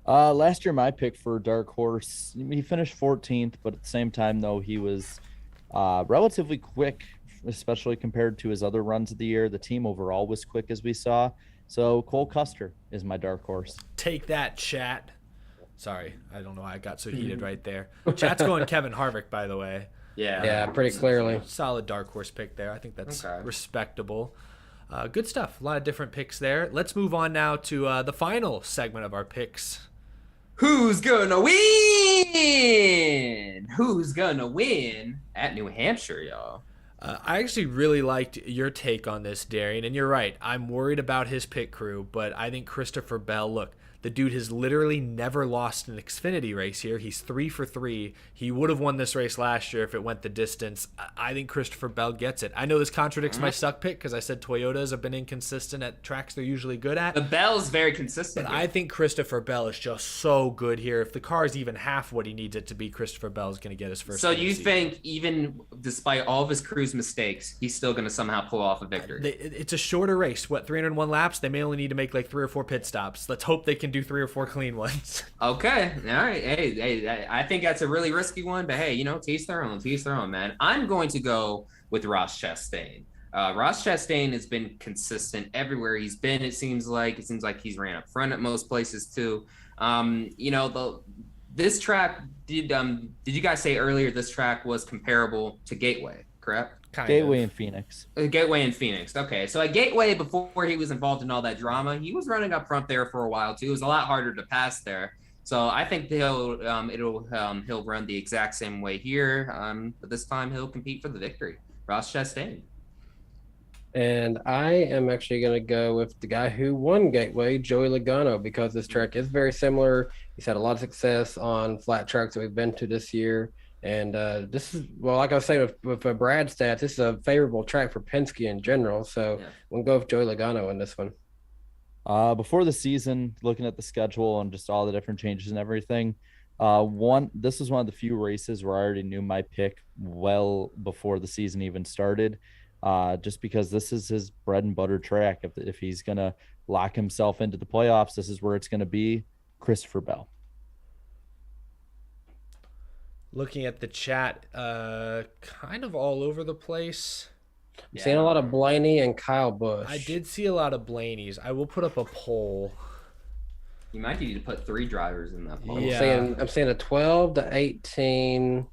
Last year, my pick for dark horse, he finished 14th, but at the same time, though, he was relatively quick, especially compared to his other runs of the year. The team overall was quick, as we saw. So Cole Custer is my dark horse. Take that, chat. Sorry, I don't know why I got so heated right there. Chat's going Kevin Harvick, by the way. Yeah, pretty clearly. Solid dark horse pick there. I think that's respectable. Good stuff. A lot of different picks there. Let's move on now to the final segment of our picks. Who's gonna win? Who's gonna win at New Hampshire, y'all? I actually really liked your take on this, Darian, and you're right. I'm worried about his pit crew, but I think Christopher Bell, look, The dude has literally never lost an Xfinity race here. He's 3 for 3. He would have won this race last year if it went the distance. I think Christopher Bell gets it. I know this contradicts my suck pick because I said Toyotas have been inconsistent at tracks they're usually good at. The Bell's very consistent. But I think Christopher Bell is just so good here. If the car is even half what he needs it to be, Christopher Bell is going to get his first. So you think even despite all of his crew's mistakes, he's still going to somehow pull off a victory? It's a shorter race. What, 301 laps? They may only need to make like 3 or 4 pit stops. Let's hope they can do 3 or 4 clean ones. Okay. All right. Hey, I think that's a really risky one, but hey, teach their own, man. I'm going to go with Ross Chastain. Ross Chastain has been consistent everywhere he's been. It seems like he's ran up front at most places too. This track did you guys say earlier this track was comparable to Gateway, correct? Gateway in Phoenix. Gateway in Phoenix. Okay, so at Gateway, before he was involved in all that drama, he was running up front there for a while too. It was a lot harder to pass there. So I think he'll run the exact same way here. But this time he'll compete for the victory. Ross Chastain. And I am actually going to go with the guy who won Gateway, Joey Logano, because this track is very similar. He's had a lot of success on flat tracks that we've been to this year. And this is, well, like I was saying with Brad's stats, this is a favorable track for Penske in general. So we'll go with Joey Logano in this one. Before the season, looking at the schedule and just all the different changes and everything, this is one of the few races where I already knew my pick well before the season even started, just because this is his bread and butter track. If he's going to lock himself into the playoffs, this is where it's going to be. Christopher Bell. Looking at the chat, kind of all over the place. I'm seeing a lot of Blaney and Kyle Busch. I did see a lot of Blaney's. I will put up a poll. You might need to put 3 drivers in that poll. I'm seeing a 12 to 18.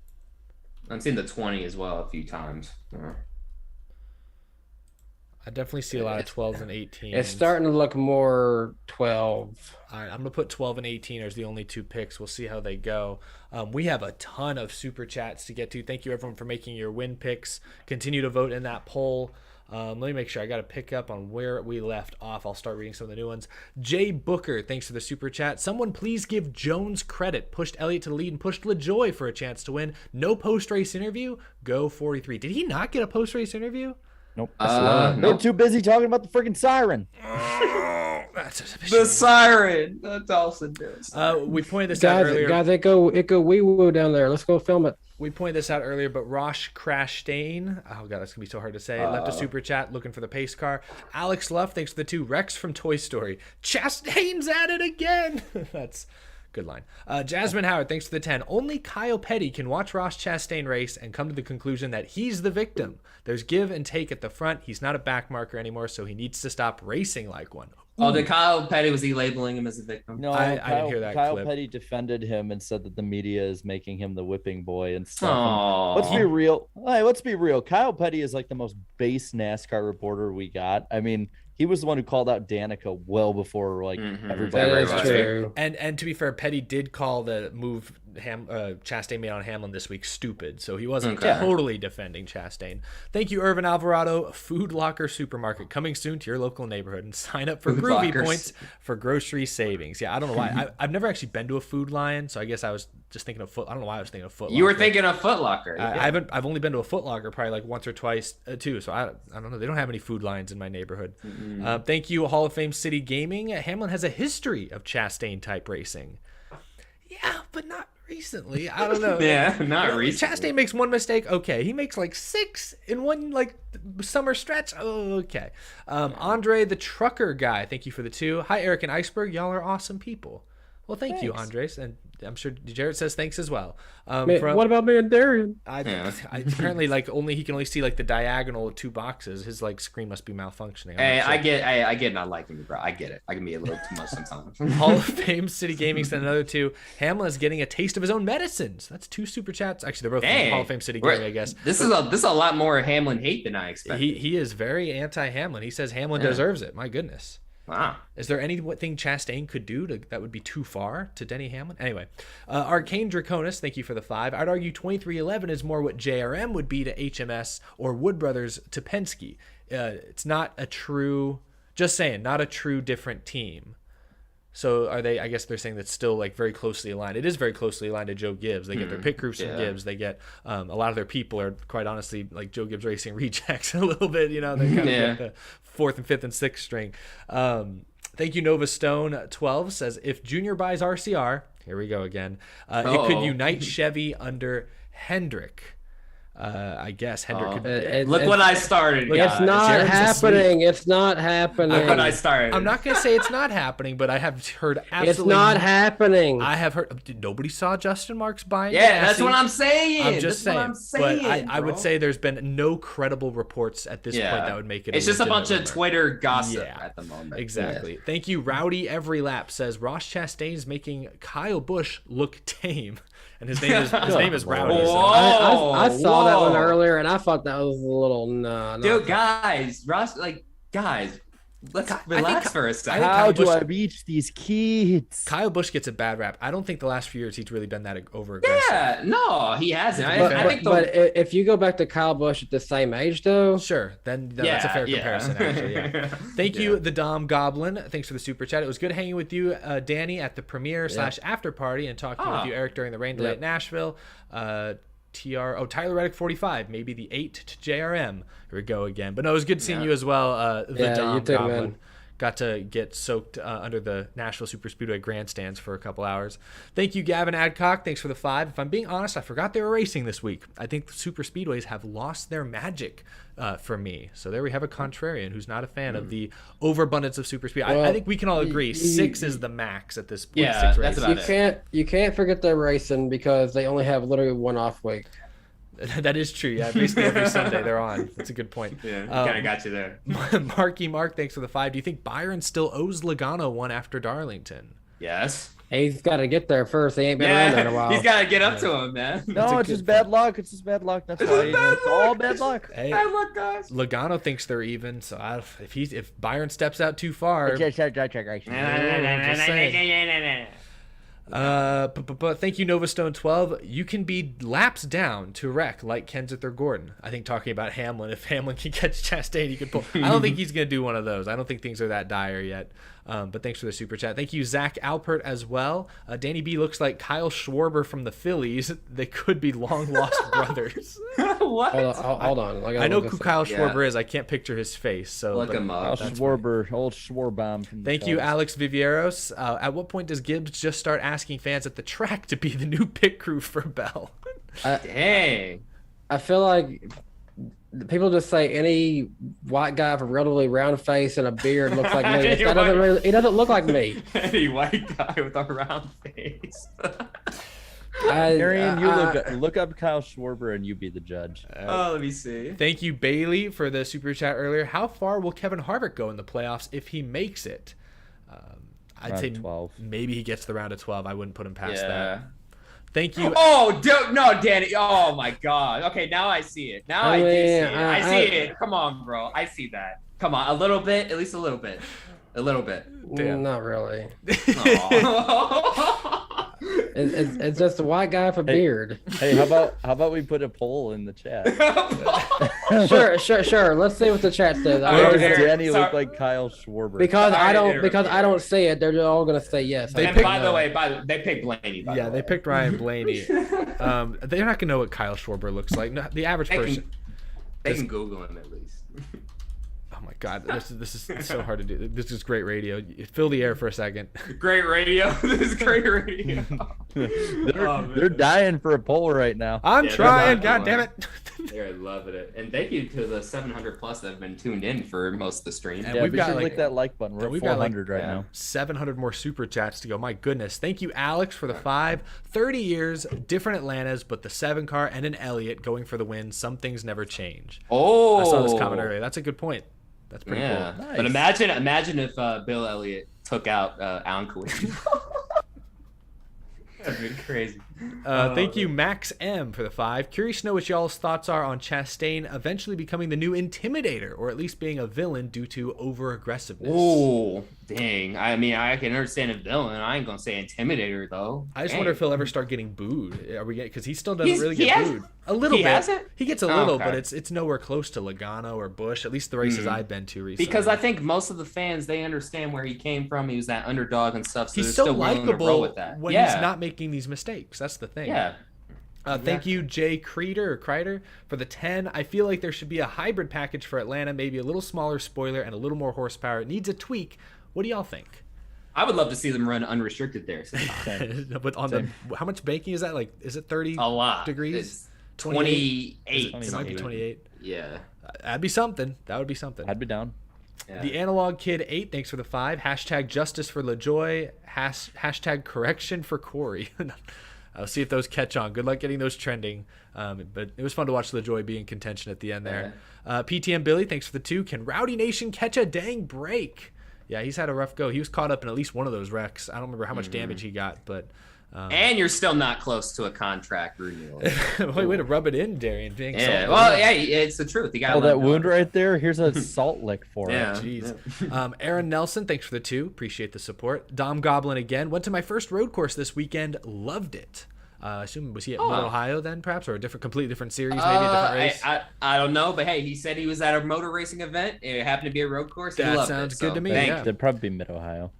I'm seeing the 20 as well a few times. I definitely see a lot of 12s and 18s. It's starting to look more 12. All right, I'm going to put 12 and 18 as the only 2 picks. We'll see how they go. We have a ton of super chats to get to. Thank you, everyone, for making your win picks. Continue to vote in that poll. Let me make sure I got to pick up on where we left off. I'll start reading some of the new ones. Jay Booker, thanks for the super chat. Someone please give Jones credit. Pushed Elliott to the lead and pushed LaJoie for a chance to win. No post-race interview. Go 43. Did he not get a post-race interview? Nope. They're too busy talking about the freaking siren. The siren. That's also this. We pointed this out earlier. Guys, it go wee woo down there. Let's go film it. We pointed this out earlier, but Rosh Chastain, oh god, that's gonna be so hard to say. Left a super chat looking for the pace car. Alex Luff, thanks for the 2. Rex from Toy Story. Chastain's at it again. That's good line. Jasmine Howard, thanks for the 10. Only Kyle Petty can watch Ross Chastain race and come to the conclusion that he's the victim. There's give and take at the front. He's not a back marker anymore, so he needs to stop racing like one. Oh, did Kyle Petty, was he labeling him as a victim? No, I didn't hear that Kyle clip. Petty defended him and said that the media is making him the whipping boy and stuff. Aww. Let's be real. Hey, let's be real. Kyle Petty is like the most base NASCAR reporter we got. I mean, he was the one who called out Danica well before everybody. That is true. And to be fair, Petty did call the move Chastain made on Hamlin this week stupid, so he wasn't totally defending Chastain. Thank you, Irvin Alvarado. Food Locker Supermarket coming soon to your local neighborhood, and sign up for Groovy Points for grocery savings. Yeah, I don't know why. I've never actually been to a Food Lion, so I guess I was just thinking of I don't know why I was thinking of Foot Locker. You were thinking of Foot Locker. I've only been to a Foot Locker probably like once or twice too, so I don't know. They don't have any Food Lions in my neighborhood. Thank you, Hall of Fame City Gaming. Hamlin has a history of Chastain type racing. Yeah, but not recently. I don't know. Yeah, not recently. Chastain makes one mistake. Okay, he makes like 6 in one summer stretch. Oh, okay. Andre the trucker guy, thank you for the 2. Hi, Eric and Iceberg. Y'all are awesome people. Well, thank you, Andres, and I'm sure Jared says thanks as well. What about me and Darian? Apparently, he can only see like the diagonal of 2 boxes. His screen must be malfunctioning. Hey, I get not liking you, bro. I get it. I can be a little too much sometimes. Hall of Fame City Gaming sent another 2. Hamlin is getting a taste of his own medicines. That's 2 super chats. Actually, they're both from Hall of Fame City Gaming, I guess. This is a lot more Hamlin hate than I expected. He is very anti-Hamlin. He says Hamlin deserves it. My goodness. Wow. Is there anything Chastain could do that would be too far to Denny Hamlin? Anyway, Arcane Draconis, thank you for the 5. I'd argue 2311 is more what JRM would be to HMS or Wood Brothers to Penske. It's not a true, just saying, not a true different team. So are they? I guess they're saying that's still like very closely aligned. It is very closely aligned to Joe Gibbs. They get their pit crews from Gibbs. They get a lot of their people are quite honestly like Joe Gibbs Racing rejects a little bit. You know, they kind of get the 4th and 5th and 6th string. Thank you, Nova Stone 12 says if Junior buys RCR, here we go again. It could unite Chevy under Hendrick. I guess Hendrick could. Look what I started. It's not happening. It's not happening. Look what I started. I'm not gonna say it's not happening, but I have heard absolutely. It's not happening. I have heard. Nobody saw Justin Marks buying. Yeah, that's what I'm saying. I'm just saying. What I'm saying, but I would say there's been no credible reports at this point that would make it. It's just a bunch rumor. of Twitter gossip at the moment. Exactly. Yeah. Thank you, Rowdy Every Lap says Ross Chastain is making Kyle Busch look tame. And his name is Rowdy. So. I saw that one earlier, and I thought that was a little Dude, guys, Ross, let's relax for a second. How do I reach these kids? Kyle Busch gets a bad rap. I don't think the last few years he's really been that over aggressive. Yeah, no, he hasn't. But if you go back to Kyle Busch at the same age, though, sure, then that's a fair comparison. Actually, Thank you, the Dom Goblin. Thanks for the super chat. It was good hanging with you, Danny, at the premiere / after party, and talking with you, Eric, during the rain delay at Nashville. Tyler Reddick 45, maybe the 8 to JRM. Here we go again. But no, it was good seeing you as well. The Dom Goblin. Man. Got to get soaked under the Nashville Super Speedway grandstands for a couple hours. Thank you, Gavin Adcock. Thanks for the 5. If I'm being honest, I forgot they were racing this week. I think the Super Speedways have lost their magic for me. So there we have a contrarian who's not a fan of the overabundance of Super Speed. I think we can all agree 6 is the max at this point. Yeah, 6 that's races. about it. You can't forget they're racing because they only have literally one off week. That is true. Yeah, basically every Sunday they're on. That's a good point. Yeah, kind of got you there. Marky Mark, thanks for the 5. Do you think Byron still owes Logano one after Darlington? Yes. He's got to get there first. He ain't been around there in a while. He's got to get up to him, man. No, it's just bad luck. It's just bad luck. That's why it's all bad luck. Hey, bad luck, guys. Logano thinks they're even. So if Byron steps out too far, but thank you, Novastone 12. You can be laps down to wreck like Kenseth or Gordon. I think talking about Hamlin, if Hamlin can catch Chastain, he could pull. I don't think he's gonna do one of those. I don't think things are that dire yet. But thanks for the super chat. Thank you, Zach Alpert, as well. Danny B looks like Kyle Schwarber from the Phillies. They could be long lost brothers. What? Hold on. I know who Kyle Schwarber is. I can't picture his face. So look him up. Schwarber, old Schwarbomb. Thank you, Alex Vivieros. At what point does Gibbs just start asking fans at the track to be the new pit crew for Bell? Dang. I feel like people just say any white guy with a relatively round face and a beard looks like me. He doesn't look like me. Any white guy with a round face. Arian, look up Kyle Schwarber and you be the judge. Let me see. Thank you, Bailey, for the super chat earlier. How far will Kevin Harvick go in the playoffs if he makes it? I'd say 12. Maybe he gets the round of 12. I wouldn't put him past that. Thank you. Oh, no, Danny. Oh, my God. Okay, now I see it. Now I do see it. I see it. Come on, bro. I see that. Come on. A little bit. At least a little bit. A little bit. Damn. Not really. It's just a white guy with a beard. Hey, how about we put a poll in the chat? Sure. Let's see what the chat says. Where does Danny look like Kyle Schwarber? Because I don't see it. They're all gonna say yes. By the way, they picked Blaney. They picked Ryan Blaney. They're not gonna know what Kyle Schwarber looks like. No, the average person. They can Google him at least. Oh my God, this is so hard to do. This is great radio. You fill the air for a second. Great radio. This is great radio. They're dying for a poll right now. I'm trying. God damn it. They're loving it. And thank you to the 700 plus that have been tuned in for most of the stream. And we've got click that like button. We're at 400 right now. 700 more super chats to go. My goodness. Thank you, Alex, for the 5. 30 years, different Atlantas, but the 7 car and an Elliott going for the win. Some things never change. Oh, I saw this comment earlier. That's a good point. That's pretty cool. Nice. But imagine if Bill Elliott took out Alan Quickerman. That'd be crazy. Thank you, Max M, for the 5. Curious to know what y'all's thoughts are on Chastain eventually becoming the new Intimidator, or at least being a villain due to over-aggressiveness. Oh, dang. I mean, I can understand a villain. I ain't going to say Intimidator, though. I just Dang. wonder if he'll ever start getting booed. Are we getting, because he still doesn't really he get has- booed. A little he bit. hasn't? He gets a little, Okay. but it's nowhere close to Logano or Busch, at least the races I've been to recently. Because I think most of the fans, they understand where he came from. He was that underdog and stuff, so he's they're so still willing to roll likable with that. when yeah. he's not making these mistakes. That's the thing. Yeah. Thank you, Jay Kreider, for the 10. I feel like there should be a hybrid package for Atlanta, maybe a little smaller spoiler and a little more horsepower. It needs a tweak. What do y'all think? I would love to see them run unrestricted there. But on the how much baking is that? Like, is it 30 A lot. degrees? It's 28. It might be 28. Yeah. That'd be something. That would be something. I'd be down. Yeah. The Analog Kid 8, thanks for the 5. Hashtag justice for LaJoie. Hashtag correction for Corey. I'll see if those catch on. Good luck getting those trending. But it was fun to watch LaJoie be in contention at the end there. PTM Billy, thanks for the 2. Can Rowdy Nation catch a dang break? Yeah, he's had a rough go. He was caught up in at least one of those wrecks. I don't remember how much damage he got, but... and you're still not close to a contract renewal. Way to rub it in, Darian. Being Yeah, salty. well, yeah, it's the truth. You got Oh, that wound right there. Here's a salt lick for Yeah. it. Jeez. Aaron Nelson, thanks for the 2. Appreciate the support. Dom Goblin again. Went to my first road course this weekend. Loved it. I assume, was he at Mid-Ohio then, perhaps? Or a completely different series, maybe a different race? I don't know, but hey, he said he was at a motor racing event. It happened to be a road course. He That loved sounds it, good so to me, thank yeah. you. They'd probably be Mid-Ohio.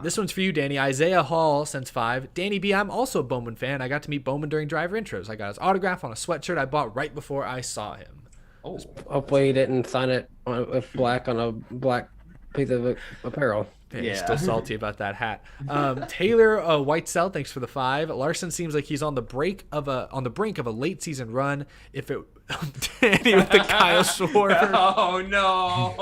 This one's for you, Danny. Isaiah Hall sends 5. Danny B, I'm also a Bowman fan. I got to meet Bowman during driver intros. I got his autograph on a sweatshirt I bought right before I saw him. Oh, Hopefully, he didn't sign it with black on a black piece of apparel. Yeah, he's Yeah. still salty about that hat. Taylor Whitesell, thanks for the 5. Larson seems like he's on the brink of a late season run. If it Danny with the Kyle Schwarber. Oh no.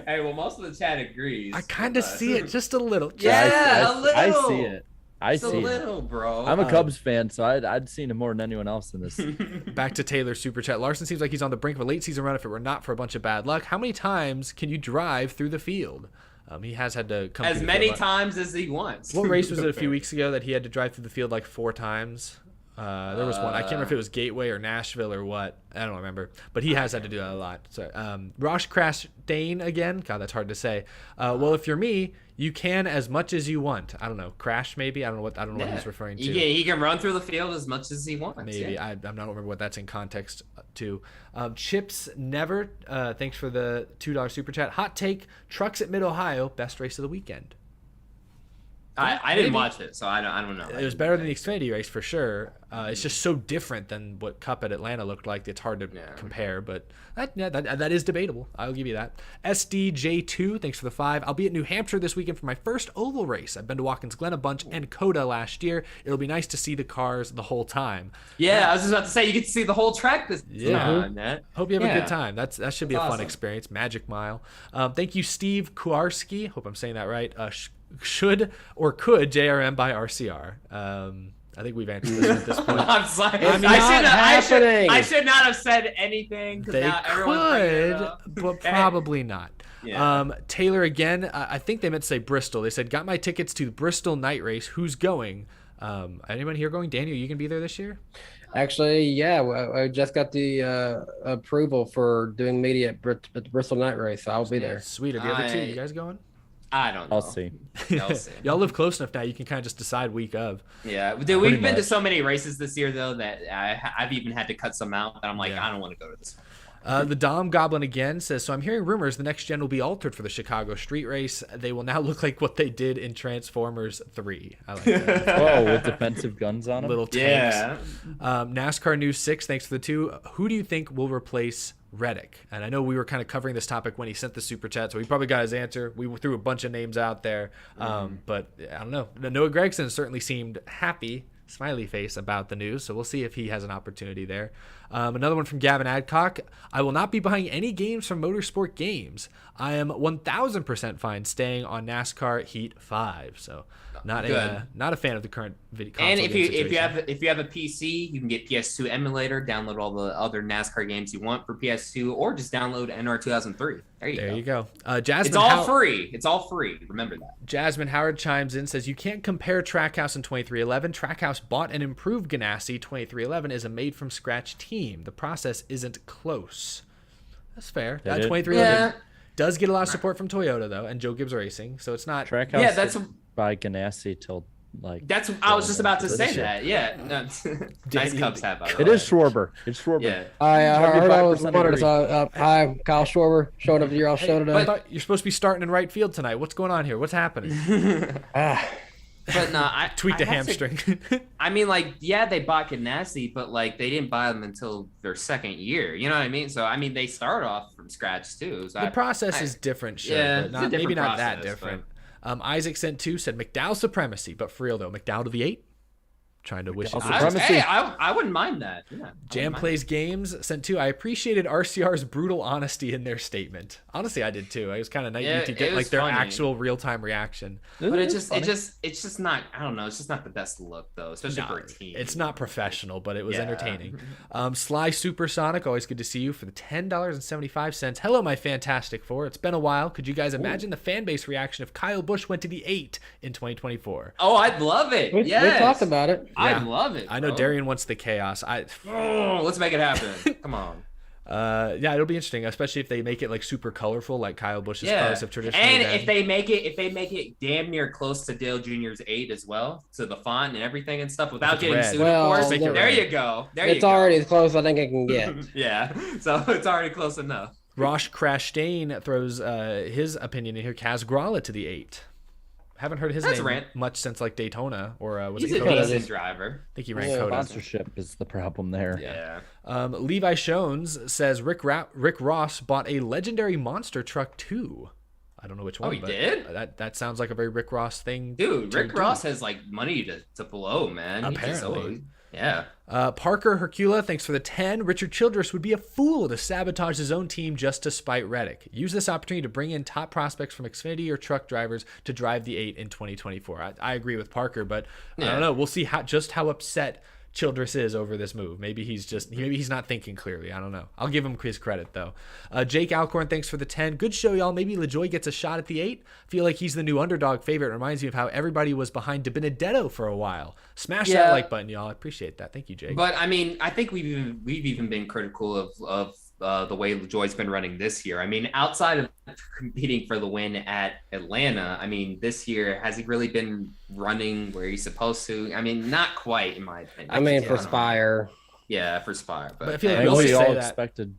Hey, well, most of the chat agrees. I kind of see it just a little. Yeah, I, a little. I see it. I Just a see it. little, bro. I'm a Cubs fan, so I'd seen it more than anyone else in this. Back to Taylor's super chat. Larson seems like he's on the brink of a late season run if it were not for a bunch of bad luck. How many times can you drive through the field? He has had to come as through the many field. times as he wants. What race was it a few weeks ago that he had to drive through the field like 4 times? There was one. I can't remember if it was Gateway or Nashville or what. I don't remember. But he has had to do that a lot. So, Rosh Chastain again. God, that's hard to say. Well, if you're me, you can as much as you want. I don't know. Crash maybe. I don't know what he's referring to. He can run through the field as much as he wants. Maybe. Yeah. I don't remember what that's in context to. Chips Never. Thanks for the $2 super chat. Hot take. Trucks at Mid-Ohio. Best race of the weekend. I didn't watch it, so I don't know. It was better than the Xfinity race for sure. It's just so different than what Cup at Atlanta looked like. It's hard to compare, but that is debatable. I'll give you that. SDJ2, thanks for the 5. I'll be at New Hampshire this weekend for my first oval race. I've been to Watkins Glen a bunch and Coda last year. It'll be nice to see the cars the whole time. Yeah, I was just about to say you get to see the whole track this time, man. Hope you have a good time. That should be a fun awesome. experience. Magic Mile. Thank you, Steve Kuarski. Hope I'm saying that right. Should or could JRM buy RCR? I think we've answered this at this point. I'm sorry. It's not happening. I should not have said anything. 'Cause They now everyone's bringing it could, up. but probably not. Yeah. Taylor again. I think they meant to say Bristol. They said got my tickets to the Bristol night race. Who's going? Anyone here going? Daniel, you can be there this year? Actually, yeah, I just got the approval for doing media at the Bristol Night Race, so I'll be there. Sweet. Are the other two? You guys going? I don't know. I'll see. I'll see. Y'all live close enough now. You can kind of just decide week of. Yeah, dude, we've been to much. so many races this year though that I've even had to cut some out. That I'm like, Yeah. I don't want to go to this one. The Dom Goblin again says, so I'm hearing rumors the next gen will be altered for the Chicago street race. They will now look like what they did in Transformers 3. I like that. Whoa, with defensive guns on them. Little tanks. Yeah. NASCAR News 6, thanks for the 2. Who do you think will replace Reddick? And I know we were kind of covering this topic when he sent the super chat, so he probably got his answer. We threw a bunch of names out there, but I don't know. Noah Gragson certainly seemed happy, smiley face, about the news, so we'll see if he has an opportunity there. Another one from Gavin Adcock. I will not be buying any games from Motorsport Games. I am 1,000% fine staying on NASCAR Heat 5. So not a fan of the current video. And console game if situation. you have a PC, you can get PS2 emulator, download all the other NASCAR games you want for PS2, or just download NR 2003. There you go. Jasmine, It's all free. It's all free. Remember that. Jasmine Howard chimes in, says, you can't compare Trackhouse and 2311. Trackhouse bought and improved Ganassi. 2311 is a made-from-scratch team. The process isn't close. That's fair. 2311 does get a lot of support from Toyota, though, and Joe Gibbs Racing, so it's not... Trackhouse that's by Ganassi till that's I was just about to say that. Yeah. No, nice Cubs hat, by the way. It is Schwarber. It's Schwarber. Yeah. I heard I was 75% wondering. agree. Hi, Kyle Schwarber, showing up to your show I today. thought you're supposed to be starting in right field tonight. What's going on here? What's happening? But no, Tweak the hamstring. I mean, like, yeah, they bought Ganassi, but like they didn't buy them until their second year. You know what I mean? So I mean, they start off from scratch too. So The process is different, sure, yeah, but it's a different maybe not that process, different. Isaac sent 2, said McDowell supremacy, but for real though, McDowell to the 8. Trying to wish it. I wouldn't mind that. Yeah, Jam Plays Games sent 2. I appreciated RCR's brutal honesty in their statement. Honestly, I did too. It was kind of nice to get like their actual real-time reaction. But it's just not. I don't know. It's just not the best look though, especially for a team. It's not professional, but it was entertaining. Sly Supersonic, always good to see you for the $10.75. Hello, my Fantastic Four. It's been a while. Could you guys imagine the fan base reaction if Kyle Busch went to the 8 in 2024? Oh, I'd love it. We talked about it. I love it. I know Darian wants the chaos. Let's make it happen. Come on. Yeah, it'll be interesting, especially if they make it like super colorful, like Kyle Busch's cars have traditionally and been. if they make it damn near close to Dale Jr.'s 8 as well, to the font and everything and stuff, without getting sued, of course. There you go. It's already as close as I think it can get. Yeah, so it's already close enough. Rosh Crashtain throws his opinion in here. Kaz Grala to the 8. Haven't heard his name much since like Daytona, or was he's it a COTA? decent driver. I think he ran COTA. Sponsorship is the problem there. Yeah. Levi Shones says Rick Ross bought a legendary monster truck too. I don't know which one. Oh, he did? That sounds like a very Rick Ross thing. Dude, Rick Ross has like money to blow, man. Apparently. Yeah. Parker Hercula, thanks for the 10. Richard Childress would be a fool to sabotage his own team just to spite Reddick. Use this opportunity to bring in top prospects from Xfinity or truck drivers to drive the 8 in 2024. I agree with Parker, but I don't know. We'll see how upset Childress is over this move. Maybe he's not thinking clearly. I don't know. I'll give him his credit though. Jake Alcorn, thanks for the 10. Good show, y'all. Maybe LaJoie gets a shot at the 8. Feel like he's the new underdog favorite. Reminds me of how everybody was behind DiBenedetto for a while. Smash that like button, y'all. I appreciate that. Thank you, Jake. But I mean, I think we've even been critical of the way LaJoie's been running this year. I mean, outside of competing for the win at Atlanta, I mean, this year, has he really been running where he's supposed to? I mean, not quite, in my opinion. I mean, for Spire. Yeah, for Spire. But I feel like we always all say that. expected.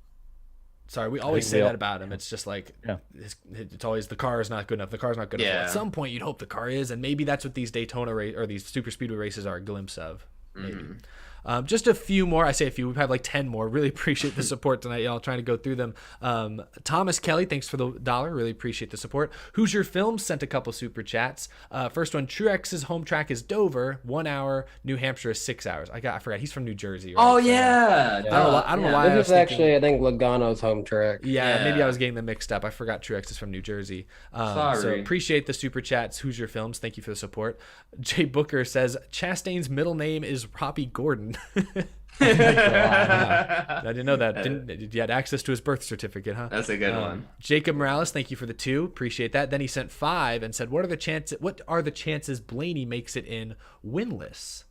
Sorry, we always say that about him. It's just like, it's always the car is not good enough. The car's not good enough. At some point, you'd hope the car is, and maybe that's what these Daytona or these super speedway races are a glimpse of. Maybe. Just a few more. I say a few. We've had like 10 more. Really appreciate the support tonight, y'all. Trying to go through them. Thomas Kelly, thanks for the $1. Really appreciate the support. Hoosier Films sent a couple super chats. First one, Truex's home track is Dover, 1 hour. New Hampshire is 6 hours. I forgot. He's from New Jersey. Right? Oh yeah. I don't know why. This is actually, I think, Logano's home track. Yeah, maybe I was getting them mixed up. I forgot Truex is from New Jersey. So appreciate the super chats. Hoosier Films, thank you for the support. Jay Booker says Chastain's middle name is Robbie Gordon. I didn't know that. You had access to his birth certificate, huh? That's a good one. Jacob Morales, thank you for the 2. Appreciate that. Then he sent 5 and said, "What are the chances Blaney makes it in winless?"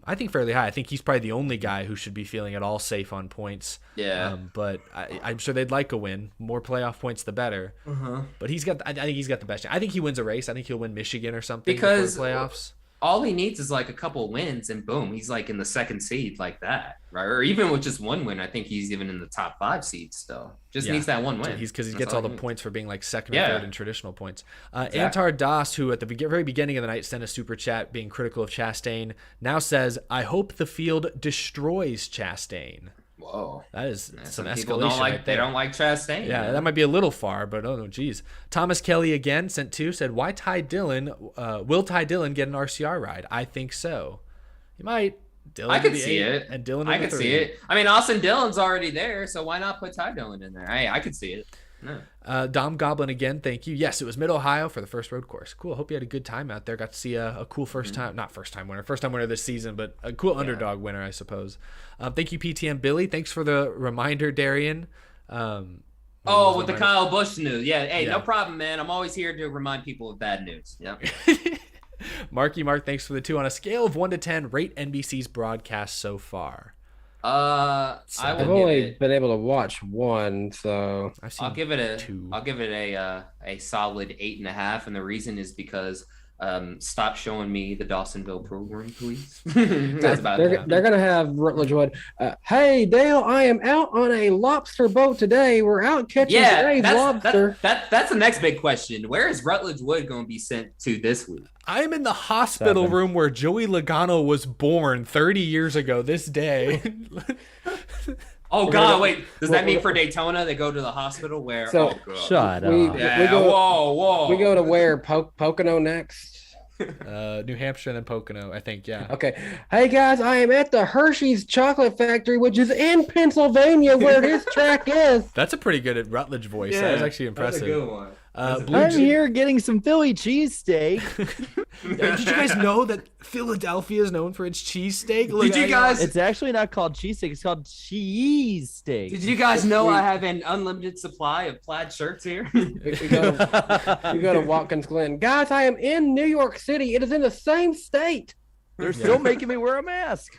I think fairly high. I think he's probably the only guy who should be feeling at all safe on points. Yeah. But I'm sure they'd like a win. More playoff points, the better. But I think he's got the best. I think he wins a race. I think he'll win Michigan or something because before the playoffs. All he needs is like a couple wins and boom, he's like in the second seed like that, right? Or even with just one win, I think he's even in the top 5 seeds still. Just needs that one win. Because he gets all the points for being like second or third in traditional points. Antar Das, who at the very beginning of the night sent a super chat being critical of Chastain, now says, "I hope the field destroys Chastain." Whoa, that is some people escalation. They don't like Chastain. Yeah, that might be a little far, but oh no, geez. Thomas Kelly again sent 2, said, "Why Ty Dillon? Will Ty Dillon get an RCR ride?" I think so. He might. Dillon I could see it, and Dillon. I could see it. I mean, Austin Dillon's already there, so why not put Ty Dillon in there? I could see it. No. Dom Goblin again, thank you. Yes, it was Mid-Ohio for the first road course. Cool. Hope you had a good time out there. Got to see a cool first time winner this season, but a cool underdog winner, I suppose. Thank you, PTM Billy. Thanks for the reminder, Darian. Oh, with the Kyle Busch news. Yeah. Hey, no problem, man. I'm always here to remind people of bad news. Yeah. Marky Mark, thanks for the 2. On a scale of 1 to 10, rate NBC's broadcast so far. I've only been able to watch one, so I'll give it a 2. I'll give it a solid 8.5, and the reason is because stop showing me the Dawsonville program, please. That's about it. They're gonna have LaJoie. Hey Dale, I am out on a lobster boat today. We're out catching today's lobster. That's the next big question. Where is Rutledge Wood going to be sent to this week? I am in the hospital room where Joey Logano was born 30 years ago this day. Oh God! Wait, does that mean for Daytona they go to the hospital where? So shut up. We go to where Pocono next. New Hampshire and then Pocono, I think. Yeah. Okay. Hey guys, I am at the Hershey's Chocolate Factory, which is in Pennsylvania, where this track is. That's a pretty good Rutledge voice. That was actually impressive. That's a good one. I'm here getting some Philly cheesesteak. Did you guys know that Philadelphia is known for its cheesesteak? Did you guys? It's actually not called cheesesteak. It's called cheesesteak. Did you guys know I have an unlimited supply of plaid shirts here? We go to Watkins Glen. Guys, I am in New York City. It is in the same state. They're still making me wear a mask.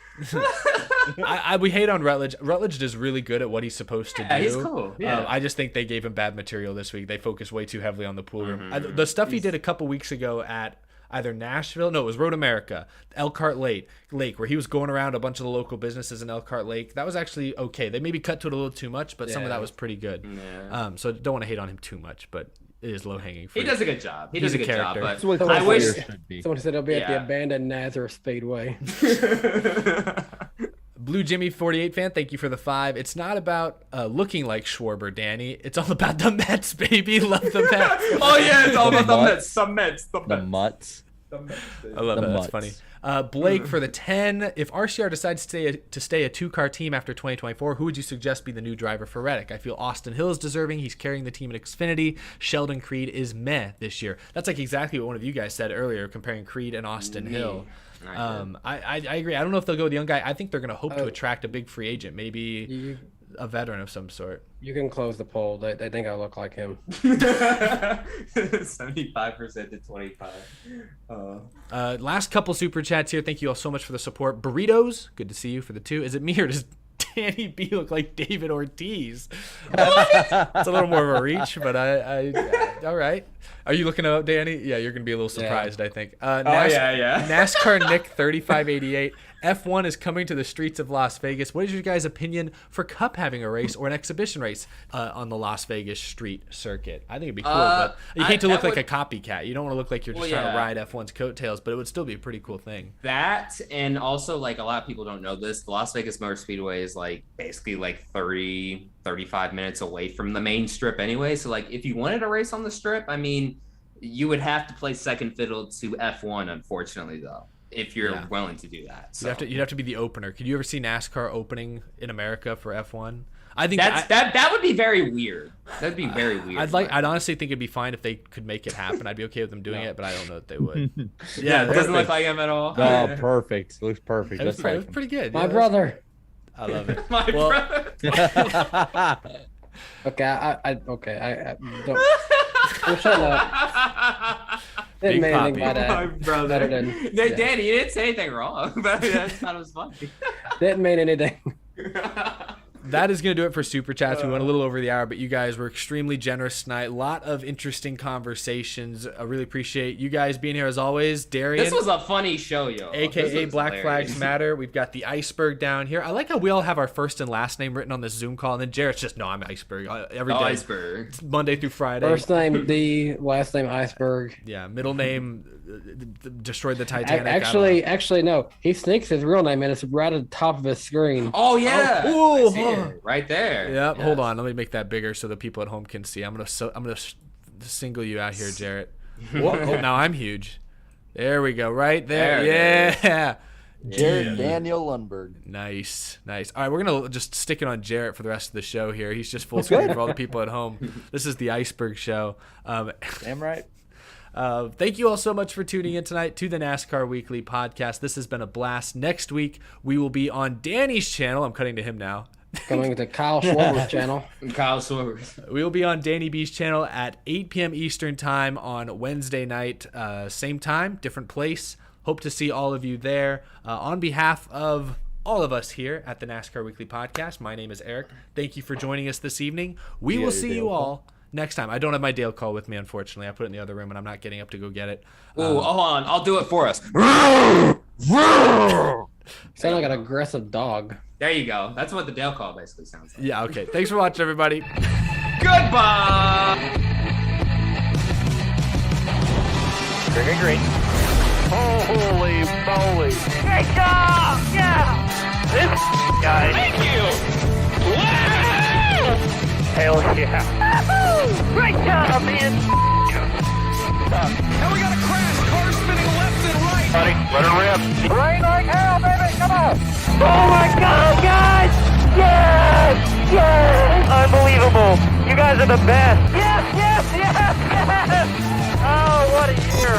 We hate on Rutledge. Rutledge is really good at what he's supposed to do. He's cool. Yeah. I just think they gave him bad material this week. They focused way too heavily on the pool room. The stuff he did a couple weeks ago at either Nashville, no, it was Road America, Elkhart Lake, where he was going around a bunch of the local businesses in Elkhart Lake. That was actually okay. They maybe cut to it a little too much, but some of that was pretty good. Yeah. So don't want to hate on him too much, but it is low-hanging fruit. He does a good job. He does a good job, but I wish someone said he'll be at the abandoned Nazareth Speedway. Blue Jimmy 48 fan, thank you for the 5. It's not about looking like Schwarber, Danny. It's all about the Mets, baby. Love the Mets. Oh yeah, it's all about the Mets. The Mets. I love that. That's funny. Blake for the 10. If RCR decides to stay a 2-car team after 2024, who would you suggest be the new driver for Reddick? I feel Austin Hill is deserving. He's carrying the team in Xfinity. Sheldon Creed is meh this year. That's like exactly what one of you guys said earlier, comparing Creed and Austin Hill. I agree. I don't know if they'll go with the young guy. I think they're going to hope to attract a big free agent, maybe a veteran of some sort. You can close the poll. They think I look like him. 75% to 25. Last couple super chats here. Thank you all so much for the support. Burritos, good to see you for the 2. Is it me or does Danny B look like David Ortiz? It's a little more of a reach, but I all right. Are you looking up, Danny? Yeah, you're gonna be a little surprised, I think. NASCAR Nick 3588. F1 is coming to the streets of Las Vegas. What is your guys' opinion for Cup having a race or an exhibition race on the Las Vegas street circuit? I think it'd be cool, but you hate to look like a copycat. You don't want to look like you're just trying to ride F1's coattails, but it would still be a pretty cool thing. That, and also, like, a lot of people don't know this, the Las Vegas Motor Speedway is like basically like 35 minutes away from the main strip anyway. So like if you wanted a race on the strip, I mean, you would have to play second fiddle to F1, unfortunately, though, if you're willing to do that. So. You'd have to be the opener. Could you ever see NASCAR opening in America for F1? I think that would be very weird. That'd be very weird. I'd honestly think it'd be fine if they could make it happen. I'd be okay with them doing it, but I don't know that they would. It doesn't look like him at all. Oh, perfect. It looks perfect. It was pretty good. My brother. I love it. My brother. Okay, I don't. I'm shut up. Didn't mean anything by that. My brother. Danny, you didn't say anything wrong, but I just thought it was funny. Didn't mean anything. That is going to do it for Super Chats. We went a little over the hour, but you guys were extremely generous tonight. A lot of interesting conversations. I really appreciate you guys being here as always. Darian. This was a funny show, yo. AKA Black Flags Matter. We've got the Iceberg down here. I like how we all have our first and last name written on this Zoom call, and then Jarrett's just, no, I'm Iceberg. Every day. Iceberg. It's Monday through Friday. First name D, last name Iceberg. Yeah, middle name destroyed the Titanic. Actually, no. He sneaks his real name, and it's right at the top of his screen. Oh, yeah. Oh, I see it. Right there. Yep. Yes. Hold on. Let me make that bigger so the people at home can see. I'm gonna single you out here, Jarrett. Oh, now I'm huge. There we go. Right there. Yeah. Jarrett Daniel Lundberg. Nice. All right, we're gonna just stick it on Jarrett for the rest of the show here. He's just full screen for all the people at home. This is the Iceberg Show. Damn right. Thank you all so much for tuning in tonight to the NASCAR Weekly Podcast. This has been a blast. Next week, we will be on Danny's channel. I'm cutting to him now. Coming to Kyle Schwarber's channel. Kyle Swerve. We will be on Danny B's channel at 8 p.m. Eastern time on Wednesday night. Same time, different place. Hope to see all of you there. On behalf of all of us here at the NASCAR Weekly Podcast, my name is Eric. Thank you for joining us this evening. We will see you all next time. I don't have my Dale call with me, unfortunately. I put it in the other room, and I'm not getting up to go get it. Oh, hold on. I'll do it for us. Sound like an aggressive dog. There you go. That's what the Dale call basically sounds like. Yeah, okay. Thanks for watching, everybody. Goodbye. Green. Holy moly. Great job! Yeah! This guy. Thank you. Wow! Hell yeah. Woo-hoo! Great job, man! And we got a crash. Car spinning left and right. Buddy, let her rip. Rain like hell, baby! Come on! Oh my god, guys! Yes! Yes! Unbelievable! You guys are the best! Yes, yes, yes, yes! Oh, what a year!